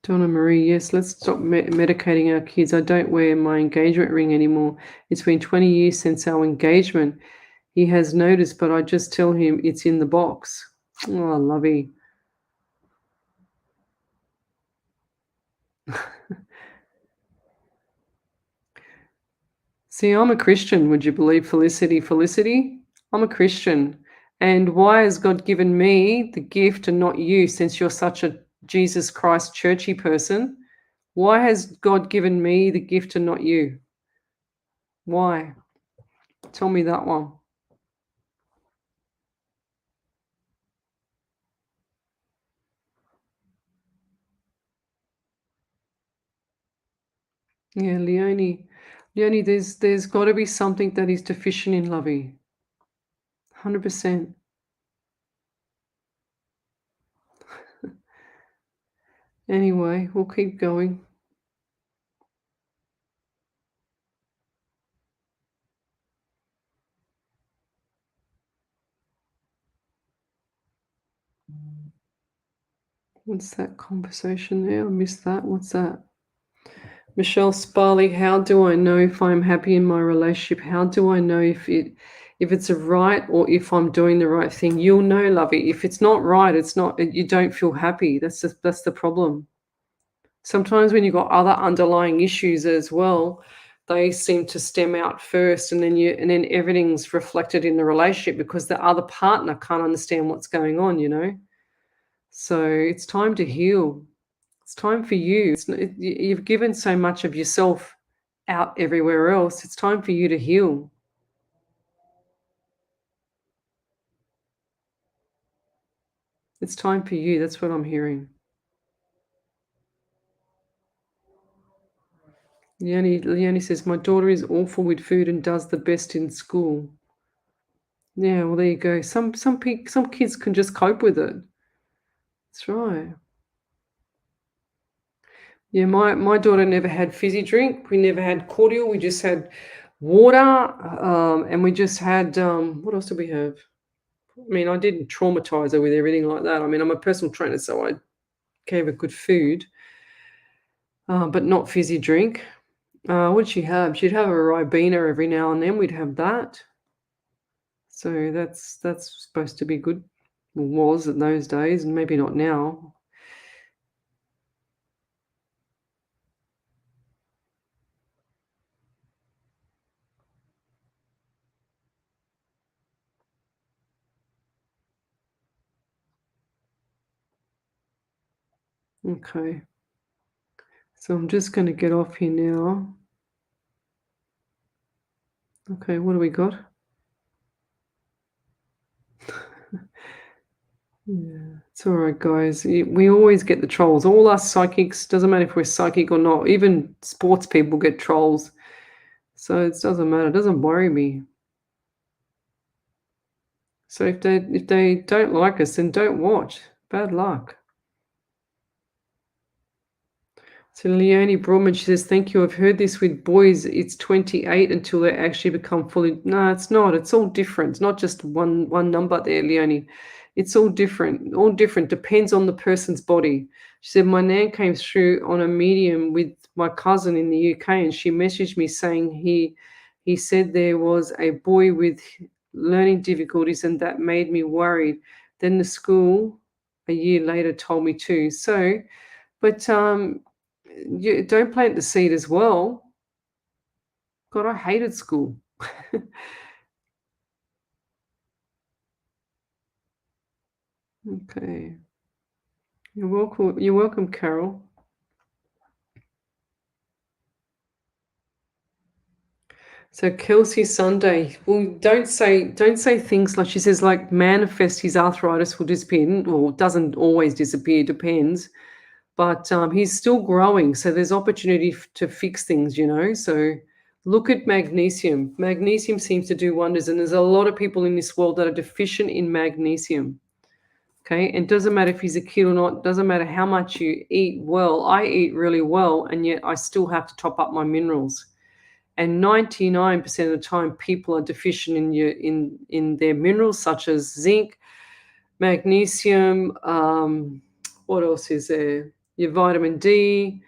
[SPEAKER 1] Donna Marie, yes, let's stop medicating our kids. I don't wear my engagement ring anymore. It's been 20 years since our engagement. He has noticed, but I just tell him it's in the box. Oh, lovey. See, I'm a Christian. Would you believe Felicity? Felicity, I'm a Christian. And why has God given me the gift and not you, since you're such a Jesus Christ churchy person? Why has God given me the gift and not you? Why? Tell me that one. Yeah, Leonie. Leonie, there's got to be something that is deficient in Lovey. 100%. Anyway, we'll keep going. What's that conversation there? I missed that. What's that? Michelle Sparley, how do I know if I'm happy in my relationship? How do I know if it's a right or if I'm doing the right thing? You'll know, Lovey. If it's not right, it's not. You don't feel happy. That's the problem. Sometimes when you've got other underlying issues as well, they seem to stem out first, and then everything's reflected in the relationship because the other partner can't understand what's going on, you know. So it's time to heal. It's time for you. You've given so much of yourself out everywhere else. It's time for you to heal. It's time for you. That's what I'm hearing. Leonie says, my daughter is awful with food and does the best in school. Yeah, well, there you go. Some kids can just cope with it. That's right. Yeah, my daughter never had fizzy drink. We never had cordial. We just had water, and we just had what else did we have? I mean, I didn't traumatize her with everything like that. I mean, I'm a personal trainer, so I gave her good food, but not fizzy drink. What'd she have? She'd have a Ribena every now and then. We'd have that. So that's supposed to be good. Was in those days, and maybe not now. Okay. So I'm just going to get off here now. Okay, what do we got? Yeah, it's all right, guys. We always get the trolls. All us psychics, doesn't matter if we're psychic or not. Even sports people get trolls. So it doesn't matter. It doesn't worry me. So if they don't like us, then don't watch. Bad luck. So Leonie Broadman, she says, thank you. I've heard this with boys. It's 28 until they actually become fully. No, it's not. It's all different. It's not just one number there, Leonie. It's all different. All different. Depends on the person's body. She said, my nan came through on a medium with my cousin in the UK, and she messaged me saying he said there was a boy with learning difficulties, and that made me worried. Then the school a year later told me too. So, but you don't plant the seed as well. God, I hated school. Okay. You're welcome. You're welcome, Carol. So Kelsey Sunday, well, don't say things like, she says, like, manifest his arthritis will disappear. Well, it doesn't always disappear, depends. But he's still growing, so there's opportunity to fix things, So look at magnesium. Magnesium seems to do wonders, and there's a lot of people in this world that are deficient in magnesium. Okay, and it doesn't matter if he's a kid or not. Doesn't matter how much you eat well. I eat really well, and yet I still have to top up my minerals. And 99% of the time, people are deficient in their minerals, such as zinc, magnesium. What else is there? Your vitamin D,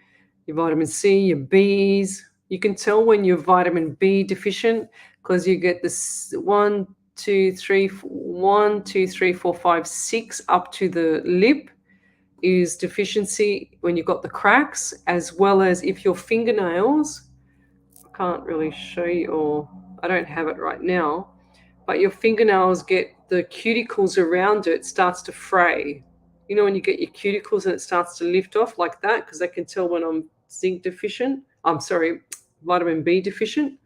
[SPEAKER 1] your vitamin C, your Bs. You can tell when you're vitamin B deficient because you get this 1, 2, 3, 1, 2, 3, 4, 5, 6 up to the lip is deficiency when you've got the cracks, as well as if your fingernails, I can't really show you, or I don't have it right now, but your fingernails get the cuticles around it starts to fray. When you get your cuticles and it starts to lift off like that, because I can tell when I'm zinc deficient. I'm sorry, vitamin B deficient.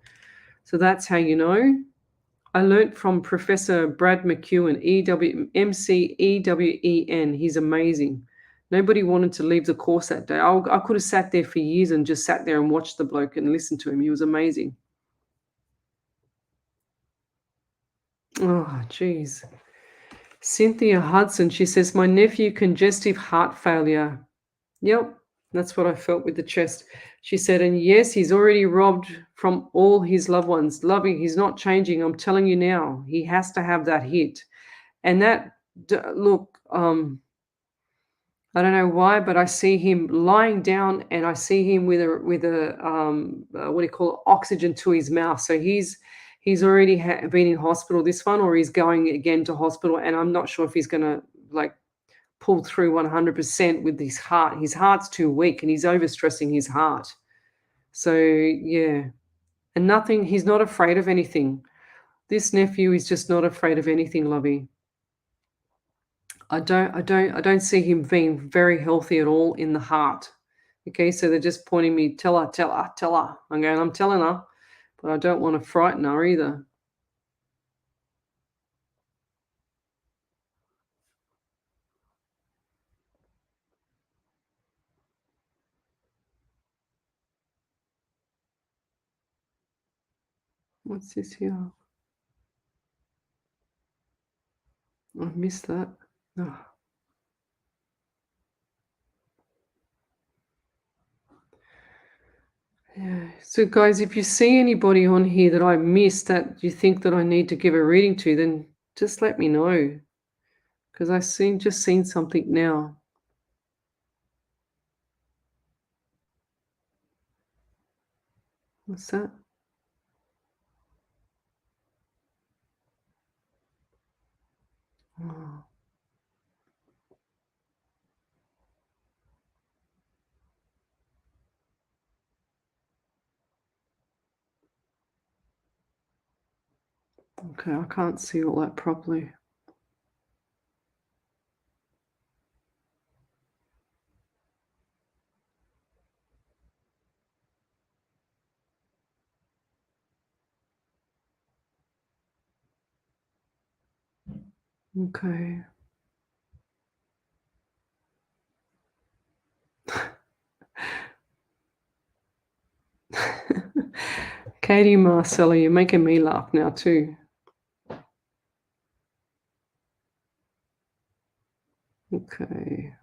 [SPEAKER 1] So that's how you know. I learnt from Professor Brad McEwen, MCEWEN. He's amazing. Nobody wanted to leave the course that day. I could have sat there for years and just sat there and watched the bloke and listened to him. He was amazing. Oh, geez. Cynthia Hudson, she says, my nephew, congestive heart failure. Yep, that's what I felt with the chest. She said, and yes, he's already robbed from all his loved ones. Loving, he's not changing. I'm telling you now, he has to have that hit. And that, look, I don't know why, but I see him lying down, and I see him with a what do you call it, oxygen to his mouth. So he's already been in hospital, this one, or he's going again to hospital, and I'm not sure if he's going to pull through 100% with his heart. His heart's too weak, and he's overstressing his heart. So yeah, and he's not afraid of anything. This nephew is just not afraid of anything, Lovey. I don't see him being very healthy at all in the heart. Okay, so they're just pointing me, tell her, tell her, tell her. I'm telling her, but I don't want to frighten her either. What's this here? I missed that. Oh. Yeah. So guys, if you see anybody on here that I missed that you think that I need to give a reading to, then just let me know. Because I just seen something now. What's that? Oh. Okay, I can't see all that properly. Okay. Katie Marcella, you're making me laugh now too. Okay.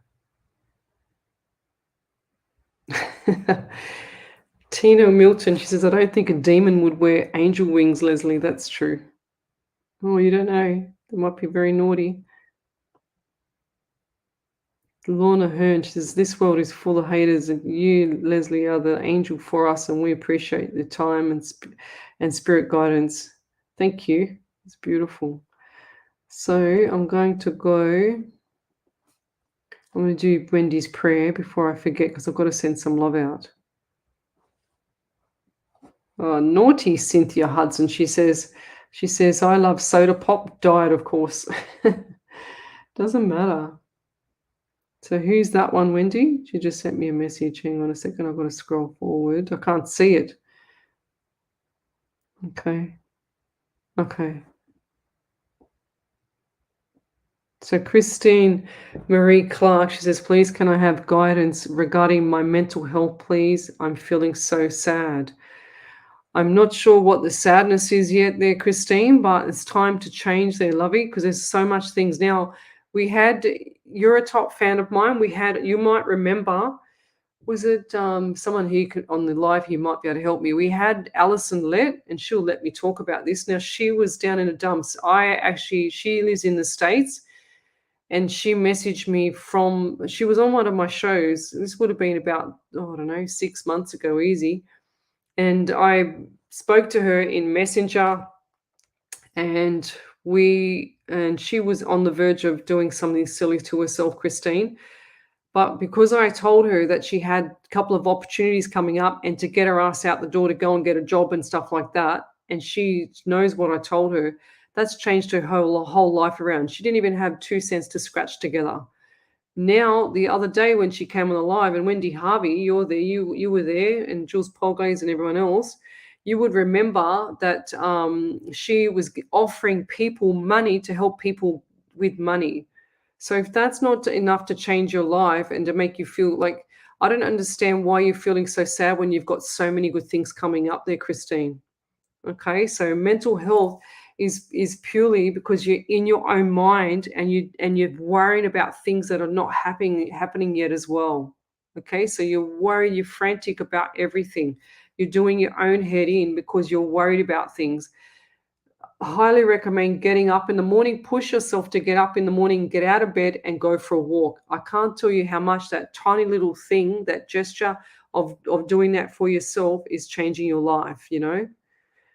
[SPEAKER 1] Tina Milton, she says, I don't think a demon would wear angel wings, Lesley. That's true. Oh, you don't know. They might be very naughty. Lorna Hearn, she says, this world is full of haters, and you, Lesley, are the angel for us, and we appreciate the time and spirit guidance. Thank you. It's beautiful. So I'm going to go. I'm going to do Wendy's prayer before I forget because I've got to send some love out. Oh, naughty Cynthia Hudson. She says, I love soda pop, diet, of course. Doesn't matter. So who's that one, Wendy? She just sent me a message. Hang on a second. I've got to scroll forward. I can't see it. Okay. Okay. So Christine Marie Clark, she says, please can I have guidance regarding my mental health, please? I'm feeling so sad. I'm not sure what the sadness is yet there, Christine, but it's time to change there, lovey, because there's so much things now. You're a top fan of mine. You might remember, was it someone here on the live here might be able to help me. We had Alison Lett, and she'll let me talk about this. Now, she was down in the dumps. She lives in the States, and she messaged me she was on one of my shows. This would have been about, I don't know, 6 months ago, easy. And I spoke to her in Messenger, and she was on the verge of doing something silly to herself, Christine. But because I told her that she had a couple of opportunities coming up and to get her ass out the door to go and get a job and stuff like that, and she knows what I told her, that's changed her whole life around. She didn't even have 2 cents to scratch together. Now, the other day when she came on the live, and Wendy Harvey, you're there, you were there, and Jules Polgaze and everyone else, you would remember that she was offering people money to help people with money. So if that's not enough to change your life and to make you feel like, I don't understand why you're feeling so sad when you've got so many good things coming up there, Christine. Okay, so mental health is purely because you're in your own mind and you're worrying about things that are not happening yet as well. Okay, so you're frantic about everything. You're doing your own head in because you're worried about things. I highly recommend getting up in the morning. Push yourself to get up in the morning, get out of bed and go for a walk. I can't tell you how much that tiny little thing, that gesture of doing that for yourself is changing your life, you know?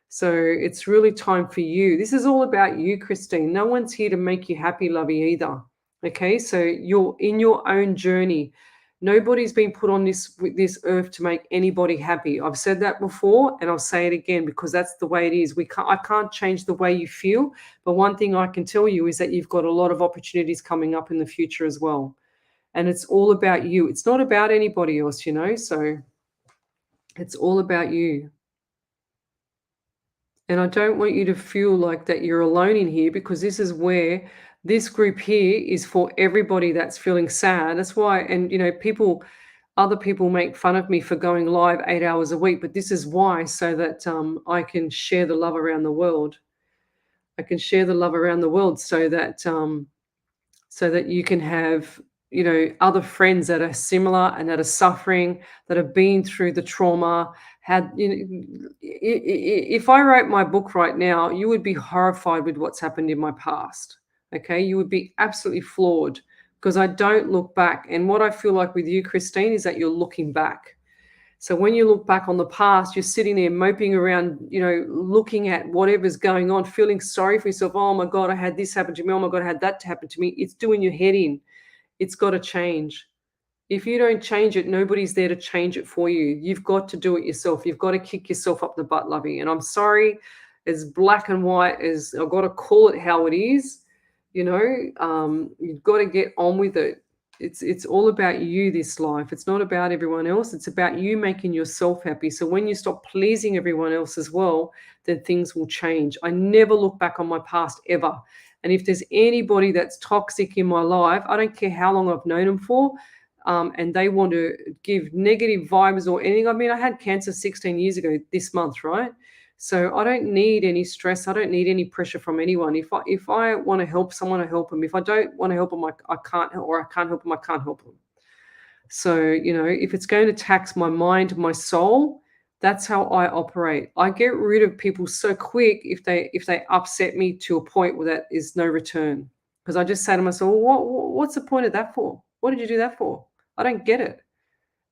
[SPEAKER 1] So it's really time for you. This is all about you, Christine. No one's here to make you happy, lovey, either. Okay, so you're in your own journey. Nobody's been put on this earth to make anybody happy. I've said that before, and I'll say it again because that's the way it is. I can't change the way you feel, but one thing I can tell you is that you've got a lot of opportunities coming up in the future as well. And it's all about you. It's not about anybody else, you know. So it's all about you. And I don't want you to feel like that you're alone in here, because this is where this group here is for everybody that's feeling sad. That's why, and you know, other people make fun of me for going live 8 hours a week, but this is why, so that I can share the love around the world. I can share the love around the world so that you can have, you know, other friends that are similar and that are suffering, that have been through the trauma. If I wrote my book right now, you would be horrified with what's happened in my past. Okay, you would be absolutely floored, because I don't look back. And what I feel like with you, Christine, is that you're looking back. So when you look back on the past, you're sitting there moping around, you know, looking at whatever's going on, feeling sorry for yourself. Oh my God, I had this happen to me. Oh my God, I had that happen to me. It's doing your head in. It's got to change. If you don't change it, nobody's there to change it for you. You've got to do it yourself. You've got to kick yourself up the butt, lovey. And I'm sorry, as black and white as I've got to call it how it is, you know, you've got to get on with it. It's all about you, this life. It's not about everyone else. It's about you making yourself happy. So when you stop pleasing everyone else as well, then things will change. I never look back on my past ever. And if there's anybody that's toxic in my life, I don't care how long I've known them for, and they want to give negative vibes or anything. I mean, I had cancer 16 years ago this month, right? So I don't need any stress. I don't need any pressure from anyone. If I want to help someone, I help them. If I don't want to help them, I can't, or I can't help them, I can't help them. So, you know, if it's going to tax my mind, my soul, that's how I operate. I get rid of people so quick if they upset me to a point where that is no return. Because I just say to myself, well, what's the point of that for? What did you do that for? I don't get it.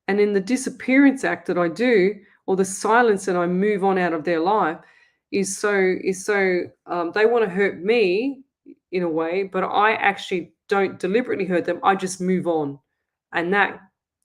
[SPEAKER 1] And in the disappearance act that I do, or the silence that I move on out of their life, they want to hurt me in a way, but I actually don't deliberately hurt them. I just move on, and that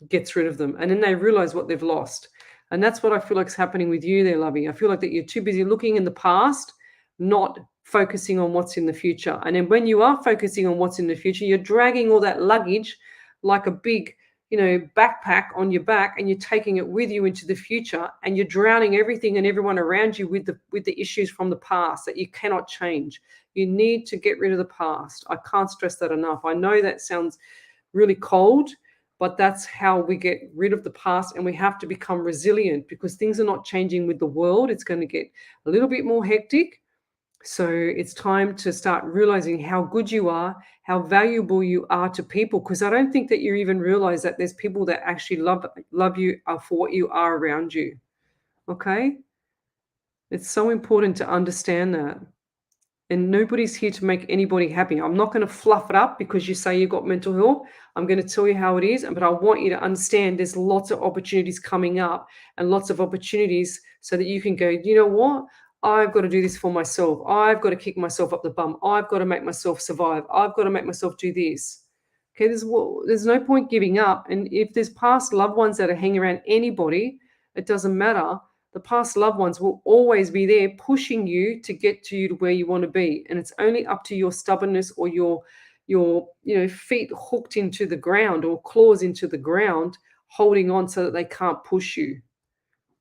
[SPEAKER 1] gets rid of them. And then they realize what they've lost. And that's what I feel like is happening with you there, Lovey. I feel like that you're too busy looking in the past, not focusing on what's in the future. And then when you are focusing on what's in the future, you're dragging all that luggage like a big, backpack on your back, and you're taking it with you into the future, and you're drowning everything and everyone around you with the issues from the past that you cannot change. You need to get rid of the past. I can't stress that enough. I know that sounds really cold, but that's how we get rid of the past, and we have to become resilient because things are not changing with the world. It's going to get a little bit more hectic. So it's time to start realizing how good you are, how valuable you are to people, because I don't think that you even realize that there's people that actually love you for what you are around you. Okay? It's so important to understand that. And nobody's here to make anybody happy. I'm not going to fluff it up because you say you've got mental health. I'm going to tell you how it is, but I want you to understand there's lots of opportunities coming up, and lots of opportunities so that you can go, you know what? I've got to do this for myself. I've got to kick myself up the bum. I've got to make myself survive. I've got to make myself do this. Okay, there's no point giving up. And if there's past loved ones that are hanging around anybody, it doesn't matter. The past loved ones will always be there pushing you to get to you to where you want to be. And it's only up to your stubbornness or your feet hooked into the ground or claws into the ground, holding on so that they can't push you.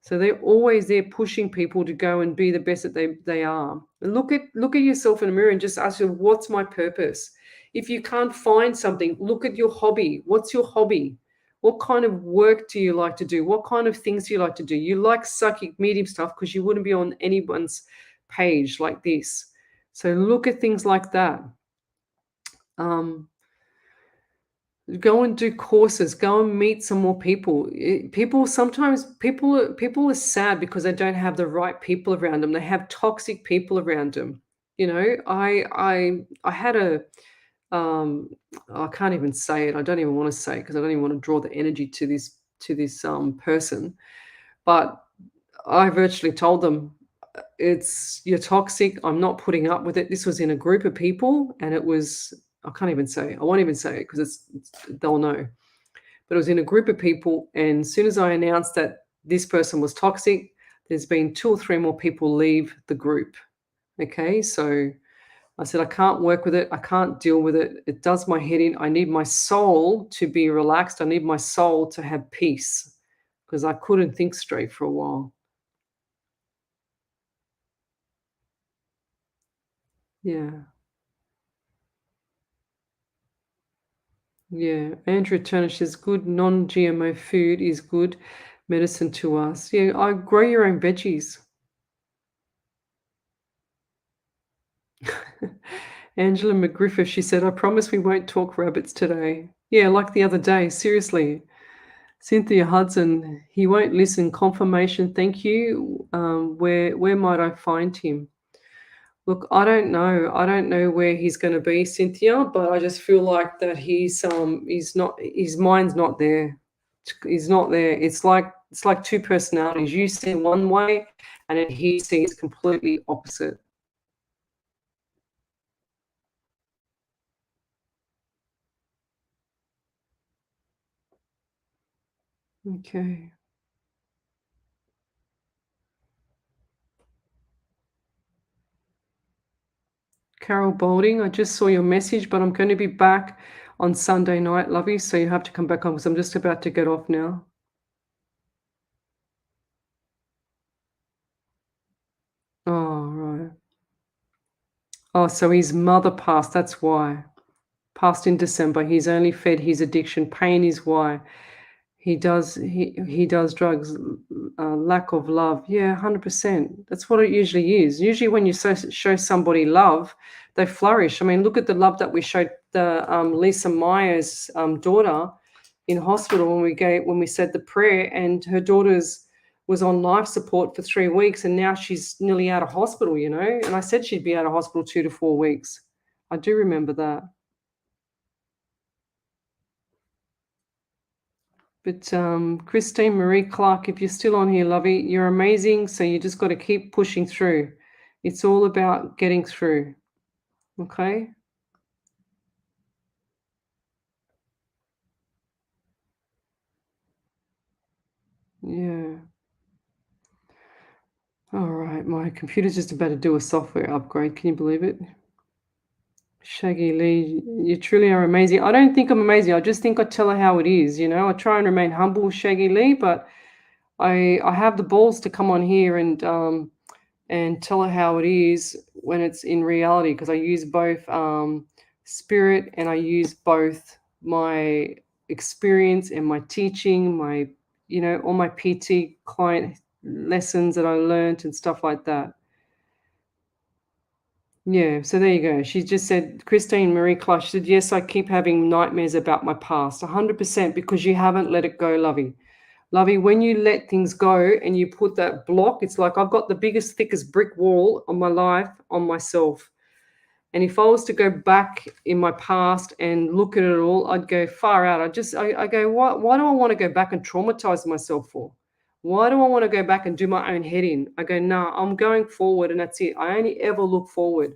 [SPEAKER 1] So they're always there pushing people to go and be the best that they are. And look at yourself in the mirror and just ask you, what's my purpose? If you can't find something, look at your hobby. What's your hobby? What kind of work do you like to do? What kind of things do you like to do? You like psychic medium stuff because you wouldn't be on anyone's page like this. So look at things like that. Go and do courses. Go and meet some more people. Sometimes people are sad because they don't have the right people around them. They have toxic people around them. I had a I can't even say it. I don't even want to say it because I don't even want to draw the energy to this person. But I virtually told them, you're toxic. I'm not putting up with it. This was in a group of people, and it was, I can't even say it. I won't even say it because they'll know. But it was in a group of people, and as soon as I announced that this person was toxic, there's been 2 or 3 more people leave the group. Okay, so I said, I can't work with it. I can't deal with it. It does my head in. I need my soul to be relaxed. I need my soul to have peace because I couldn't think straight for a while. Yeah. Yeah. Andrew Turner says, good non-GMO food is good medicine to us. Yeah, I grow your own veggies. Angela McGriffith, she said, I promise we won't talk rabbits today. Yeah, like the other day, seriously. Cynthia Hudson, he won't listen. Confirmation, thank you. Where might I find him? Look, I don't know. I don't know where he's going to be, Cynthia, but I just feel like that he's not, his mind's not there. He's not there. It's like 2 personalities. You see one way, and then he sees completely opposite. Okay. Carol Balding, I just saw your message, but I'm going to be back on Sunday night, lovey, so you have to come back on because I'm just about to get off now. Oh, right. Oh, so his mother passed, that's why. Passed in December. He's only fed his addiction. Pain is why. He does drugs, lack of love. Yeah, 100%. That's what it usually is. Usually when you show somebody love, they flourish. I mean, look at the love that we showed the Lisa Meyer's daughter in hospital when we said the prayer, and her daughter's was on life support for 3 weeks, and now she's nearly out of hospital, and I said she'd be out of hospital 2 to 4 weeks. I do remember that. But Christine Marie Clark, if you're still on here, lovey, you're amazing. So you just got to keep pushing through. It's all about getting through. Okay? Yeah. All right. My computer's just about to do a software upgrade. Can you believe it? Shaggy Lee, you truly are amazing. I don't think I'm amazing. I just think I tell her how it is. I try and remain humble, Shaggy Lee, but I have the balls to come on here and tell her how it is when it's in reality, because I use both spirit, and I use both my experience and my teaching, all my PT client lessons that I learned and stuff like that. Yeah, so there you go. She just said, Christine Marie Clush said, yes, I keep having nightmares about my past. 100% because you haven't let it go, Lovey. Lovey, when you let things go and you put that block, it's like I've got the biggest, thickest brick wall on my life, on myself. And if I was to go back in my past and look at it all, I'd go far out. I go, why do I want to go back and traumatize myself for? Why do I want to go back and do my own head in? I go, no, I'm going forward and that's it. I only ever look forward.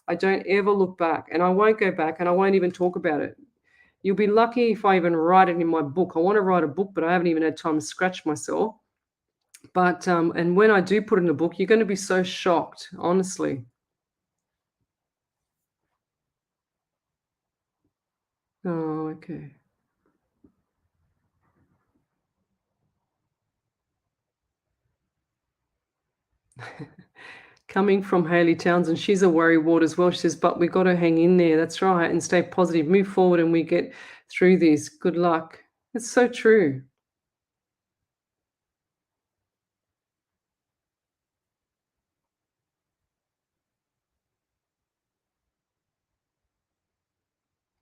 [SPEAKER 1] I don't ever look back, and I won't go back, and I won't even talk about it. You'll be lucky if I even write it in my book. I want to write a book, but I haven't even had time to scratch myself. But and when I do put it in a book, you're going to be so shocked, honestly. Oh, okay. Coming from Hayley Townsend, she's a worrywart as well. She says, but we got to hang in there. That's right. And stay positive, move forward, and we get through this. Good luck. It's so true.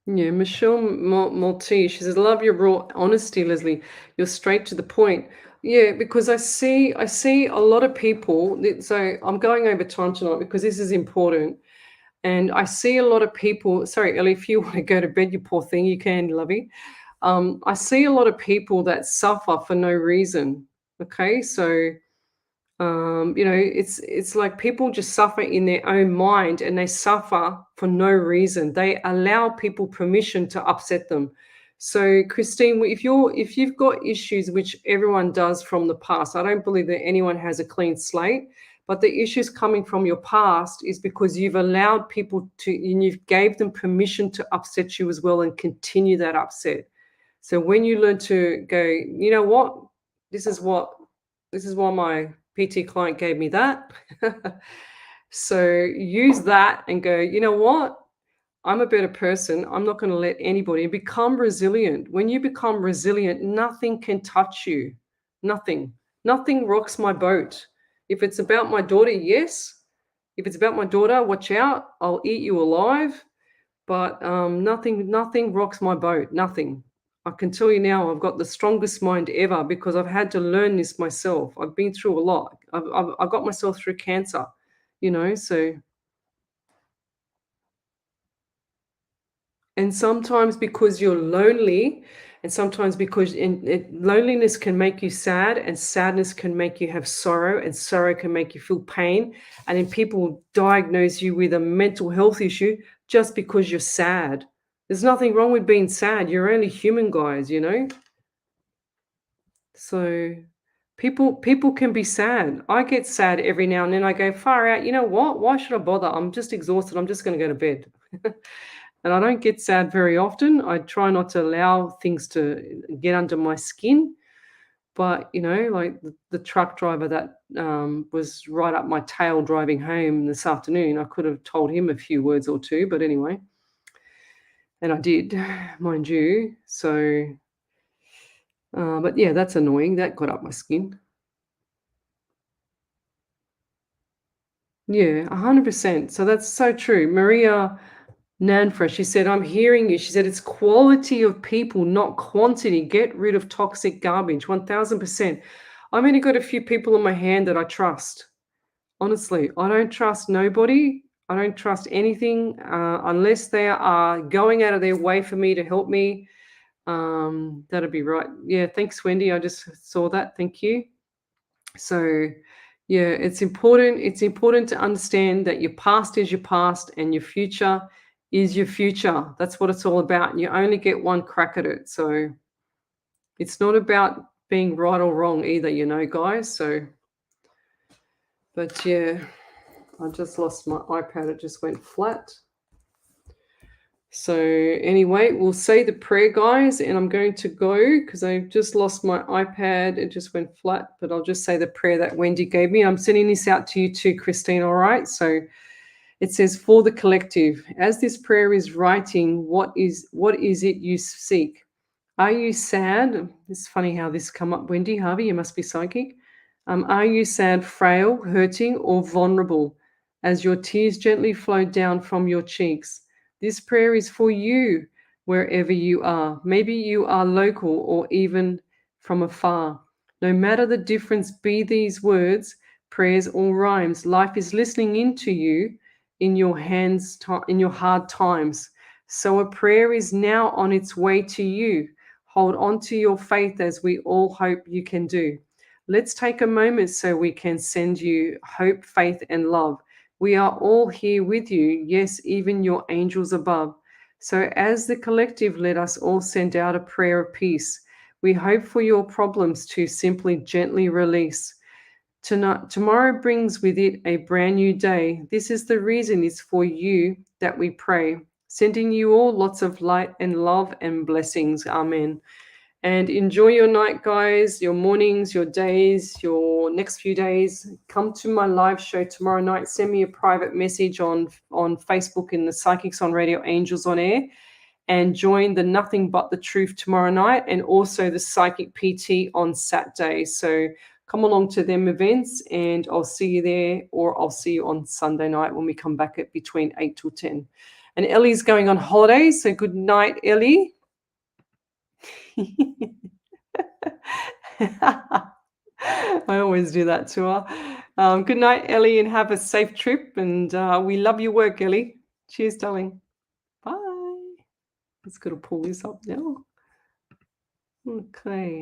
[SPEAKER 1] Yeah, Michelle Maltese, she says, "Love your raw honesty, Leslie. You're straight to the point." Yeah, because I see a lot of people. So I'm going over time tonight because this is important, and I see a lot of people. Sorry, Ellie, if you want to go to bed, you poor thing, you can, lovey. I see a lot of people that suffer for no reason. Okay, so it's like people just suffer in their own mind, and they suffer for no reason. They allow people permission to upset them. So Christine, if you've got issues, which everyone does from the past, I don't believe that anyone has a clean slate, but the issues coming from your past is because you've allowed people to, and you've gave them permission to upset you as well and continue that upset. So when you learn to go, you know what, this is what this is why my PT client gave me that. So use that and go, you know what? I'm a better person. I'm not going to let anybody, and become resilient. When you become resilient, nothing can touch you. Nothing. Nothing rocks my boat. If it's about my daughter, yes. If it's about my daughter, watch out. I'll eat you alive. But nothing rocks my boat. Nothing. I can tell you now, I've got the strongest mind ever because I've had to learn this myself. I've been through a lot. I got myself through cancer, so. And sometimes because you're lonely, and sometimes because loneliness can make you sad, and sadness can make you have sorrow, and sorrow can make you feel pain. And then people diagnose you with a mental health issue just because you're sad. There's nothing wrong with being sad. You're only human, guys. So people can be sad. I get sad every now and then. I go, far out. You know what? Why should I bother? I'm just exhausted. I'm just going to go to bed. And I don't get sad very often. I try not to allow things to get under my skin. But, like the truck driver that was right up my tail driving home this afternoon, I could have told him a few words or two, but anyway. And I did, mind you. So, but yeah, that's annoying. That got up my skin. Yeah, 100%. So that's so true. Maria Nanfra, she said, I'm hearing you. She said, it's quality of people, not quantity. Get rid of toxic garbage, 1000%. I've only got a few people on my hand that I trust. Honestly, I don't trust nobody. I don't trust anything unless they are going out of their way for me to help me. That'd be right. Yeah, thanks, Wendy. I just saw that. Thank you. So, Yeah, it's important. It's important to understand that your past is your past and your future is your future. That's what it's all about. And you only get one crack at it. So it's not about being right or wrong either, guys. So, but yeah, I just lost my iPad. It just went flat. So anyway, we'll say the prayer, guys, and I'm going to go because I just lost my iPad. It just went flat, but I'll just say the prayer that Wendy gave me. I'm sending this out to you too, Christine. All right. So it says, for the collective, as this prayer is writing, what is it you seek? Are you sad? It's funny how this come up, Wendy Harvey. You must be psychic. Are you sad, frail, hurting, or vulnerable? As your tears gently flow down from your cheeks, this prayer is for you wherever you are. Maybe you are local or even from afar. No matter the difference, be these words, prayers, or rhymes. Life is listening into you in your in your hard times. So a prayer is now on its way to you. Hold on to your faith as we all hope you can do. Let's take a moment so we can send you hope, faith, and love. We are all here with you, yes, even your angels above. So, as the collective, let us all send out a prayer of peace. We hope for your problems to simply gently release. Tomorrow brings with it a brand new day. This is the reason it's for you that we pray. Sending you all lots of light and love and blessings. Amen. And enjoy your night, guys, your mornings, your days, your next few days. Come to my live show tomorrow night. Send me a private message on Facebook in the Psychics on Radio Angels on Air, and join the Nothing But the Truth tomorrow night, and also the Psychic PT on Saturday. So come along to them events, and I'll see you there, or I'll see you on Sunday night when we come back at between 8 till 10. And Ellie's going on holiday, so good night, Ellie. I always do that to her. Good night, Ellie, and have a safe trip. And we love your work, Ellie. Cheers, darling. Bye. Let's go to pull this up now. Okay.